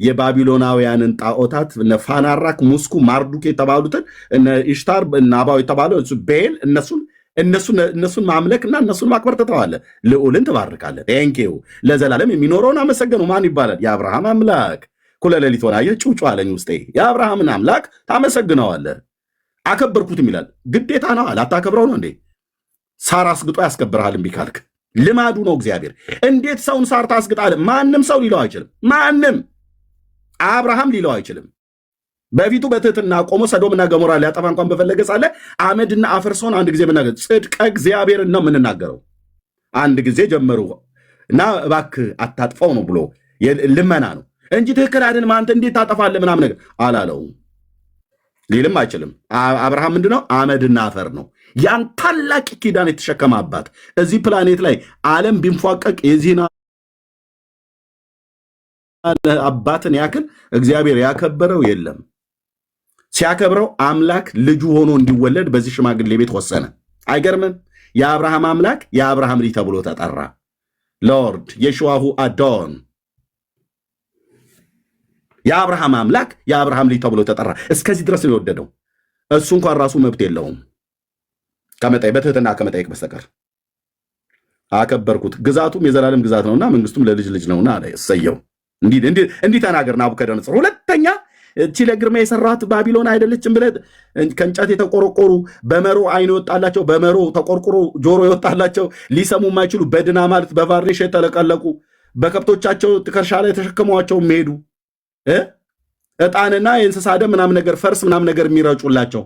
የባቢሎናውያንን ጣዖታት ፋናራክ፣ ሙስኩ፣ ማርዱክ የተባሉትን ኢሽታር፣ ናባው የተባለው ቤል እነሱን ማምለክና እነሱን ማክበር ትተዋለህ። ልዑልን ትባርካለህ። ቴንኪው ለዘላለም የሚኖረውን አመሰገነው። ማን ይባላል? የአብርሃም አምላክ። እኩለ ሌሊት ሆነ አየህ ጩጩ አለኝ ውስጤ። የአብርሃምን አምላክ ታመሰግነዋለህ። አከበርኩትም ይላል። ግዴታ ነው አለ። አታከብረው ነው እንዴ? ሳር አስግጦ ያስከብርሃል እምቢ ካልክ። ልማዱ ነው እግዚአብሔር። እንዴት ሰውን ሳር ታስግጣለህ? ማንም ሰው ሊለው አይችልም። ማንም አብርሃም ሊለው አይችልም። በፊቱ በትህትና ቆሞ ሰዶምና ገሞራ ሊያጠፋ እንኳን በፈለገ ሳለ አመድና አፈር ሰውን አንድ ጊዜ መናገር ጽድቀ እግዚአብሔርን ነው የምንናገረው። አንድ ጊዜ ጀመሩ እና እባክህ አታጥፋው ነው ብሎ ልመና ነው እንጂ ትክክል አይደለም አንተ እንዴት ታጠፋለህ ምናምን ነገር አላለውም። ሊልም አይችልም። አብርሃም ምንድነው? አመድና አፈር ነው። ያን ታላቅ ኪዳን የተሸከመ አባት እዚህ ፕላኔት ላይ ዓለም ቢንፏቀቅ የዚህን አባትን ያክል እግዚአብሔር ያከበረው የለም። ሲያከብረው አምላክ ልጁ ሆኖ እንዲወለድ በዚህ ሽማግሌ ቤት ወሰነ። አይገርምም? የአብርሃም አምላክ የአብርሃም ልጅ ተብሎ ተጠራ። ሎርድ የሽዋሁ አዶን የአብርሃም አምላክ የአብርሃም ልጅ ተብሎ ተጠራ። እስከዚህ ድረስ ነው የወደደው። እሱ እንኳን ራሱ መብት የለውም በትህትና ከመጠየቅ በስተቀር። አከበርኩት፣ ግዛቱም የዘላለም ግዛት ነውና መንግስቱም ለልጅ ልጅ ነውና አለ። እሰየው። እንዲህ ተናገር ናቡከደነፆር። ሁለተኛ እቺ ለግርማ የሰራት ባቢሎን አይደለችም ብለህ ከእንጨት የተቆረቆሩ በመሮ አይን የወጣላቸው በመሮ ተቆርቁሮ ጆሮ የወጣላቸው ሊሰሙ የማይችሉ በድና ማለት በቫሬሽ የተለቀለቁ በከብቶቻቸው ትከሻ ላይ ተሸክመዋቸው የሚሄዱ ዕጣንና የእንስሳ ደም ምናምን ነገር ፈርስ ምናምን ነገር የሚረጩላቸው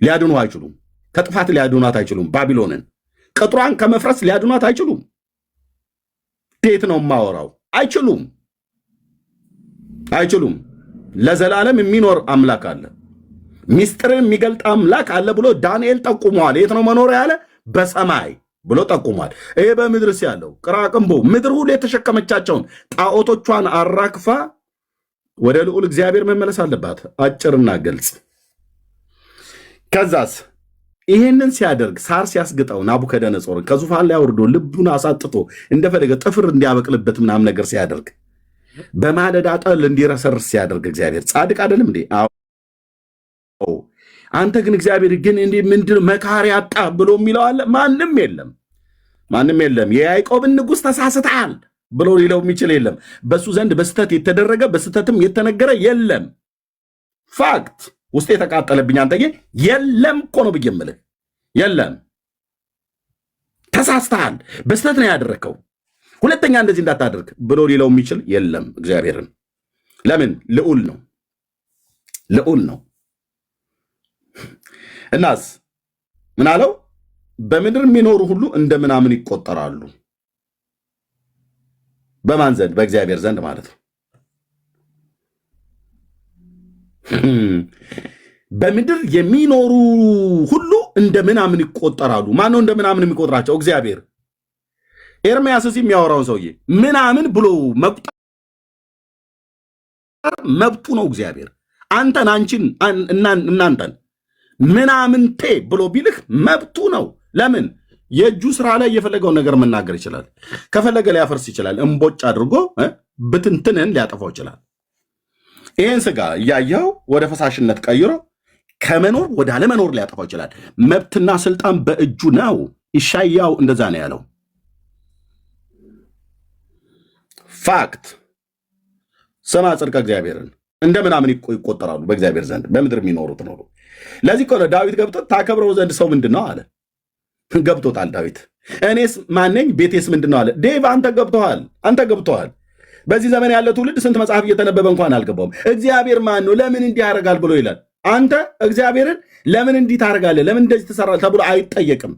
ሊያድኑ አይችሉም። ከጥፋት ሊያድኗት አይችሉም። ባቢሎንን ቅጥሯን ከመፍረስ ሊያድኗት አይችሉም። እንዴት ነው የማወራው? አይችሉም። ለዘላለም የሚኖር አምላክ አለ። ሚስጥርን የሚገልጥ አምላክ አለ ብሎ ዳንኤል ጠቁመዋል። የት ነው መኖሪያ ያለ? በሰማይ ብሎ ጠቁሟል። ይሄ በምድርስ ያለው ቅራቅንቦ ምድር ሁሉ የተሸከመቻቸውን ጣዖቶቿን አራክፋ ወደ ልዑል እግዚአብሔር መመለስ አለባት። አጭርና ግልጽ። ከዛስ ይህንን ሲያደርግ ሳር ሲያስግጠው ናቡከደነፆርን ከዙፋን ላይ አውርዶ ልቡን አሳጥቶ እንደፈለገ ጥፍር እንዲያበቅልበት ምናምን ነገር ሲያደርግ በማለዳ ጠል እንዲረሰርስ ሲያደርግ እግዚአብሔር ጻድቅ አይደለም እንዴ? አዎ። አንተ ግን እግዚአብሔር ግን እንዴ ምንድን መካሪ አጣ ብሎ የሚለው አለ? ማንም የለም። የያዕቆብን ንጉሥ ተሳስተሃል ብሎ ሊለው የሚችል የለም። በሱ ዘንድ በስተት የተደረገ በስተትም የተነገረ የለም። ፋክት ውስጥ የተቃጠለብኝ አንተ የለም እኮ ነው ብዬ የምልህ የለም። ተሳስተሃል፣ በስተት ነው ያደረከው፣ ሁለተኛ እንደዚህ እንዳታደርግ ብሎ ሊለው የሚችል የለም እግዚአብሔርን። ለምን? ልዑል ነው። እናስ ምን አለው? በምድር የሚኖሩ ሁሉ እንደ ምናምን ይቆጠራሉ። በማን ዘንድ? በእግዚአብሔር ዘንድ ማለት ነው። በምድር የሚኖሩ ሁሉ እንደ ምናምን ይቆጠራሉ። ማን ነው እንደ ምናምን የሚቆጥራቸው? እግዚአብሔር። ኤርምያስ እዚህ የሚያወራውን ሰውዬ ምናምን ብሎ መቁጠር መብቱ ነው እግዚአብሔር። አንተን፣ አንቺን፣ እናንተን ምናምንቴ ብሎ ቢልህ መብቱ ነው። ለምን? የእጁ ስራ ላይ የፈለገውን ነገር መናገር ይችላል። ከፈለገ ሊያፈርስ ይችላል። እምቦጭ አድርጎ ብትንትንን ሊያጠፋው ይችላል። ይህን ስጋ እያየው ወደ ፈሳሽነት ቀይሮ ከመኖር ወደ አለመኖር ሊያጠፋው ይችላል። መብትና ስልጣን በእጁ ነው። ኢሳይያው እንደዛ ነው ያለው። ፋክት ስማ፣ ጽድቀ እግዚአብሔርን እንደ ምናምን ይቆጠራሉ በእግዚአብሔር ዘንድ በምድር የሚኖሩት ነው። ለዚህ እኮ ነው ዳዊት ገብቶ ታከብረው ዘንድ ሰው ምንድን ነው አለ። ገብቶታል ዳዊት። እኔስ ማነኝ ቤቴስ ምንድን ነው አለ። ዴቭ አንተ ገብቶሃል። በዚህ ዘመን ያለ ትውልድ ስንት መጽሐፍ እየተነበበ እንኳን አልገባውም። እግዚአብሔር ማን ነው ለምን እንዲህ ያደርጋል ብሎ ይላል። አንተ እግዚአብሔርን ለምን እንዲህ ታደርጋለህ ለምን እንደዚህ ትሰራለህ ተብሎ አይጠየቅም።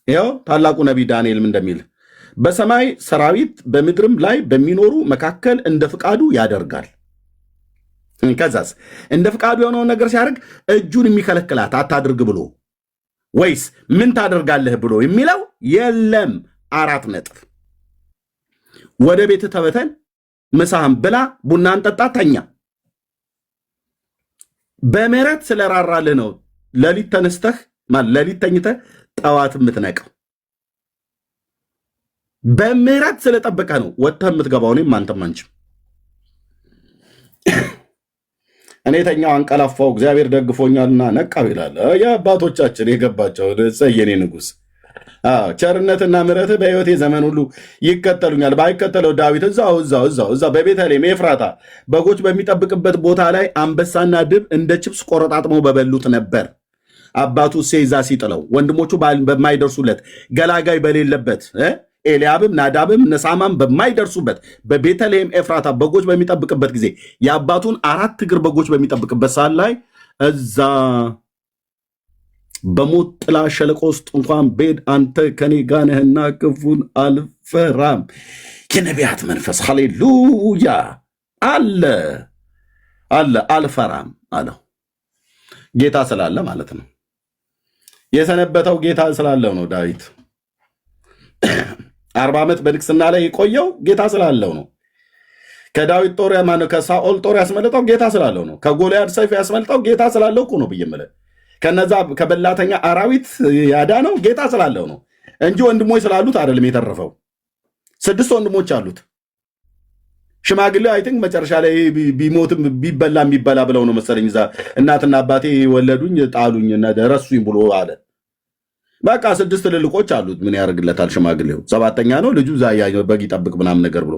ይኸው ታላቁ ነቢይ ዳንኤልም እንደሚል በሰማይ ሰራዊት በምድርም ላይ በሚኖሩ መካከል እንደ ፍቃዱ ያደርጋል። ከዛስ እንደ ፍቃዱ የሆነውን ነገር ሲያደርግ እጁን የሚከለክላት አታድርግ ብሎ ወይስ ምን ታደርጋለህ ብሎ የሚለው የለም። 4 ነጥብ። ወደ ቤት ተበተን፣ ምሳህን ብላ፣ ቡናን ጠጣ፣ ተኛ። በምህረት ስለራራልህ ነው ሌሊት ተነስተህ ሌሊት ተኝተህ ጠዋት የምትነቀው። በምህረት ስለጠበቀ ነው ወጥተህ የምትገባው። እኔም አንተም አንቺም። እኔ ተኛው አንቀላፋው እግዚአብሔር ደግፎኛልና ነቃው ይላል የአባቶቻችን የገባቸው የኔ ንጉሥ። ቸርነትና ምሕረት በሕይወቴ ዘመን ሁሉ ይከተሉኛል። ባይከተለው ዳዊት እዛው በቤተልሔም ኤፍራታ በጎች በሚጠብቅበት ቦታ ላይ አንበሳና ድብ እንደ ችፕስ ቆረጣጥመው በበሉት ነበር። አባቱ ሴዛ ሲጥለው ወንድሞቹ በማይደርሱለት ገላጋይ በሌለበት ኤልያብም ናዳብም ነሳማም በማይደርሱበት በቤተልሔም ኤፍራታ በጎች በሚጠብቅበት ጊዜ የአባቱን 4 እግር በጎች በሚጠብቅበት ሰዓት ላይ እዛ በሞት ጥላ ሸለቆ ውስጥ እንኳን ቤድ አንተ ከኔ ጋር ነህና ክፉን አልፈራም። የነቢያት መንፈስ ሃሌሉያ አለ አልፈራም አለው። ጌታ ስላለ ማለት ነው። የሰነበተው ጌታ ስላለው ነው። ዳዊት 40 ዓመት በንግስና ላይ የቆየው ጌታ ስላለው ነው። ከዳዊት ጦር ከሳኦል ጦር ያስመለጠው ጌታ ስላለው ነው። ከጎልያድ ሰይፍ ያስመለጠው ጌታ ስላለው እኮ ነው ብዬ የምልህ። ከነዛ ከበላተኛ አራዊት ያዳነው ጌታ ስላለው ነው እንጂ ወንድሞች ስላሉት አይደለም የተረፈው። 6 ወንድሞች አሉት። ሽማግሌው አይ ቲንክ መጨረሻ ላይ ቢሞትም ቢበላ የሚበላ ብለው ነው መሰለኝ እዛ እናትና አባቴ ወለዱኝ ጣሉኝ እና ረሱኝ ብሎ አለ። በቃ 6 ትልልቆች አሉት። ምን ያደርግለታል ሽማግሌው? 7ኛ ነው ልጁ ዛያ በግ ይጠብቅ ምናምን ነገር ብሎ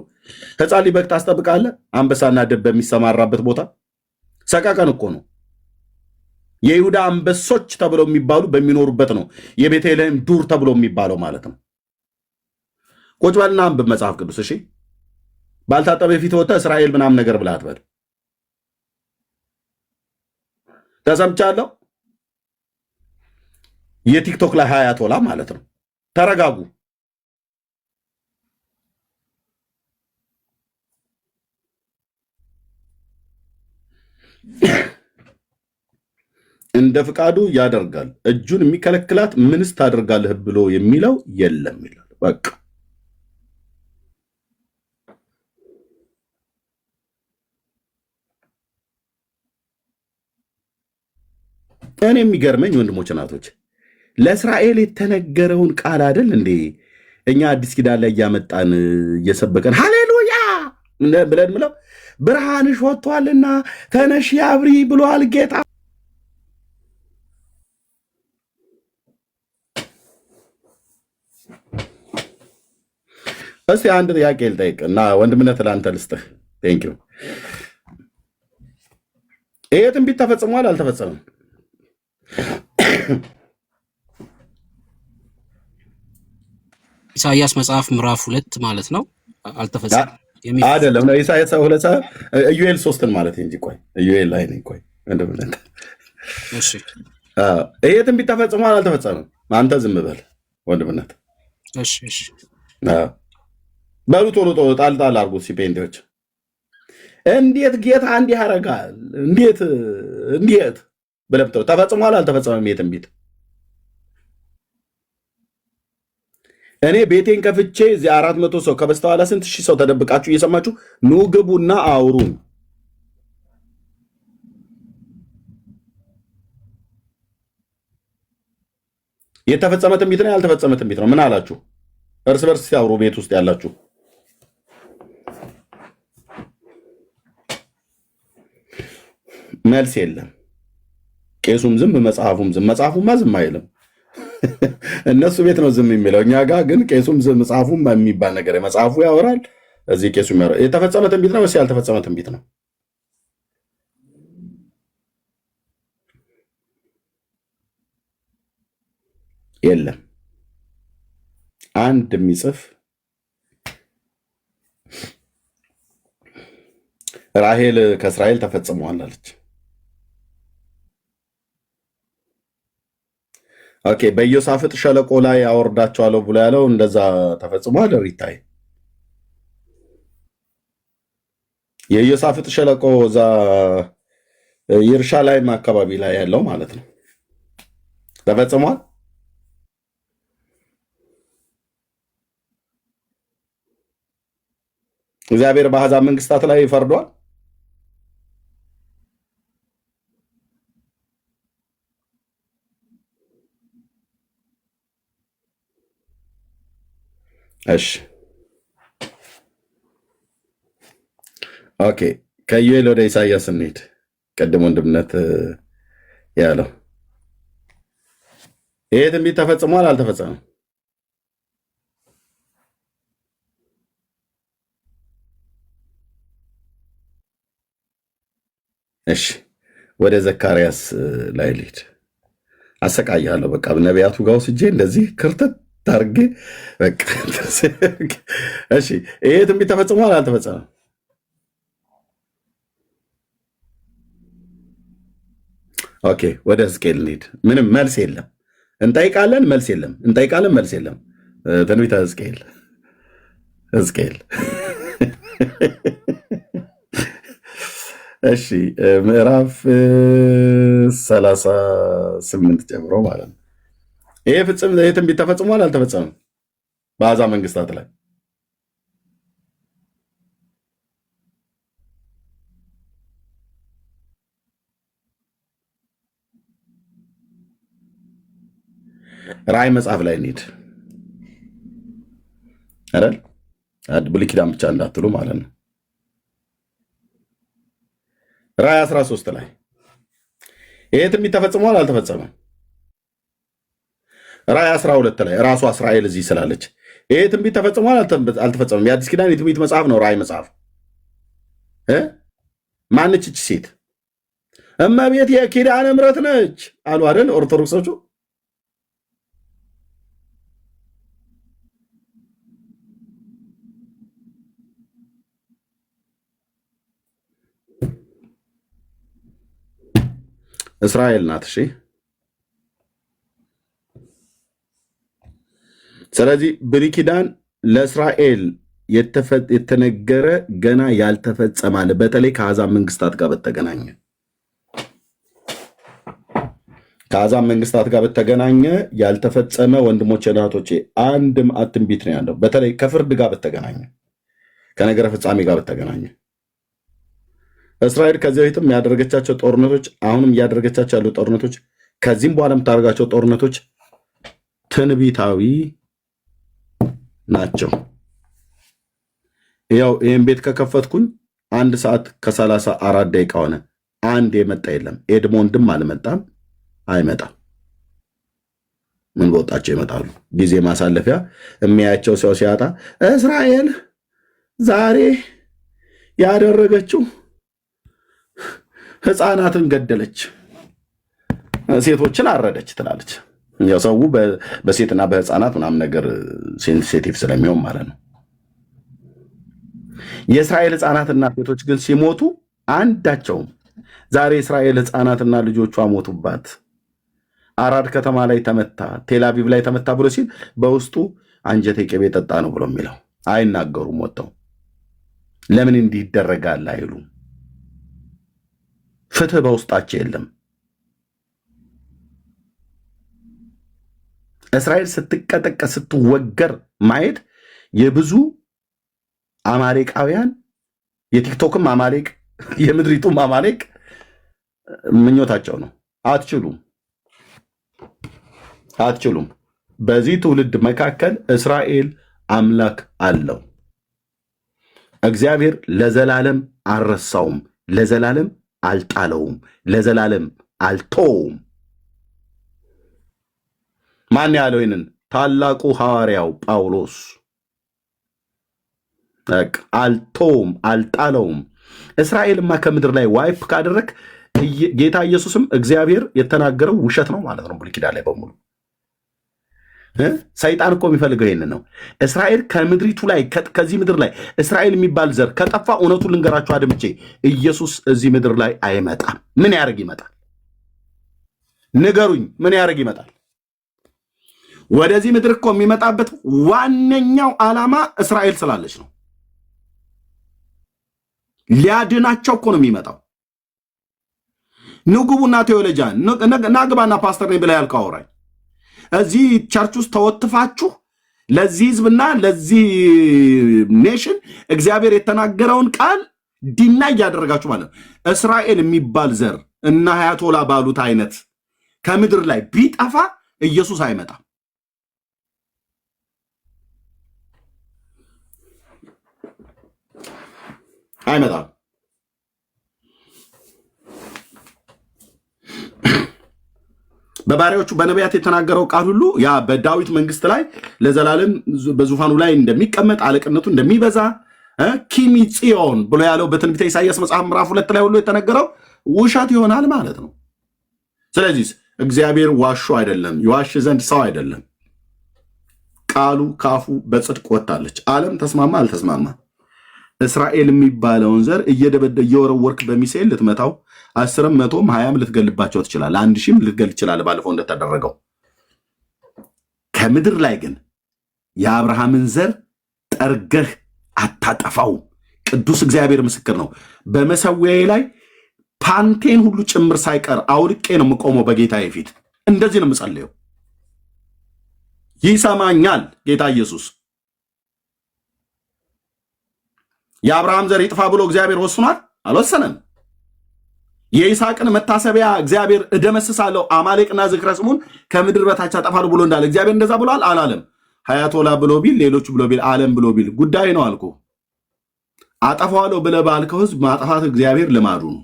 ሕፃን በግ ታስጠብቃለህ? አንበሳና ድብ በሚሰማራበት ቦታ ሰቃቀን እኮ ነው። የይሁዳ አንበሶች ተብለው የሚባሉ በሚኖሩበት ነው የቤተልሔም ዱር ተብሎ የሚባለው ማለት ነው። ቁጭ በልና አንብብ መጽሐፍ ቅዱስ እሺ። ባልታጠበ ፊት ወጥተህ እስራኤል ምናምን ነገር ብለህ አትበል። ተሰምቻለሁ። የቲክቶክ ላይ 20 ቶላ ማለት ነው። ተረጋጉ። እንደ ፍቃዱ ያደርጋል። እጁን የሚከለክላት ምንስ ታደርጋለህ ብሎ የሚለው የለም ይላል። በቃ እኔ የሚገርመኝ ወንድሞች እናቶች ለእስራኤል የተነገረውን ቃል አይደል እንዴ እኛ አዲስ ኪዳን ላይ እያመጣን እየሰበከን ሃሌሉያ ብለን ምለው ብርሃንሽ ወጥቷልና ተነሽ አብሪ ብሏል ጌታ። እስቲ አንድ ጥያቄ ልጠይቅ እና ወንድምነት ለአንተ ልስጥህ። ቴንክ ዩ። ይሄ ትንቢት ተፈጽሟል አልተፈጸመም? ኢሳይያስ መጽሐፍ ምዕራፍ 2 ማለት ነው። አልተፈጸመም አይደለም ነው ኢሳይያስ 2 ኢዩኤል 3 ማለት እንጂ ቆይ ኢዩኤል ላይ ነው። ቆይ ወንድምነት እሺ፣ ይሄ ትንቢት ተፈጽሟል አልተፈጸመም? አንተ ዝም በል ወንድምነት። እሺ እሺ፣ በሉ ቶሎ ጣል አድርጉት ሲፔንቴዎች። እንዴት ጌታ እንዲህ ያደርጋል? እንዴት ብለብተው ተፈጽሟል አልተፈጸመም? ይሄ ትንቢት እኔ ቤቴን ከፍቼ እዚህ 400 ሰው ከበስተኋላ ስንት ሺህ ሰው ተደብቃችሁ እየሰማችሁ ኑ ግቡና አውሩን። የተፈጸመ ትንቢት ነው ያልተፈጸመ ትንቢት ነው? ምን አላችሁ? እርስ በርስ ሲያወሩ ቤት ውስጥ ያላችሁ መልስ የለም። ቄሱም ዝም፣ መጽሐፉም ዝም። መጽሐፉማ ዝም አይልም። እነሱ ቤት ነው ዝም የሚለው፣ እኛ ጋር ግን ቄሱም ዝም፣ መጽሐፉም የሚባል ነገር መጽሐፉ ያወራል፣ እዚህ ቄሱ ያወራል። የተፈጸመ ትንቢት ነው ወይስ ያልተፈጸመ ትንቢት ነው? የለም። አንድ የሚጽፍ ራሄል ከእስራኤል ተፈጽመዋል አለች። ኦኬ፣ በኢዮሳፍጥ ሸለቆ ላይ አወርዳቸዋለሁ ብሎ ያለው እንደዛ ተፈጽሟል። ሪታይ የኢዮሳፍጥ ሸለቆ እዛ ኢየሩሳሌም አካባቢ ላይ ያለው ማለት ነው ተፈጽሟል። እግዚአብሔር በአሕዛብ መንግስታት ላይ ፈርዷል። እሺ ኦኬ፣ ከዩኤል ወደ ኢሳያስ እንሂድ። ቅድም ወንድምነት ያለው ይሄ ትንቢት ተፈጽሟል አልተፈጸመም? እሺ ወደ ዘካርያስ ላይ ልሂድ። አሰቃያለሁ። በቃ ነቢያቱ ጋር ወስጄ እንደዚህ ክርተት ታርጌ በቃ። እሺ ይሄ ትንቢት ተፈጽሟል አልተፈጸመም? ኦኬ ወደ ሕዝቅኤል እንሂድ። ምንም መልስ የለም። እንጠይቃለን፣ መልስ የለም። እንጠይቃለን፣ መልስ የለም። ትንቢተ ሕዝቅኤል እሺ ምዕራፍ 38 ጀምሮ ማለት ነው። ይሄ ትንቢት ተፈጽሟል አልተፈጸመም? በአሕዛብ መንግስታት ላይ ራእይ መጽሐፍ ላይ እንሂድ አይደል? ብሉይ ኪዳን ብቻ እንዳትሉ ማለት ነው። ራእይ 13 ላይ ይሄ ትንቢት ተፈጽሟል አልተፈጸመም? ራእይ 12 ላይ ራሷ እስራኤል እዚህ ስላለች ይሄ ትንቢት ተፈጽሟል አልተፈጸመም? የአዲስ ኪዳን የትንቢት መጽሐፍ ነው ራእይ መጽሐፍ። ማነች እች ሴት? እመቤት የኪዳነ ምሕረት ነች አሉ አይደል ኦርቶዶክሶቹ? እስራኤል ናት። እሺ ስለዚህ ብሉይ ኪዳን ለእስራኤል የተነገረ ገና ያልተፈጸመ አለ። በተለይ ከአሕዛብ መንግስታት ጋር በተገናኘ ያልተፈጸመ ወንድሞቼ እህቶቼ አንድ መዓት ትንቢት ነው ያለው። በተለይ ከፍርድ ጋር በተገናኘ ከነገረ ፍጻሜ ጋር በተገናኘ እስራኤል ከዚህ በፊትም ያደረገቻቸው ጦርነቶች፣ አሁንም እያደረገቻቸው ያሉ ጦርነቶች፣ ከዚህም በኋላ የምታደርጋቸው ጦርነቶች ትንቢታዊ ናቸው። ያው ይህን ቤት ከከፈትኩኝ 1 ሰዓት ከ34 ደቂቃ ሆነ። አንድ የመጣ የለም። ኤድሞንድም አልመጣም፣ አይመጣም። ምን በወጣቸው ይመጣሉ። ጊዜ ማሳለፊያ የሚያያቸው ሰው ሲያጣ እስራኤል ዛሬ ያደረገችው ህፃናትን ገደለች፣ ሴቶችን አረደች ትላለች። ያው ሰው በሴትና በህፃናት ምናምን ነገር ሴንሲቲቭ ስለሚሆን ማለት ነው። የእስራኤል ህፃናትና ሴቶች ግን ሲሞቱ አንዳቸውም ዛሬ እስራኤል ህፃናትና ልጆቿ ሞቱባት፣ አራድ ከተማ ላይ ተመታ፣ ቴልአቪቭ ላይ ተመታ ብሎ ሲል በውስጡ አንጀቴ ቅቤ ጠጣ ነው ብሎ የሚለው አይናገሩም። ወጥተው ለምን እንዲህ ይደረጋል አይሉም። ፍትህ በውስጣቸው የለም። እስራኤል ስትቀጠቀጥ ስትወገር ማየት የብዙ አማሌቃውያን የቲክቶክም አማሌቅ የምድሪቱም አማሌቅ ምኞታቸው ነው። አትችሉም። አትችሉም። በዚህ ትውልድ መካከል እስራኤል አምላክ አለው። እግዚአብሔር ለዘላለም አልረሳውም፣ ለዘላለም አልጣለውም፣ ለዘላለም አልተወውም። ማን ያለው ይህንን? ታላቁ ሐዋርያው ጳውሎስ። አልተወውም፣ አልጣለውም። እስራኤልማ ከምድር ላይ ዋይፕ ካደረግ ጌታ ኢየሱስም እግዚአብሔር የተናገረው ውሸት ነው ማለት ነው። ብሉይ ኪዳን ላይ በሙሉ ሰይጣን እኮ የሚፈልገው ይሄንን ነው። እስራኤል ከምድሪቱ ላይ ከዚህ ምድር ላይ እስራኤል የሚባል ዘር ከጠፋ እውነቱን ልንገራችሁ አድምጬ ኢየሱስ እዚህ ምድር ላይ አይመጣም። ምን ያደርግ ይመጣል? ንገሩኝ። ምን ያደርግ ይመጣል? ወደዚህ ምድር እኮ የሚመጣበት ዋነኛው ዓላማ እስራኤል ስላለች ነው። ሊያድናቸው እኮ ነው የሚመጣው። ንጉቡና ቴዎሎጂያን ናግባና ፓስተር ነኝ ብለህ ያልከው አውራኝ እዚህ ቸርች ውስጥ ተወትፋችሁ ለዚህ ህዝብና ለዚህ ኔሽን እግዚአብሔር የተናገረውን ቃል ዲና እያደረጋችሁ ማለት ነው። እስራኤል የሚባል ዘር እና አያቶላ ባሉት አይነት ከምድር ላይ ቢጠፋ ኢየሱስ አይመጣም። አይመጣም። በባሪያዎቹ በነቢያት የተናገረው ቃል ሁሉ ያ በዳዊት መንግስት ላይ ለዘላለም በዙፋኑ ላይ እንደሚቀመጥ አለቅነቱ እንደሚበዛ ኪሚ ጽዮን ብሎ ያለው በትንቢተ ኢሳይያስ መጽሐፍ ምዕራፍ 2 ላይ ሁሉ የተነገረው ውሸት ይሆናል ማለት ነው። ስለዚህ እግዚአብሔር ዋሹ አይደለም፣ ይዋሽ ዘንድ ሰው አይደለም። ቃሉ ካፉ በጽድቅ ወጣለች። ዓለም ተስማማ አልተስማማ እስራኤል የሚባለውን ዘር እየወረወርክ በሚሳኤል ልትመታው 10 100 20 ልትገልባቸው ትችላለህ። 1000 ልትገል ትችላለህ። ባለፈው እንደተደረገው ከምድር ላይ ግን የአብርሃምን ዘር ጠርገህ አታጠፋው። ቅዱስ እግዚአብሔር ምስክር ነው። በመሰዊያዬ ላይ ፓንቴን ሁሉ ጭምር ሳይቀር አውልቄ ነው የምቆመው በጌታዬ ፊት። እንደዚህ ነው የምጸልየው። ይሰማኛል ጌታ ኢየሱስ። የአብርሃም ዘር ይጥፋ ብሎ እግዚአብሔር ወስኗል? አልወሰነም። የይስሐቅን መታሰቢያ እግዚአብሔር እደመስሳለሁ አማሌቅና ዝክረ ስሙን ከምድር በታች አጠፋለሁ ብሎ እንዳለ እግዚአብሔር እንደዛ ብሏል? አላለም። ሀያቶላ ብሎ ቢል ሌሎች ብሎ ቢል ዓለም ብሎ ቢል ጉዳይ ነው አልኩ። አጠፋዋለሁ ብለህ ባልከው ህዝብ ማጥፋት እግዚአብሔር ልማዱ ነው።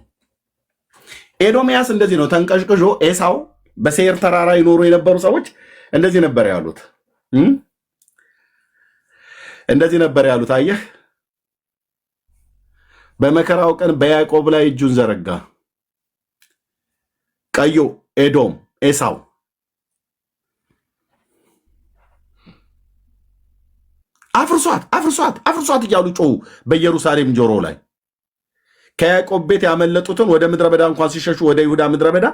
ኤዶምያስ እንደዚህ ነው ተንቀሽቅሾ። ኤሳው በሴር ተራራ ይኖሩ የነበሩ ሰዎች እንደዚህ ነበር ያሉት። እንደዚህ ነበር ያሉት። አየህ፣ በመከራው ቀን በያዕቆብ ላይ እጁን ዘረጋ። ቀዩ ኤዶም ኤሳው አፍርሷት አፍርሷት አፍርሷት እያሉ ጮሁ በኢየሩሳሌም ጆሮ ላይ። ከያዕቆብ ቤት ያመለጡትን ወደ ምድረ በዳ እንኳን ሲሸሹ ወደ ይሁዳ ምድረ በዳ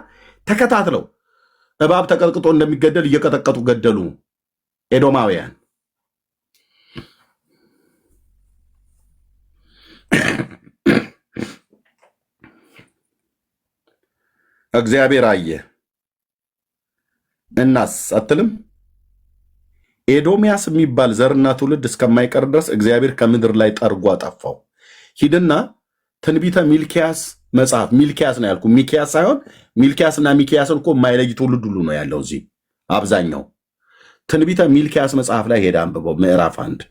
ተከታትለው እባብ ተቀጥቅጦ እንደሚገደል እየቀጠቀጡ ገደሉ ኤዶማውያን። እግዚአብሔር አየ እናስ አትልም? ኤዶምያስ የሚባል ዘርና ትውልድ እስከማይቀር ድረስ እግዚአብሔር ከምድር ላይ ጠርጎ አጠፋው። ሂድና ትንቢተ ሚልኪያስ መጽሐፍ፣ ሚልኪያስ ነው ያልኩ፣ ሚኪያስ ሳይሆን ሚልኪያስና ሚኪያስን እኮ የማይለይ ትውልድ ሁሉ ነው ያለው እዚህ አብዛኛው። ትንቢተ ሚልኪያስ መጽሐፍ ላይ ሄዳ አንብበው ምዕራፍ 1።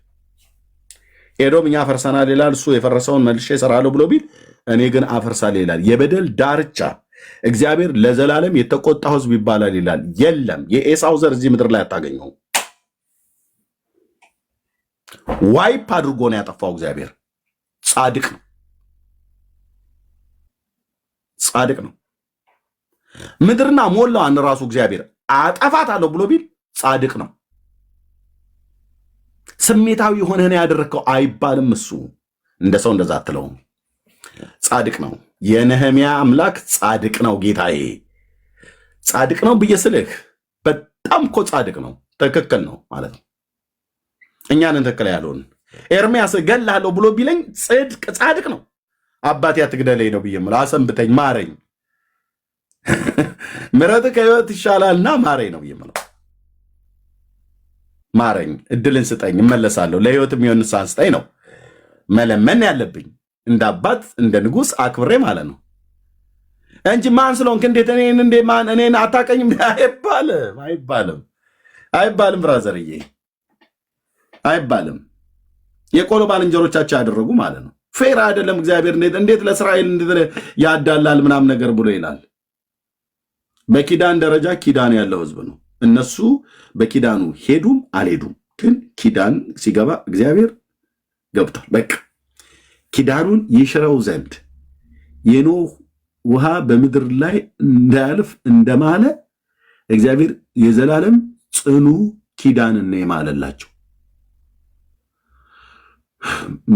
ኤዶም እኛ አፈርሰናል ይላል፣ እሱ የፈረሰውን መልሼ እሰራለሁ ብሎ ቢል እኔ ግን አፈርሳለሁ ይላል። የበደል ዳርቻ እግዚአብሔር ለዘላለም የተቆጣው ሕዝብ ይባላል ይላል። የለም የኤሳው ዘር እዚህ ምድር ላይ አታገኘው። ዋይፕ አድርጎ ነው ያጠፋው እግዚአብሔር። ጻድቅ ነው፣ ጻድቅ ነው። ምድርና ሞላዋን ራሱ እግዚአብሔር አጠፋታለሁ ብሎ ቢል ጻድቅ ነው። ስሜታዊ ሆነህ ነው ያደረግከው አይባልም። እሱ እንደ ሰው እንደዛ አትለውም። ጻድቅ ነው። የነህሚያ አምላክ ጻድቅ ነው። ጌታዬ ጻድቅ ነው ብዬ ስልህ በጣም እኮ ጻድቅ ነው። ትክክል ነው ማለት ነው። እኛንን ትክክል ያለውን ኤርሚያስ እገልሃለሁ ብሎ ቢለኝ ጻድቅ ነው። አባቴ አትግደለኝ ነው ብዬ የምለው። አሰንብተኝ፣ ማረኝ፣ ምሕረት ከሕይወት ይሻላልና ማረኝ ነው ብዬ የምለው። ማረኝ፣ እድልን ስጠኝ፣ እመለሳለሁ፣ ለሕይወት የሚሆን ንስሐን ስጠኝ ነው መለመን ያለብኝ። እንደ አባት እንደ ንጉሥ አክብሬ ማለት ነው እንጂ ማን ስለሆንክ እንዴት እኔን አታቀኝም አይባልም፣ አይባልም። አይባልም ብራዘርዬ፣ አይባልም። የቆሎ ባልንጀሮቻቸው ያደረጉ ማለት ነው። ፌር አይደለም። እግዚአብሔር እንዴት ለእስራኤል ያዳላል ምናምን ነገር ብሎ ይላል። በኪዳን ደረጃ ኪዳን ያለው ህዝብ ነው። እነሱ በኪዳኑ ሄዱም አልሄዱም፣ ግን ኪዳን ሲገባ እግዚአብሔር ገብቷል። በቃ ኪዳኑን ይሽረው ዘንድ የኖህ ውሃ በምድር ላይ እንዳያልፍ እንደማለ እግዚአብሔር የዘላለም ጽኑ ኪዳንን ነው የማለላቸው።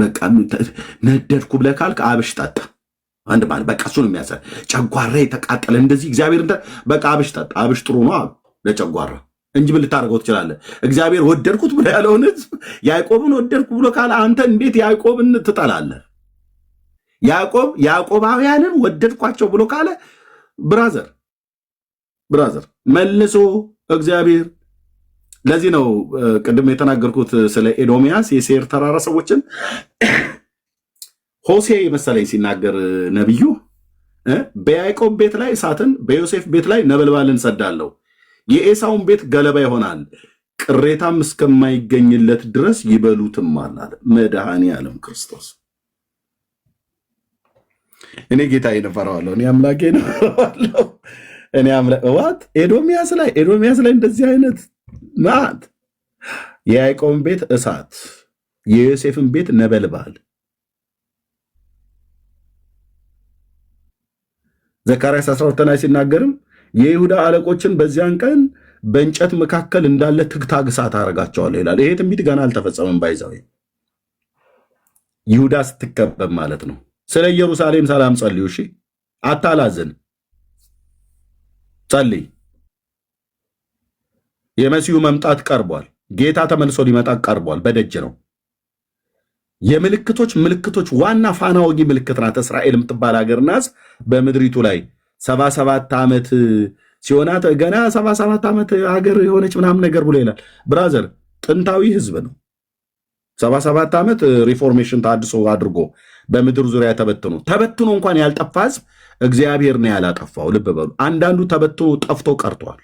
በቃ ነደድኩ ብለህ ካልክ አብሽ ጠጣ። አንድ ማለት በቃ እሱ ነው የሚያሳይ። ጨጓራ የተቃጠለ እንደዚህ እግዚአብሔር በቃ አብሽ ጠጣ። አብሽ ጥሩ ነው አሉ ለጨጓራ እንጂ ምን ልታደርገው ትችላለህ? እግዚአብሔር ወደድኩት ብሎ ያለውን ህዝብ ያዕቆብን ወደድኩ ብሎ ካለ አንተ እንዴት ያዕቆብን ትጠላለህ? ያዕቆባውያንን ወደድኳቸው ብሎ ካለ ብራዘር መልሶ እግዚአብሔር ለዚህ ነው ቅድም የተናገርኩት ስለ ኤዶሚያስ የሴር ተራራ ሰዎችን ሆሴ መሰለኝ ሲናገር ነብዩ በያዕቆብ ቤት ላይ እሳትን በዮሴፍ ቤት ላይ ነበልባልን ሰዳለሁ፣ የኤሳውን ቤት ገለባ ይሆናል፣ ቅሬታም እስከማይገኝለት ድረስ ይበሉትማል አለ መድኃኔ ዓለም ክርስቶስ። እኔ ጌታዬ እፈራዋለሁ፣ እኔ አምላኬ እፈራዋለሁ። እኔ ዋት ኤዶሚያስ ላይ እንደዚህ አይነት ናት። የያዕቆብን ቤት እሳት፣ የዮሴፍን ቤት ነበልባል። ዘካርያስ 12 ላይ ሲናገርም የይሁዳ አለቆችን በዚያን ቀን በእንጨት መካከል እንዳለ ትግታግ እሳት አደርጋቸዋለሁ ይላል። ይሄ ትንቢት ገና አልተፈጸመም። ባይዛው ይሁዳ ስትከበብ ማለት ነው። ስለ ኢየሩሳሌም ሰላም ጸልዩ። እሺ አታላዝን፣ ጸልይ። የመሲሁ መምጣት ቀርቧል። ጌታ ተመልሶ ሊመጣ ቀርቧል፣ በደጅ ነው። ምልክቶች ዋና ፋና ወጊ ምልክት ናት እስራኤል የምትባል ሀገር ናት። በምድሪቱ ላይ 77 ዓመት ሲሆናት ገና 77 ዓመት ሀገር የሆነች ምናምን ነገር ብሎ ይላል። ብራዘር ጥንታዊ ህዝብ ነው። 77 ዓመት ሪፎርሜሽን ታድሶ አድርጎ በምድር ዙሪያ ተበትኖ እንኳን ያልጠፋ ህዝብ እግዚአብሔር ነው ያላጠፋው። ልብ በሉ። አንዳንዱ ተበትኖ ጠፍቶ ቀርቷል።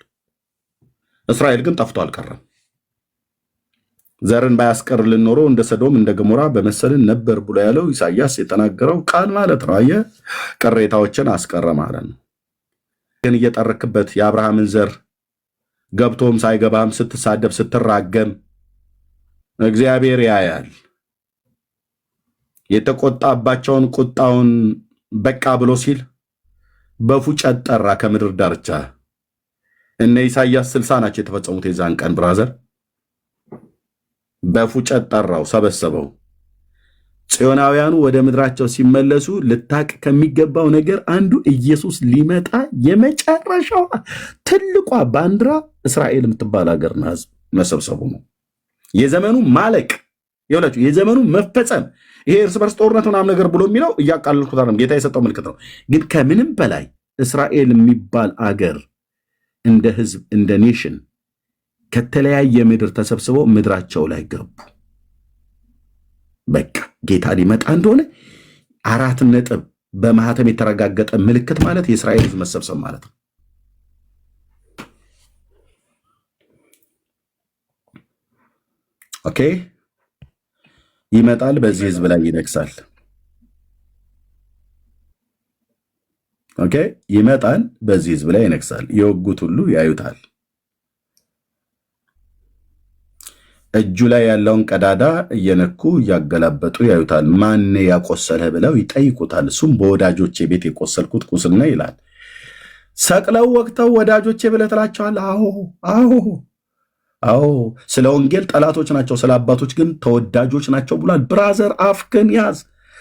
እስራኤል ግን ጠፍቶ አልቀረም። ዘርን ባያስቀርልን ኖሮ እንደ ሰዶም እንደ ገሞራ በመሰልን ነበር ብሎ ያለው ኢሳያስ የተናገረው ቃል ማለት ነው። አየህ፣ ቅሬታዎችን አስቀረ ማለት ነው። ግን እየጠረክበት የአብርሃምን ዘር ገብቶም ሳይገባም ስትሳደብ ስትራገም እግዚአብሔር ያያል። የተቆጣባቸውን ቁጣውን በቃ ብሎ ሲል በፉጨት ጠራ ከምድር ዳርቻ። እነ ኢሳያስ 60 ናቸው የተፈጸሙት የዛን ቀን ብራዘር። በፉጨት ጠራው፣ ሰበሰበው። ጽዮናውያኑ ወደ ምድራቸው ሲመለሱ ልታቅ ከሚገባው ነገር አንዱ ኢየሱስ ሊመጣ የመጨረሻው ትልቋ ባንዲራ እስራኤል የምትባል ሀገርና ህዝብ መሰብሰቡ ነው። የዘመኑ ማለቅ ይኸውላችሁ፣ የዘመኑ መፈጸም። ይሄ እርስ በርስ ጦርነት ምናምን ነገር ብሎ የሚለው እያቃለልኩት አይደለም፣ ጌታ የሰጠው ምልክት ነው። ግን ከምንም በላይ እስራኤል የሚባል አገር እንደ ህዝብ እንደ ኔሽን ከተለያየ ምድር ተሰብስበው ምድራቸው ላይ ገቡ። በቃ ጌታ ሊመጣ እንደሆነ 4 ነጥብ በማህተም የተረጋገጠ ምልክት ማለት የእስራኤል ህዝብ መሰብሰብ ማለት ነው። ኦኬ፣ ይመጣል፣ በዚህ ህዝብ ላይ ይነግሳል። ኦኬ፣ ይመጣል፣ በዚህ ህዝብ ላይ ይነግሳል። የወጉት ሁሉ ያዩታል። እጁ ላይ ያለውን ቀዳዳ እየነኩ እያገላበጡ ያዩታል። ማን ያቆሰለህ ብለው ይጠይቁታል። እሱም በወዳጆቼ ቤት የቆሰልኩት ቁስል ነው ይላል። ሰቅለው ወቅተው ወዳጆቼ ብለህ ትላቸዋለህ። አዎ፣ ስለ ወንጌል ጠላቶች ናቸው፣ ስለ አባቶች ግን ተወዳጆች ናቸው ብሏል። ብራዘር አፍክን ያዝ።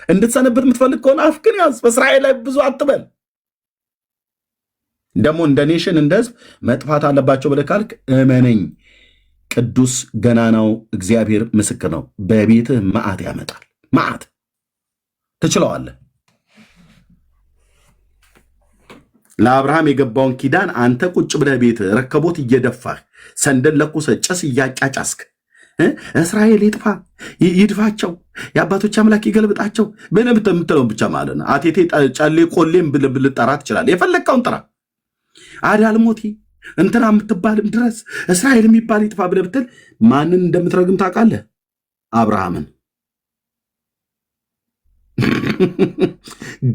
እንድትሰነብት የምትፈልግ ከሆነ አፍክን ያዝ። በእስራኤል ላይ ብዙ አትበል። ደግሞ እንደ ኔሽን እንደ ህዝብ መጥፋት አለባቸው ብለህ ካልክ እመነኝ፣ ቅዱስ ገናናው እግዚአብሔር ምስክር ነው። በቤትህ መዓት ያመጣል። መዓት ትችለዋለህ። ለአብርሃም የገባውን ኪዳን አንተ ቁጭ ብለህ ቤትህ ረከቦት እየደፋህ ሰንደል ለኩሰህ ጭስ እያጫጫስክ እስራኤል ይጥፋ ይድፋቸው፣ የአባቶች አምላክ ይገልብጣቸው ምን የምትለውን ብቻ ማለት ነው። አቴቴ ጨሌ ቆሌም ብልጠራ ትችላለህ። የፈለግከውን ጥራ። አዳልሞቲ እንትና የምትባልም ድረስ እስራኤል የሚባል ይጥፋ ብለህ ብትል ማንን እንደምትረግም ታውቃለህ? አብርሃምን።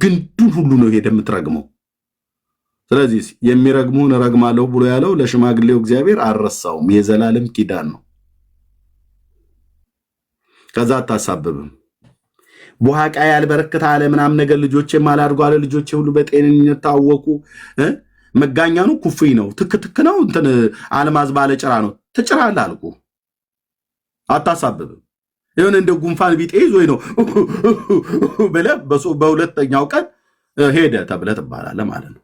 ግንዱን ሁሉ ነው ሄደ የምትረግመው። ስለዚህ የሚረግሙን እረግማለሁ ብሎ ያለው ለሽማግሌው እግዚአብሔር አልረሳውም። የዘላለም ኪዳን ነው። ከዛ አታሳብብም። በኋቃ ያልበረከተ አለ ምናምን ነገር ልጆቼ ማላድርጎ አለ ልጆቼ ሁሉ በጤንነት ታወቁ። መጋኛ ነው፣ ኩፍይ ነው፣ ትክትክ ነው፣ እንትን አልማዝ ባለ ጭራ ነው። ትጭራለህ አልኩ። አታሳብብም። የሆነ እንደ ጉንፋን ቢጤ ይዞኝ ነው ብለህ በሁለተኛው ቀን ሄደ ተብለህ ትባላለህ ማለት ነው።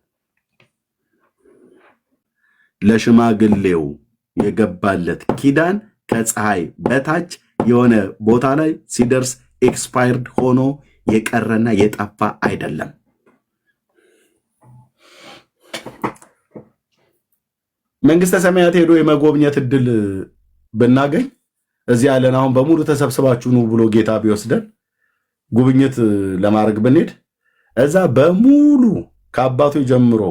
ለሽማግሌው የገባለት ኪዳን ከፀሐይ በታች የሆነ ቦታ ላይ ሲደርስ ኤክስፓየርድ ሆኖ የቀረና የጠፋ አይደለም። መንግስተ ሰማያት ሄዶ የመጎብኘት እድል ብናገኝ እዚህ ያለን አሁን በሙሉ ተሰብስባችሁ ነው ብሎ ጌታ ቢወስደን ጉብኝት ለማድረግ ብንሄድ እዛ በሙሉ ከአባቱ ጀምሮ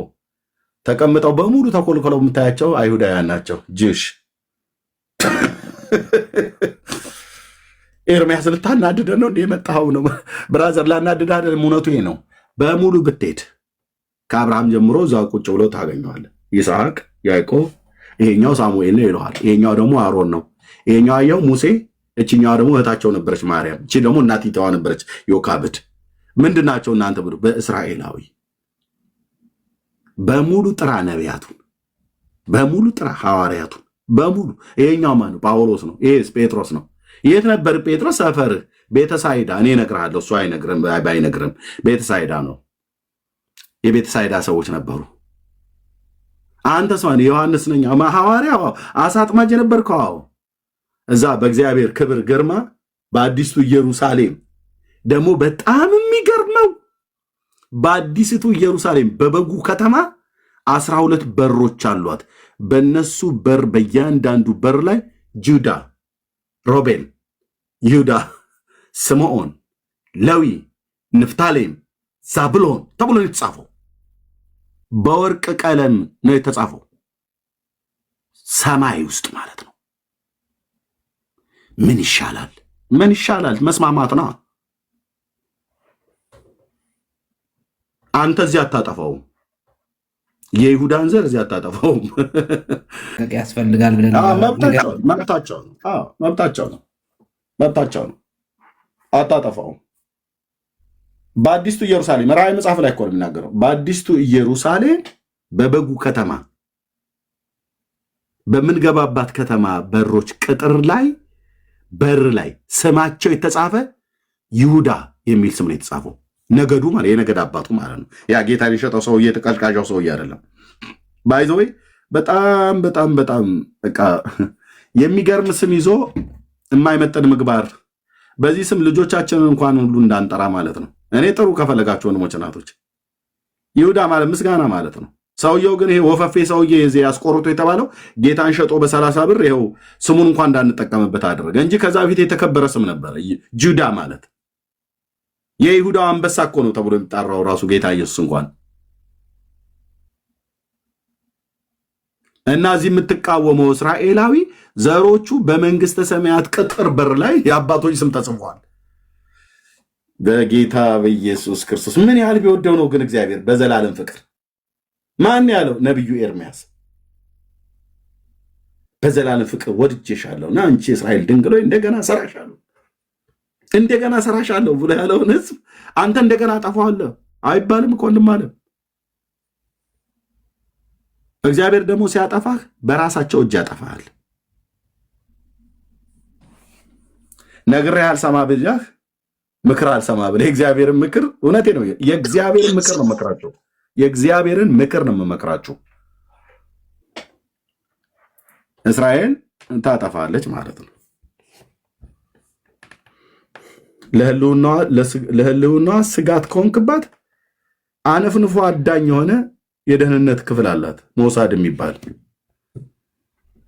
ተቀምጠው በሙሉ ተኮልኮለው የምታያቸው አይሁዳውያን ናቸው። ጅሽ ኤርሚያስ ልታናድደን ነው እንደ የመጣኸው ነው ብራዘር፣ ላናድድህ አይደለም። እውነቱ ይሄ ነው። በሙሉ ብትሄድ ከአብርሃም ጀምሮ እዛ ቁጭ ብሎ ታገኘዋለህ። ይስሐቅ፣ ያዕቆብ፣ ይሄኛው ሳሙኤል ነው ይለዋል። ይሄኛው ደግሞ አሮን ነው። ይሄኛው አየው ሙሴ፣ እችኛዋ ደግሞ እህታቸው ነበረች ማርያም፣ እቺ ደግሞ እናቲቷ ነበረች ዮካብድ። ምንድናቸው እናንተ ብሎ በእስራኤላዊ በሙሉ ጥራ፣ ነቢያቱን በሙሉ ጥራ፣ ሐዋርያቱን በሙሉ። ይሄኛው ማነው? ጳውሎስ ነው። ይሄስ ጴጥሮስ ነው። የት ነበር ጴጥሮስ? ሰፈርህ ቤተሳይዳ። እኔ እነግርሃለሁ፣ እሱ አይነግርም። ባይነግርም ቤተሳይዳ ነው። የቤተሳይዳ ሰዎች ነበሩ። አንተስ ማን? ዮሐንስ ነኝ ሐዋርያ፣ አሳ አጥማጅ ነበርከው። እዛ በእግዚአብሔር ክብር ግርማ በአዲስቱ ኢየሩሳሌም ደግሞ በጣም የሚገርመው በአዲስቱ ኢየሩሳሌም በበጉ ከተማ 12 በሮች አሏት። በነሱ በር በእያንዳንዱ በር ላይ ጁዳ፣ ሮቤል፣ ይሁዳ፣ ስምዖን፣ ሌዊ፣ ንፍታሌም፣ ዛብሎን ተብሎ የተጻፈው በወርቅ ቀለም ነው የተጻፈው። ሰማይ ውስጥ ማለት ነው። ምን ይሻላል? ምን ይሻላል? መስማማት ነው። አንተ እዚህ አታጠፋውም። የይሁዳን ዘር እዚህ አታጠፋውም። ያስፈልጋል ብለን መብታቸው ነው። አታጠፋውም። በአዲስቱ ኢየሩሳሌም ራእይ መጽሐፍ ላይ እኮ ነው የሚናገረው። በአዲስቱ ኢየሩሳሌም በበጉ ከተማ በምንገባባት ከተማ በሮች ቅጥር ላይ በር ላይ ስማቸው የተጻፈ ይሁዳ የሚል ስም ነው የተጻፈው። ነገዱ ማለት የነገድ አባቱ ማለት ነው። ያ ጌታ የሸጠው ሰውዬ ተቀልቃዣው ሰውዬ አይደለም። ባይዘወይ በጣም በጣም በጣም በቃ የሚገርም ስም ይዞ የማይመጠን ምግባር። በዚህ ስም ልጆቻችንን እንኳን ሁሉ እንዳንጠራ ማለት ነው። እኔ ጥሩ ከፈለጋችሁ ወንድሞች እናቶች፣ ይሁዳ ማለት ምስጋና ማለት ነው። ሰውየው ግን ይሄ ወፈፌ ሰውዬ ያስቆርጦ የተባለው ጌታን ሸጦ በ30 ብር ይኸው ስሙን እንኳን እንዳንጠቀምበት አደረገ እንጂ ከዛ በፊት የተከበረ ስም ነበረ። ጁዳ ማለት የይሁዳው አንበሳ እኮ ነው ተብሎ የሚጠራው ራሱ ጌታ ኢየሱስ እንኳን። እና እዚህ የምትቃወመው እስራኤላዊ ዘሮቹ በመንግስተ ሰማያት ቅጥር በር ላይ የአባቶች ስም ተጽፏል። በጌታ በኢየሱስ ክርስቶስ ምን ያህል ቢወደው ነው ግን እግዚአብሔር በዘላለም ፍቅር። ማን ያለው? ነቢዩ ኤርሚያስ። በዘላለም ፍቅር ወድጄሻለሁ እና አንቺ የእስራኤል ድንግል ሆይ እንደገና ሰራሻለሁ ብሎ ያለውን ህዝብ አንተ እንደገና አጠፋዋለሁ አይባልም እኮ ወንድም አለ። እግዚአብሔር ደግሞ ሲያጠፋህ በራሳቸው እጅ ያጠፋሃል። ነግሬህ አልሰማ ብያህ ምክር አልሰማ ብለህ የእግዚአብሔርን ምክር፣ እውነቴ ነው፣ የእግዚአብሔርን ምክር ነው መክራቸው፣ የእግዚአብሔርን ምክር ነው መመክራችሁ። እስራኤል ታጠፋለች ማለት ነው። ለህልውናዋ ስጋት ከሆንክባት አነፍንፎ አዳኝ የሆነ የደህንነት ክፍል አላት፣ ሞሳድ የሚባል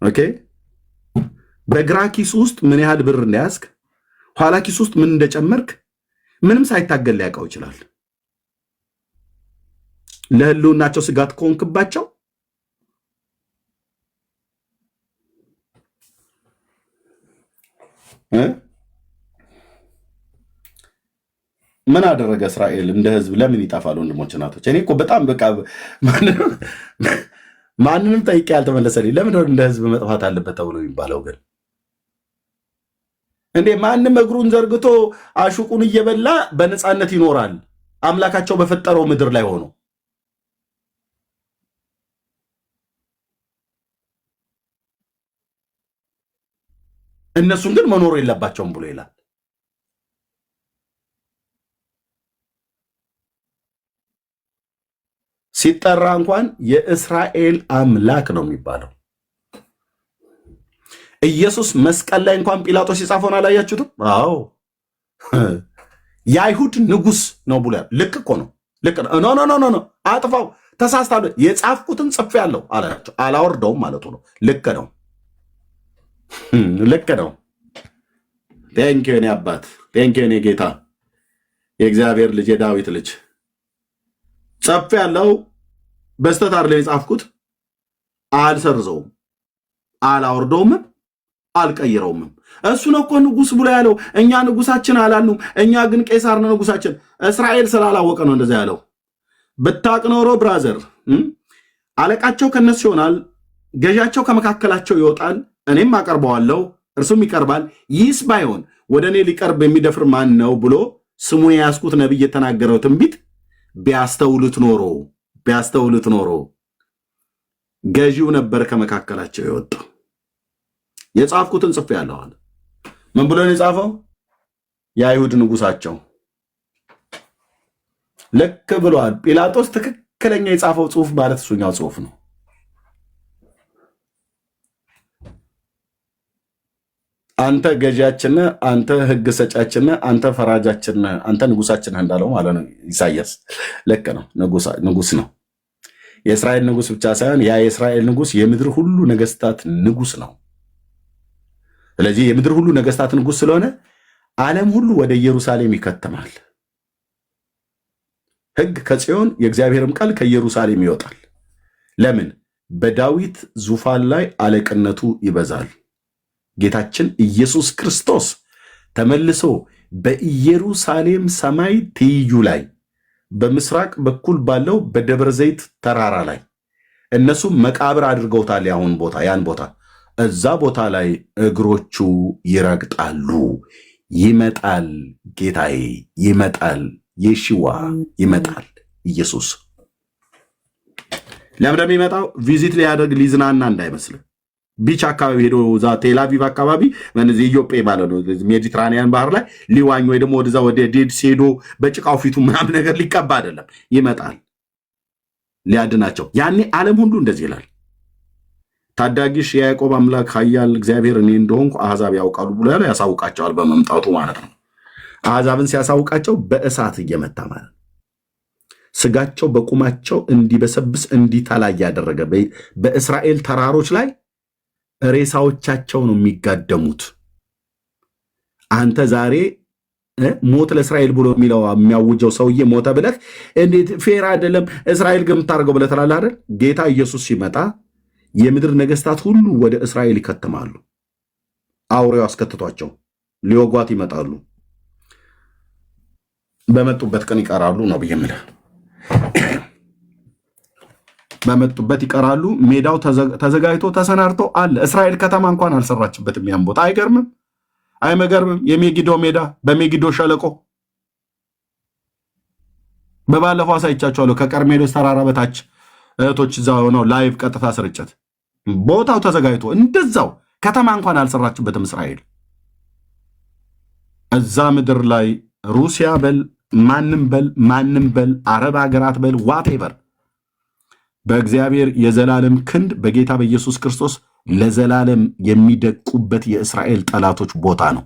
ኦኬ። በግራ ኪስ ውስጥ ምን ያህል ብር እንደያዝክ፣ ኋላ ኪስ ውስጥ ምን እንደጨመርክ ምንም ሳይታገል ሊያውቀው ይችላል። ለህልውናቸው ስጋት ከሆንክባቸው ምን አደረገ እስራኤል? እንደ ህዝብ ለምን ይጠፋል? ወንድሞች እናቶች፣ እኔ እኮ በጣም በቃ ማንንም ጠይቄ ያልተመለሰልኝ ለምን እንደ ህዝብ መጥፋት አለበት ተብሎ የሚባለው ግን እንዴ? ማንም እግሩን ዘርግቶ አሹቁን እየበላ በነፃነት ይኖራል አምላካቸው በፈጠረው ምድር ላይ ሆኖ። እነሱን ግን መኖር የለባቸውም ብሎ ይላል። ሲጠራ እንኳን የእስራኤል አምላክ ነው የሚባለው። ኢየሱስ መስቀል ላይ እንኳን ጲላጦስ የጻፈውን አላያችሁትም? አዎ የአይሁድ ንጉሥ ነው ብሎ ልክ እኮ ነው። ልክ ነው። ኖ አጥፋው፣ ተሳስታለሁ፣ የጻፍኩትን ጽፌአለሁ አላቸው። አላወርደውም ማለቱ ነው። ልክ ነው፣ ልክ ነው። ቴንኪው የኔ አባት፣ ቴንኪው የኔ ጌታ፣ የእግዚአብሔር ልጅ፣ የዳዊት ልጅ ጽፌአለሁ። በስተት አይደለም የጻፍኩት። አልሰርዘውም፣ አላወርደውም፣ አልቀይረውም። እሱ ነው እኮ ንጉሥ ብሎ ያለው። እኛ ንጉሳችን አላልንም። እኛ ግን ቄሳር ነው ንጉሳችን። እስራኤል ስላላወቀ ነው እንደዛ ያለው። ብታቅ ኖሮ ብራዘር፣ አለቃቸው ከነሱ ይሆናል፣ ገዣቸው ከመካከላቸው ይወጣል፣ እኔም አቀርበዋለሁ፣ እርሱም ይቀርባል። ይህስ ባይሆን ወደ እኔ ሊቀርብ የሚደፍር ማን ነው ብሎ ስሙን የያዝኩት ነቢይ የተናገረው ትንቢት ቢያስተውሉት ኖሮ ገዢው ነበር ከመካከላቸው የወጣው። የጻፍኩትን ጽፌአለሁ አለ። ምን ብሎ ነው የጻፈው? የአይሁድ ንጉሳቸው። ልክ ብሏል ጲላጦስ። ትክክለኛ የጻፈው ጽሁፍ ማለት እሱኛው ጽሁፍ ነው። አንተ ገዢያችን፣ አንተ ህግ ሰጫችን፣ አንተ ፈራጃችን፣ አንተ ንጉሳችን እንዳለው ማለት ነው ኢሳያስ። ልክ ነው። ንጉስ ነው። የእስራኤል ንጉስ ብቻ ሳይሆን ያ የእስራኤል ንጉስ የምድር ሁሉ ነገስታት ንጉስ ነው። ስለዚህ የምድር ሁሉ ነገስታት ንጉስ ስለሆነ ዓለም ሁሉ ወደ ኢየሩሳሌም ይከተማል። ህግ ከጽዮን የእግዚአብሔርም ቃል ከኢየሩሳሌም ይወጣል። ለምን? በዳዊት ዙፋን ላይ አለቅነቱ ይበዛል። ጌታችን ኢየሱስ ክርስቶስ ተመልሶ በኢየሩሳሌም ሰማይ ትይዩ ላይ በምስራቅ በኩል ባለው በደብረ ዘይት ተራራ ላይ እነሱ መቃብር አድርገውታል። ያን ቦታ እዛ ቦታ ላይ እግሮቹ ይረግጣሉ። ይመጣል ጌታዬ፣ ይመጣል የሺዋ፣ ይመጣል ኢየሱስ። ለምን እንደሚመጣው ቪዚት ሊያደርግ ሊዝናና እንዳይመስል ቢች አካባቢ ሄዶ እዛ ቴልአቪቭ አካባቢ ኢዮጴ ማለት ነው ሜዲትራኒያን ባህር ላይ ሊዋኝ ወይ ደግሞ ወደዛ ወደ ዴድስ ሄዶ በጭቃው ፊቱ ምናምን ነገር ሊቀባ አይደለም። ይመጣል ሊያድናቸው። ያኔ ዓለም ሁሉ እንደዚህ ይላል፣ ታዳጊሽ የያዕቆብ አምላክ ኃያል እግዚአብሔር እኔ እንደሆንኩ አሕዛብ ያውቃሉ ብሎ ያለው ያሳውቃቸዋል በመምጣቱ ማለት ነው። አሕዛብን ሲያሳውቃቸው በእሳት እየመታ ማለት ነው። ስጋቸው በቁማቸው እንዲበሰብስ እንዲታላ ያደረገ በእስራኤል ተራሮች ላይ ሬሳዎቻቸው ነው የሚጋደሙት። አንተ ዛሬ ሞት ለእስራኤል ብሎ የሚያውጀው ሰውዬ ሞተ ብለህ እንዴት ፌር አይደለም እስራኤል ግን የምታደርገው ብለህ ትላለህ አይደል? ጌታ ኢየሱስ ሲመጣ የምድር ነገስታት ሁሉ ወደ እስራኤል ይከተማሉ። አውሬው አስከትቷቸው ሊወጓት ይመጣሉ። በመጡበት ቀን ይቀራሉ ነው ብዬ የምልህ። በመጡበት ይቀራሉ። ሜዳው ተዘጋጅቶ ተሰናድቶ አለ። እስራኤል ከተማ እንኳን አልሰራችበትም ያን ቦታ። አይገርምም? አይመገርምም? የሜጊዶ ሜዳ በሜጊዶ ሸለቆ በባለፈው አሳይቻቸዋለሁ። ከቀርሜሎስ ተራራ በታች እህቶች እዛ ሆነው ላይቭ ቀጥታ ስርጭት ቦታው ተዘጋጅቶ እንደዛው ከተማ እንኳን አልሰራችበትም እስራኤል። እዛ ምድር ላይ ሩሲያ በል ማንም በል አረብ ሀገራት በል ዋቴቨር በእግዚአብሔር የዘላለም ክንድ በጌታ በኢየሱስ ክርስቶስ ለዘላለም የሚደቁበት የእስራኤል ጠላቶች ቦታ ነው።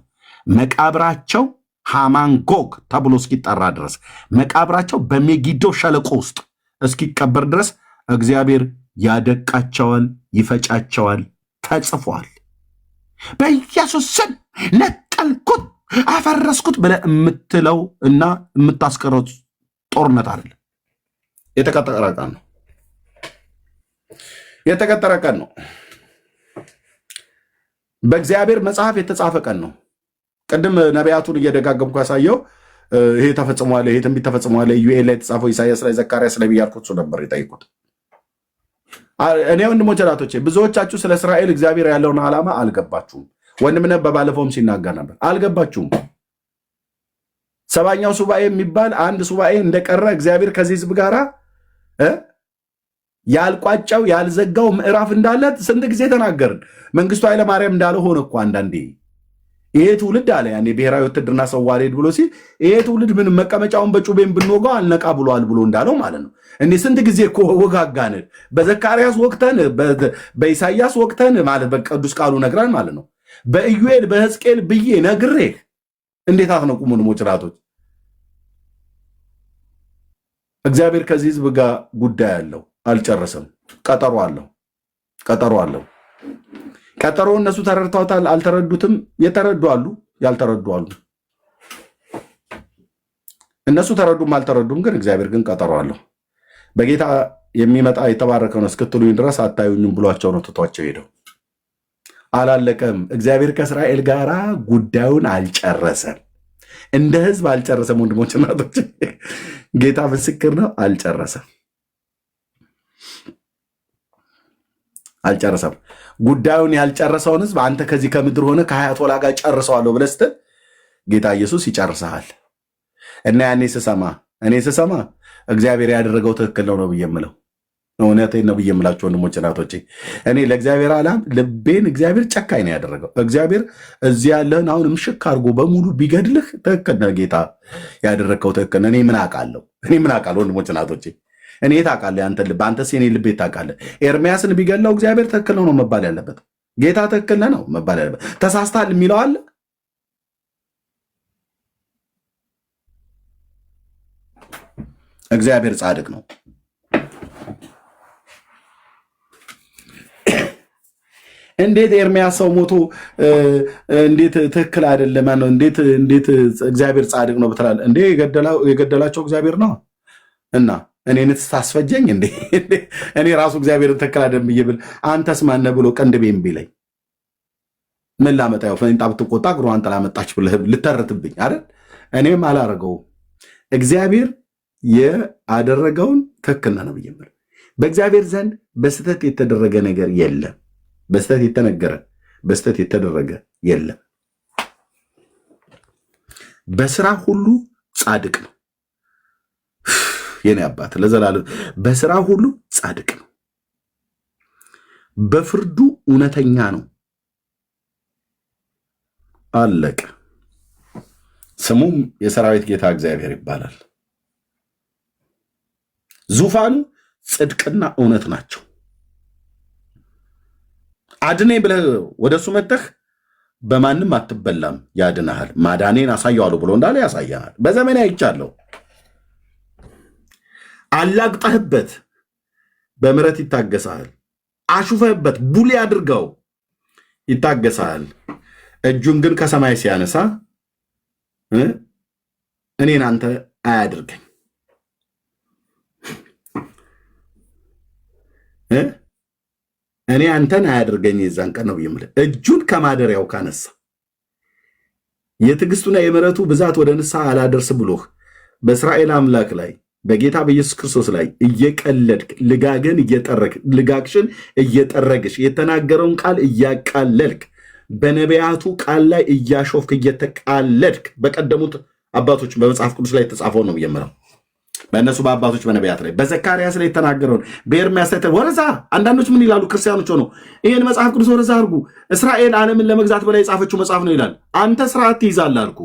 መቃብራቸው ሃማንጎግ ተብሎ እስኪጠራ ድረስ መቃብራቸው በሜጊዶ ሸለቆ ውስጥ እስኪቀበር ድረስ እግዚአብሔር ያደቃቸዋል፣ ይፈጫቸዋል። ተጽፏል። በኢየሱስ ስም ነቀልኩት፣ አፈረስኩት ብለህ የምትለው እና የምታስቀረው ጦርነት አይደለም። የተቀጠረ ቀን ነው። የተቀጠረ ቀን ነው። በእግዚአብሔር መጽሐፍ የተጻፈ ቀን ነው። ቅድም ነቢያቱን እየደጋገምኩ ያሳየው ይሄ ተፈጽሟል፣ ይሄ ትንቢት ተፈጽሟል፣ ዩኤል ላይ የተጻፈው ኢሳያስ ላይ ዘካርያስ ላይ ብያልኩት እሱ ነበር የጠይቁት። እኔ ወንድሞች እላቶቼ ብዙዎቻችሁ ስለ እስራኤል እግዚአብሔር ያለውን ዓላማ አልገባችሁም። ወንድምነ በባለፈውም ሲናገር ነበር አልገባችሁም። ሰባኛው ሱባኤ የሚባል አንድ ሱባኤ እንደቀረ እግዚአብሔር ከዚህ ህዝብ ጋራ ያልቋጫው ያልዘጋው ምዕራፍ እንዳለ ስንት ጊዜ ተናገርን። መንግስቱ ኃይለማርያም እንዳለ ሆነ እኮ አንዳንዴ ይሄ ትውልድ አለ ያኔ ብሔራዊ ውትድርና ሰው ዋልሄድ ብሎ ሲል ይሄ ትውልድ ምን መቀመጫውን በጩቤን ብንወጋው አልነቃ ብሏል ብሎ እንዳለው ማለት ነው። እንዴ ስንት ጊዜ እኮ ወጋጋን። በዘካርያስ ወቅተን በኢሳያስ ወቅተን ማለት በቅዱስ ቃሉ ነግራን ማለት ነው። በኢዩኤል በሕዝቅኤል ብዬ ነግሬህ እንዴት አትነቁም? ወንድሞች እህቶች፣ እግዚአብሔር ከዚህ ህዝብ ጋር ጉዳይ አለው። አልጨረሰም። ቀጠሮ አለው። ቀጠሮ እነሱ ተረድተውታል፣ አልተረዱትም። የተረዱ አሉ፣ ያልተረዱ አሉ። እነሱ ተረዱም አልተረዱም፣ ግን እግዚአብሔር ግን ቀጠሮ አለው። በጌታ የሚመጣ የተባረከ ነው እስክትሉኝ ድረስ አታዩኝም ብሏቸው ነው ትቷቸው ሄደው። አላለቀም። እግዚአብሔር ከእስራኤል ጋር ጉዳዩን አልጨረሰም። እንደ ህዝብ አልጨረሰም። ወንድሞች እናቶች፣ ጌታ ምስክር ነው። አልጨረሰም። ጉዳዩን ያልጨረሰውን ህዝብ አንተ ከዚህ ከምድር ሆነ ከሀያቶላ ጋር ጨርሰዋለሁ ብለህ ስትል ጌታ ኢየሱስ ይጨርሰሃል። እና ያኔ እኔ ስሰማ እግዚአብሔር ያደረገው ትክክል ነው ብዬ የምለው እውነቴን ነው ብዬ የምላቸው ወንድሞች እናቶቼ፣ እኔ ለእግዚአብሔር ዓላማ ልቤን እግዚአብሔር ጨካኝ ነው ያደረገው። እግዚአብሔር እዚህ ያለህን አሁን ምሽክ አድርጎ በሙሉ ቢገድልህ ትክክል ነው ጌታ ያደረግከው ትክክል ነው። እኔ ምን አውቃለሁ ወንድሞች እናቶቼ፣ እኔ ታውቃለህ ያንተ ልብ፣ አንተስ የኔ ልቤ ታውቃለህ። ኤርሚያስን ቢገድለው እግዚአብሔር ትክክል ነው መባል ያለበት፣ ጌታ ትክክል ነው መባል ያለበት። ተሳስተሃል የሚለው አለ? እግዚአብሔር ጻድቅ ነው። እንዴት ኤርሚያስ ሰው ሞቶ እንዴት ትክክል አይደለም? እንዴት እግዚአብሔር ጻድቅ ነው ብትላለህ? እንዴ የገደላቸው እግዚአብሔር ነው እና እኔን ታስፈጀኝ እንዴ? እኔ ራሱ እግዚአብሔርን ትክክል አይደለም ብዬ ብል አንተስ ማነህ ብሎ ቀንድቤም ቢለኝ ምን ላመጣ? ያው ፈንጣ ብትቆጣ እግሯን ጥላ መጣች ብለህ ልተረትብኝ አይደል? እኔም አላረገውም። እግዚአብሔር ያደረገውን ትክክል ነው ብዬ ብል በእግዚአብሔር ዘንድ በስተት የተደረገ ነገር የለም። በስተት የተነገረ በስተት የተደረገ የለም። በስራ ሁሉ ጻድቅ ነው የኔ አባት ለዘላለም። በስራ ሁሉ ጻድቅ ነው፣ በፍርዱ እውነተኛ ነው። አለቀ። ስሙም የሰራዊት ጌታ እግዚአብሔር ይባላል። ዙፋኑ ጽድቅና እውነት ናቸው። አድኔ ብለህ ወደሱ መጥተህ በማንም አትበላም፣ ያድንሃል። ማዳኔን አሳየዋለሁ ብሎ እንዳለ ያሳያል። በዘመኔ አይቻለሁ። አላግጠህበት በምሕረት ይታገሳል። አሹፈህበት ቡሊ አድርገው ይታገሳል። እጁን ግን ከሰማይ ሲያነሳ እኔን አንተ አያድርገኝ። እኔ አንተን አያድርገኝ። የዛን ቀን ነው የምልህ። እጁን ከማደሪያው ካነሳ የትዕግስቱና የምሕረቱ ብዛት ወደ ንስሐ አላደርስ ብሎህ በእስራኤል አምላክ ላይ በጌታ በኢየሱስ ክርስቶስ ላይ እየቀለድክ ልጋግን እየጠረግ ልጋግሽን እየጠረግሽ የተናገረውን ቃል እያቃለልክ በነቢያቱ ቃል ላይ እያሾፍክ እየተቃለድክ በቀደሙት አባቶች በመጽሐፍ ቅዱስ ላይ የተጻፈው ነው የምለው። በእነሱ በአባቶች በነቢያት ላይ በዘካርያስ ላይ የተናገረውን በኤርምያስ ላይ ወረዛ። አንዳንዶች ምን ይላሉ? ክርስቲያኖች ሆነው ይህን መጽሐፍ ቅዱስ ወረዛ አድርጉ፣ እስራኤል ዓለምን ለመግዛት በላይ የጻፈችው መጽሐፍ ነው ይላል። አንተ ስርዓት ትይዛለህ አልኩ።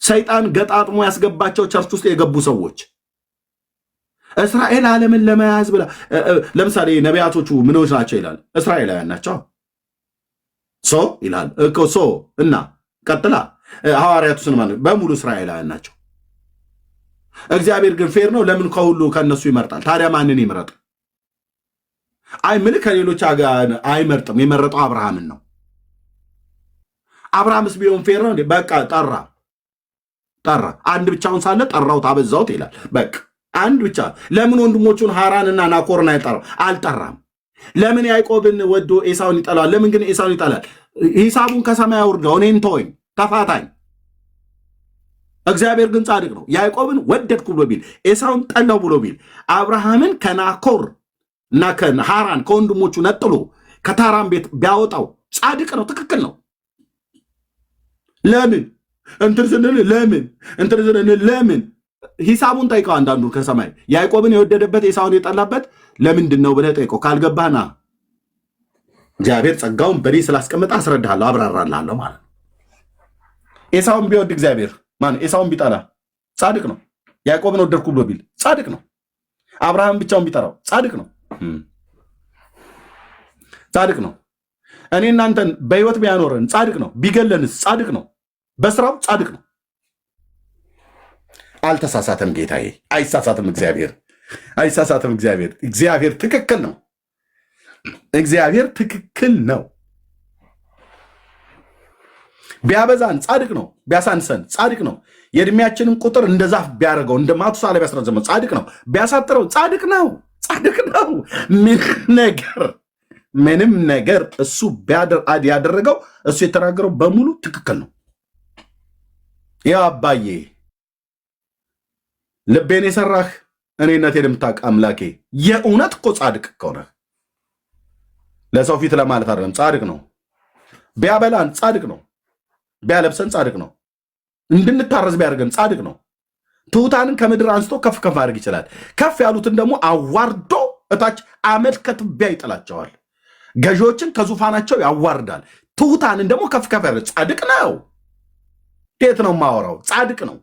ሰይጣን ገጣጥሞ ያስገባቸው ቸርች ውስጥ የገቡ ሰዎች እስራኤል ዓለምን ለመያዝ ብላ ለምሳሌ ነቢያቶቹ ምኖች ናቸው ይላል? እስራኤላውያን ናቸው። ሶ ይላል እኮ ሶ እና ቀጥላ ሐዋርያቱ ስንማን በሙሉ እስራኤላውያን ናቸው። እግዚአብሔር ግን ፌር ነው። ለምን ከሁሉ ከነሱ ይመርጣል? ታዲያ ማንን ይመረጥ? አይ ምን ከሌሎች አይመርጥም። የመረጠው አብርሃምን ነው። አብርሃምስ ቢሆን ፌር ነው። በቃ ጠራ አንድ ብቻውን ሳለ ጠራሁት አበዛሁት ይላል። በቃ አንድ ብቻ። ለምን ወንድሞቹን ሐራንና ናኮርን አልጠራም? ለምን ያዕቆብን ወዶ ኤሳውን ይጠላል? ለምን ግን ኤሳውን ይጠላል? ሂሳቡን ከሰማይ አውርደው እኔን ተወኝ፣ ተፋታኝ። እግዚአብሔር ግን ጻድቅ ነው። ያዕቆብን ወደድኩ ብሎ ቢል ኤሳውን ጠላው ብሎ ቢል አብርሃምን ከናኮር እና ከሃራን ከወንድሞቹ ነጥሎ ከታራን ቤት ቢያወጣው ጻድቅ ነው፣ ትክክል ነው። ለምን እንትን ስንል ለምን እንትን ስንል ለምን ሂሳቡን ጠይቀው። አንዳንዱ ከሰማይ ያዕቆብን የወደደበት ኤሳውን የጠላበት ለምንድን ነው ብለህ ጠይቀው። ካልገባህና እግዚአብሔር ጸጋውን በኔ ስላስቀመጠ አስረዳሃለሁ፣ አብራራልሃለሁ ማለት ነው። ኤሳውን ቢወድ እግዚአብሔር ማን ኤሳውን ቢጠላ ጻድቅ ነው። ያዕቆብን ወደድኩ ብሎ ቢል ጻድቅ ነው። አብርሃም ብቻውን ቢጠራው ጻድቅ ነው፣ ጻድቅ ነው። እኔ እናንተን በህይወት ቢያኖረን ጻድቅ ነው። ቢገለንስ ጻድቅ ነው። በስራው ጻድቅ ነው። አልተሳሳተም ጌታዬ፣ አይሳሳትም እግዚአብሔር፣ አይሳሳትም እግዚአብሔር። እግዚአብሔር ትክክል ነው። እግዚአብሔር ትክክል ነው። ቢያበዛን ጻድቅ ነው፣ ቢያሳንሰን ጻድቅ ነው። የእድሜያችንን ቁጥር እንደ ዛፍ ቢያደርገው እንደ ማቱሳላ ቢያስረዝመው ጻድቅ ነው። ቢያሳጥረው ጻድቅ ነው፣ ጻድቅ ነው። ምንም ነገር እሱ ያደረገው እሱ የተናገረው በሙሉ ትክክል ነው። ያው አባዬ ልቤን የሰራህ እኔነቴን የምታውቅ አምላኬ የእውነት እኮ ጻድቅ ከሆነ ለሰው ፊት ለማለት አይደለም፣ ጻድቅ ነው። ቢያበላን ጻድቅ ነው። ቢያለብሰን ጻድቅ ነው። እንድንታረዝ ቢያደርገን ጻድቅ ነው። ትሑታንን ከምድር አንስቶ ከፍ ከፍ ማድረግ ይችላል። ከፍ ያሉትን ደግሞ አዋርዶ እታች አመድ ከትቢያ ይጥላቸዋል። ገዢዎችን ከዙፋናቸው ያዋርዳል። ትሑታንን ደግሞ ከፍ ከፍ ያደርግ ጻድቅ ነው። እንዴት ነው የማወራው? ጻድቅ ነው።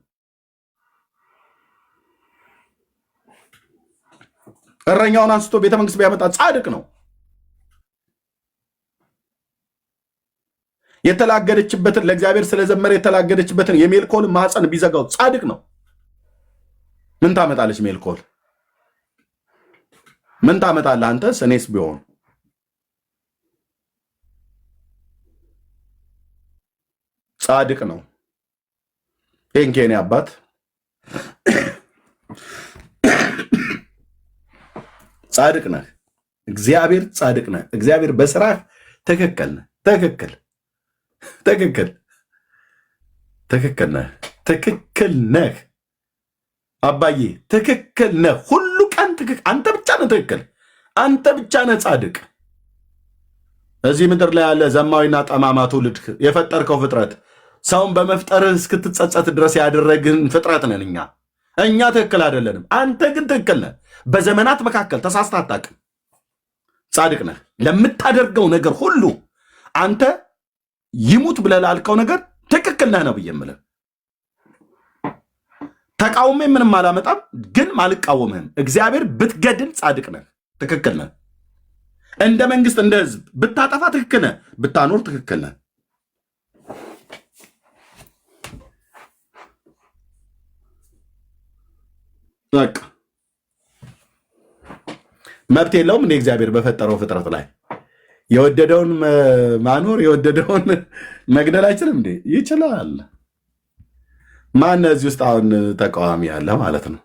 እረኛውን አንስቶ ቤተመንግስት ቢያመጣ ጻድቅ ነው። የተላገደችበትን ለእግዚአብሔር ስለዘመረ የተላገደችበትን የሜልኮል ማህፀን ቢዘጋው ጻድቅ ነው። ምን ታመጣለች ሜልኮል? ምን ታመጣለህ አንተስ? እኔስ ቢሆን ጻድቅ ነው። ቴንኬኔ አባት ጻድቅ ነህ። እግዚአብሔር ጻድቅ ነህ። እግዚአብሔር በስራህ ትክክል ነህ። ትክክል ነህ። ትክክል ነህ አባዬ፣ ትክክል ነህ። ሁሉ ቀን ትክክል። አንተ ብቻ ነህ ትክክል። አንተ ብቻ ነህ ጻድቅ። እዚህ ምድር ላይ ያለ ዘማዊና ጠማማ ትውልድ የፈጠርከው ፍጥረት ሰውን በመፍጠርህ እስክትጸጸት ድረስ ያደረግን ፍጥረት ነን እኛ። እኛ ትክክል አይደለንም። አንተ ግን ትክክል ነህ። በዘመናት መካከል ተሳስተህ አታውቅም። ጻድቅ ነህ። ለምታደርገው ነገር ሁሉ አንተ ይሙት ብለህ ላልከው ነገር ትክክል ነህ ነው ብዬ የምልህ። ተቃውሜ ምንም አላመጣም፣ ግን አልቃወምህም። እግዚአብሔር ብትገድል ጻድቅ ነህ፣ ትክክል ነህ። እንደ መንግስት እንደ ህዝብ ብታጠፋ ትክክል ነህ፣ ብታኖር ትክክል ነህ። በቃ መብት የለውም እንደ እግዚአብሔር በፈጠረው ፍጥረት ላይ የወደደውን ማኖር የወደደውን መግደል አይችልም እንዴ? ይችላል። ማን እዚህ ውስጥ አሁን ተቃዋሚ ያለ ማለት ነው?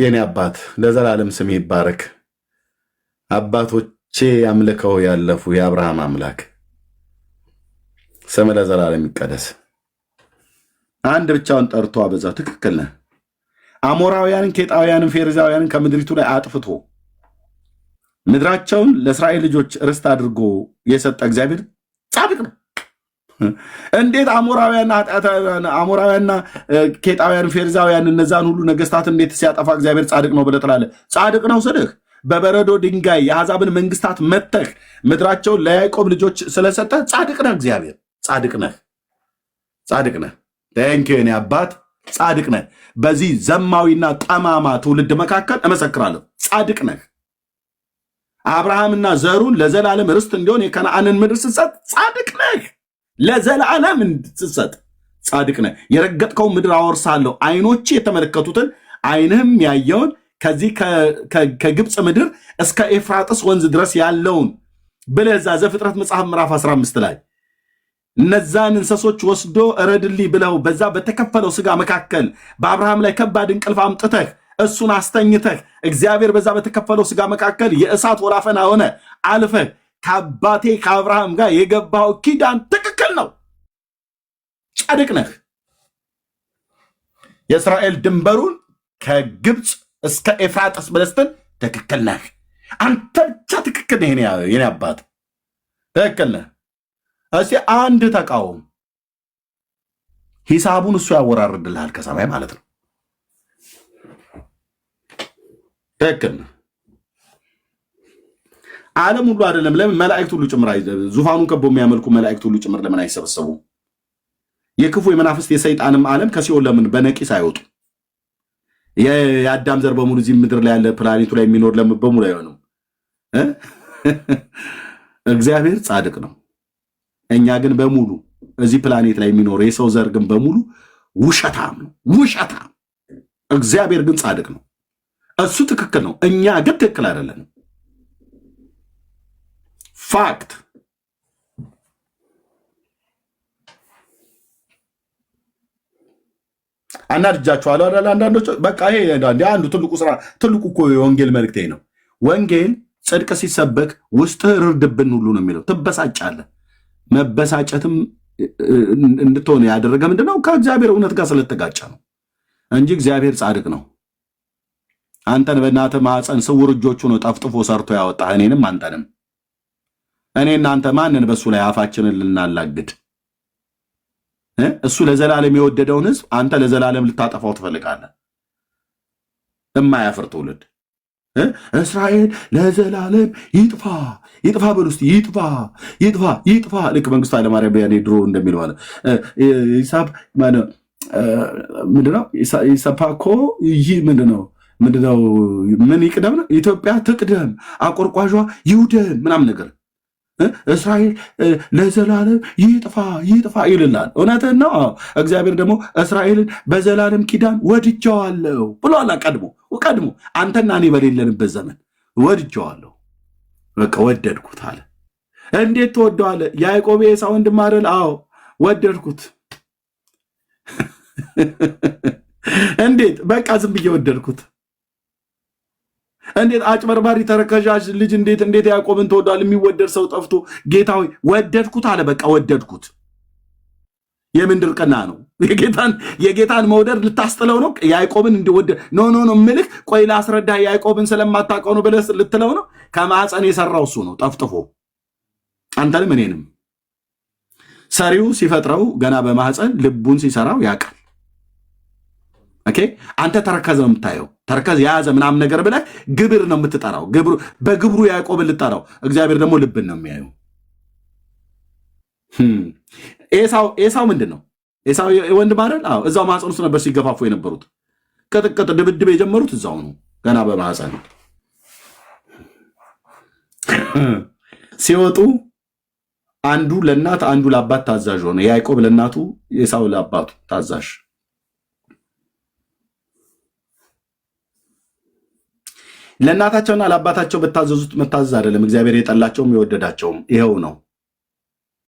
የኔ አባት ለዘላለም ስም ይባረክ። አባቶቼ አምልከው ያለፉ የአብርሃም አምላክ ስም ለዘላለም ይቀደስ። አንድ ብቻውን ጠርቶ አበዛ። ትክክል ነህ። አሞራውያንን፣ ኬጣውያንን፣ ፌርዛውያንን ከምድሪቱ ላይ አጥፍቶ ምድራቸውን ለእስራኤል ልጆች ርስት አድርጎ የሰጠ እግዚአብሔር ጻድቅ ነው። እንዴት አሞራውያንና ኬጣውያን፣ ፌርዛውያን እነዛን ሁሉ ነገስታት እንዴት ሲያጠፋ እግዚአብሔር ጻድቅ ነው ብለህ ትላለህ? ጻድቅ ነው ስልህ በበረዶ ድንጋይ የአሕዛብን መንግስታት መተህ ምድራቸውን ለያዕቆብ ልጆች ስለሰጠህ ጻድቅ ነህ። እግዚአብሔር ጻድቅ ነህ፣ ጻድቅ ነህ። ቴንኪው የኔ አባት ጻድቅ ነህ። በዚህ ዘማዊና ጠማማ ትውልድ መካከል እመሰክራለሁ ጻድቅ ነህ። አብርሃምና ዘሩን ለዘላለም ርስት እንዲሆን የከነዓንን ምድር ስትሰጥ ጻድቅ ነህ። ለዘላለም እንድትሰጥ ጻድቅ ነህ። የረገጥከውን ምድር አወርሳለሁ፣ አይኖቼ የተመለከቱትን አይንህም ያየውን ከዚህ ከግብፅ ምድር እስከ ኤፍራጥስ ወንዝ ድረስ ያለውን ብለህ እዛ ዘፍጥረት መጽሐፍ ምዕራፍ 15 ላይ እነዛን እንስሶች ወስዶ እረድልኝ ብለው በዛ በተከፈለው ስጋ መካከል በአብርሃም ላይ ከባድ እንቅልፍ አምጥተህ እሱን አስተኝተህ እግዚአብሔር በዛ በተከፈለው ስጋ መካከል የእሳት ወላፈና ሆነ አልፈህ ከአባቴ ከአብርሃም ጋር የገባው ኪዳን ትክክል ነው። ጻድቅ ነህ። የእስራኤል ድንበሩን ከግብፅ እስከ ኤፍራጥስ በለስተን ትክክል ነህ። አንተ ብቻ ትክክል ነህ። የኔ አባት ትክክል ነህ። እስቲ አንድ ተቃውም፣ ሂሳቡን እሱ ያወራርድልሃል ከሰማይ ማለት ነው። ትክክል ነህ። ዓለም ሁሉ አይደለም፣ ለምን መላእክት ሁሉ ጭምር ዙፋኑን ከቦ የሚያመልኩ መላእክት ሁሉ ጭምር ለምን አይሰበሰቡ? የክፉ የመናፍስት የሰይጣንም ዓለም ከሲኦል ለምን በነቂስ አይወጡ? የአዳም ዘር በሙሉ እዚህ ምድር ላይ ያለ ፕላኔቱ ላይ የሚኖር ለምን በሙሉ አይሆንም? እግዚአብሔር ጻድቅ ነው። እኛ ግን በሙሉ እዚህ ፕላኔት ላይ የሚኖር የሰው ዘር ግን በሙሉ ውሸታም ነው፣ ውሸታም። እግዚአብሔር ግን ጻድቅ ነው። እሱ ትክክል ነው፣ እኛ ግን ትክክል አይደለንም። ፋክት። አናድጃችኋለሁ አይደል? አንዳንዶች በቃ ይሄ አንዱ ትልቁ ስራ ትልቁ እኮ የወንጌል መልእክቴ ነው። ወንጌል ጽድቅ ሲሰበክ ውስጥህ ርድብን ሁሉ ነው የሚለው። ትበሳጫለህ። መበሳጨትም እንድትሆን ያደረገ ምንድነው? ከእግዚአብሔር እውነት ጋር ስለተጋጨ ነው እንጂ እግዚአብሔር ጻድቅ ነው። አንተን በእናትህ ማፀን ስውር እጆቹ ነው ጠፍጥፎ ሰርቶ ያወጣህ እኔንም አንተንም። እኔ እናንተ ማንን በሱ ላይ አፋችንን ልናላግድ? እሱ ለዘላለም የወደደውን ህዝብ አንተ ለዘላለም ልታጠፋው ትፈልጋለህ። እማያፍር ትውልድ። እስራኤል ለዘላለም ይጥፋ ይጥፋ በሉ እስቲ። ይጥፋ ይጥፋ ይጥፋ። ልክ መንግስቱ ኃይለማርያም ያኔ ድሮ እንደሚል ማለት ሂሳብ ምንድነው? ኢሰፓኮ ይህ ምንድነው? ምን ይቅደም ነው? ኢትዮጵያ ትቅደም፣ አቆርቋዧ ይውደም ምናምን ነገር። እስራኤል ለዘላለም ይጥፋ ይጥፋ ይልላል። እውነትህን ነው። እግዚአብሔር ደግሞ እስራኤልን በዘላለም ኪዳን ወድጀዋለሁ ብሏል። ቀድሞ አንተና እኔ በሌለንበት ዘመን ወድጀዋለሁ። በቃ ወደድኩት አለ። እንዴት ትወደዋለህ? ያዕቆብ የኤሳው ወንድም አይደል? አዎ ወደድኩት። እንዴት? በቃ ዝም ብዬ ወደድኩት። እንዴት አጭበርባሪ ተረከዣዥ ልጅ እንዴት ያዕቆብን ትወዳለህ? የሚወደድ ሰው ጠፍቶ ጌታ ሆይ ወደድኩት አለ። በቃ ወደድኩት። የምን ድርቅና ነው? የጌታን መውደድ ልታስጥለው ነው? ያዕቆብን እንዲወደድ ኖ ምልክ ቆይ ላስረዳ፣ ያዕቆብን ስለማታውቀው ነው ብለህ ልትለው ነው? ከማፀን የሰራው እሱ ነው ጠፍጥፎ አንተንም እኔንም። ሰሪው ሲፈጥረው ገና በማህፀን ልቡን ሲሰራው ያውቃል። ኦኬ፣ አንተ ተረከዝ ነው የምታየው፣ ተረከዝ የያዘ ምናምን ነገር ብለህ ግብር ነው የምትጠራው። በግብሩ ያዕቆብን ልጠራው። እግዚአብሔር ደግሞ ልብን ነው የሚያየው። ኤሳው ምንድን ነው? ኤሳው ወንድም አይደል? አዎ፣ እዛው ማህፀን ውስጥ ነበር ሲገፋፉ የነበሩት። ቅጥቅጥ ድብድብ የጀመሩት እዛው ነው ገና በማህፀን ሲወጡ አንዱ ለእናት አንዱ ለአባት ታዛዥ ሆነ። ያዕቆብ ለእናቱ፣ ኤሳው ለአባቱ ታዛዥ። ለእናታቸውና ለአባታቸው በታዘዙት መታዘዝ አይደለም እግዚአብሔር የጠላቸውም የወደዳቸውም ይኸው ነው።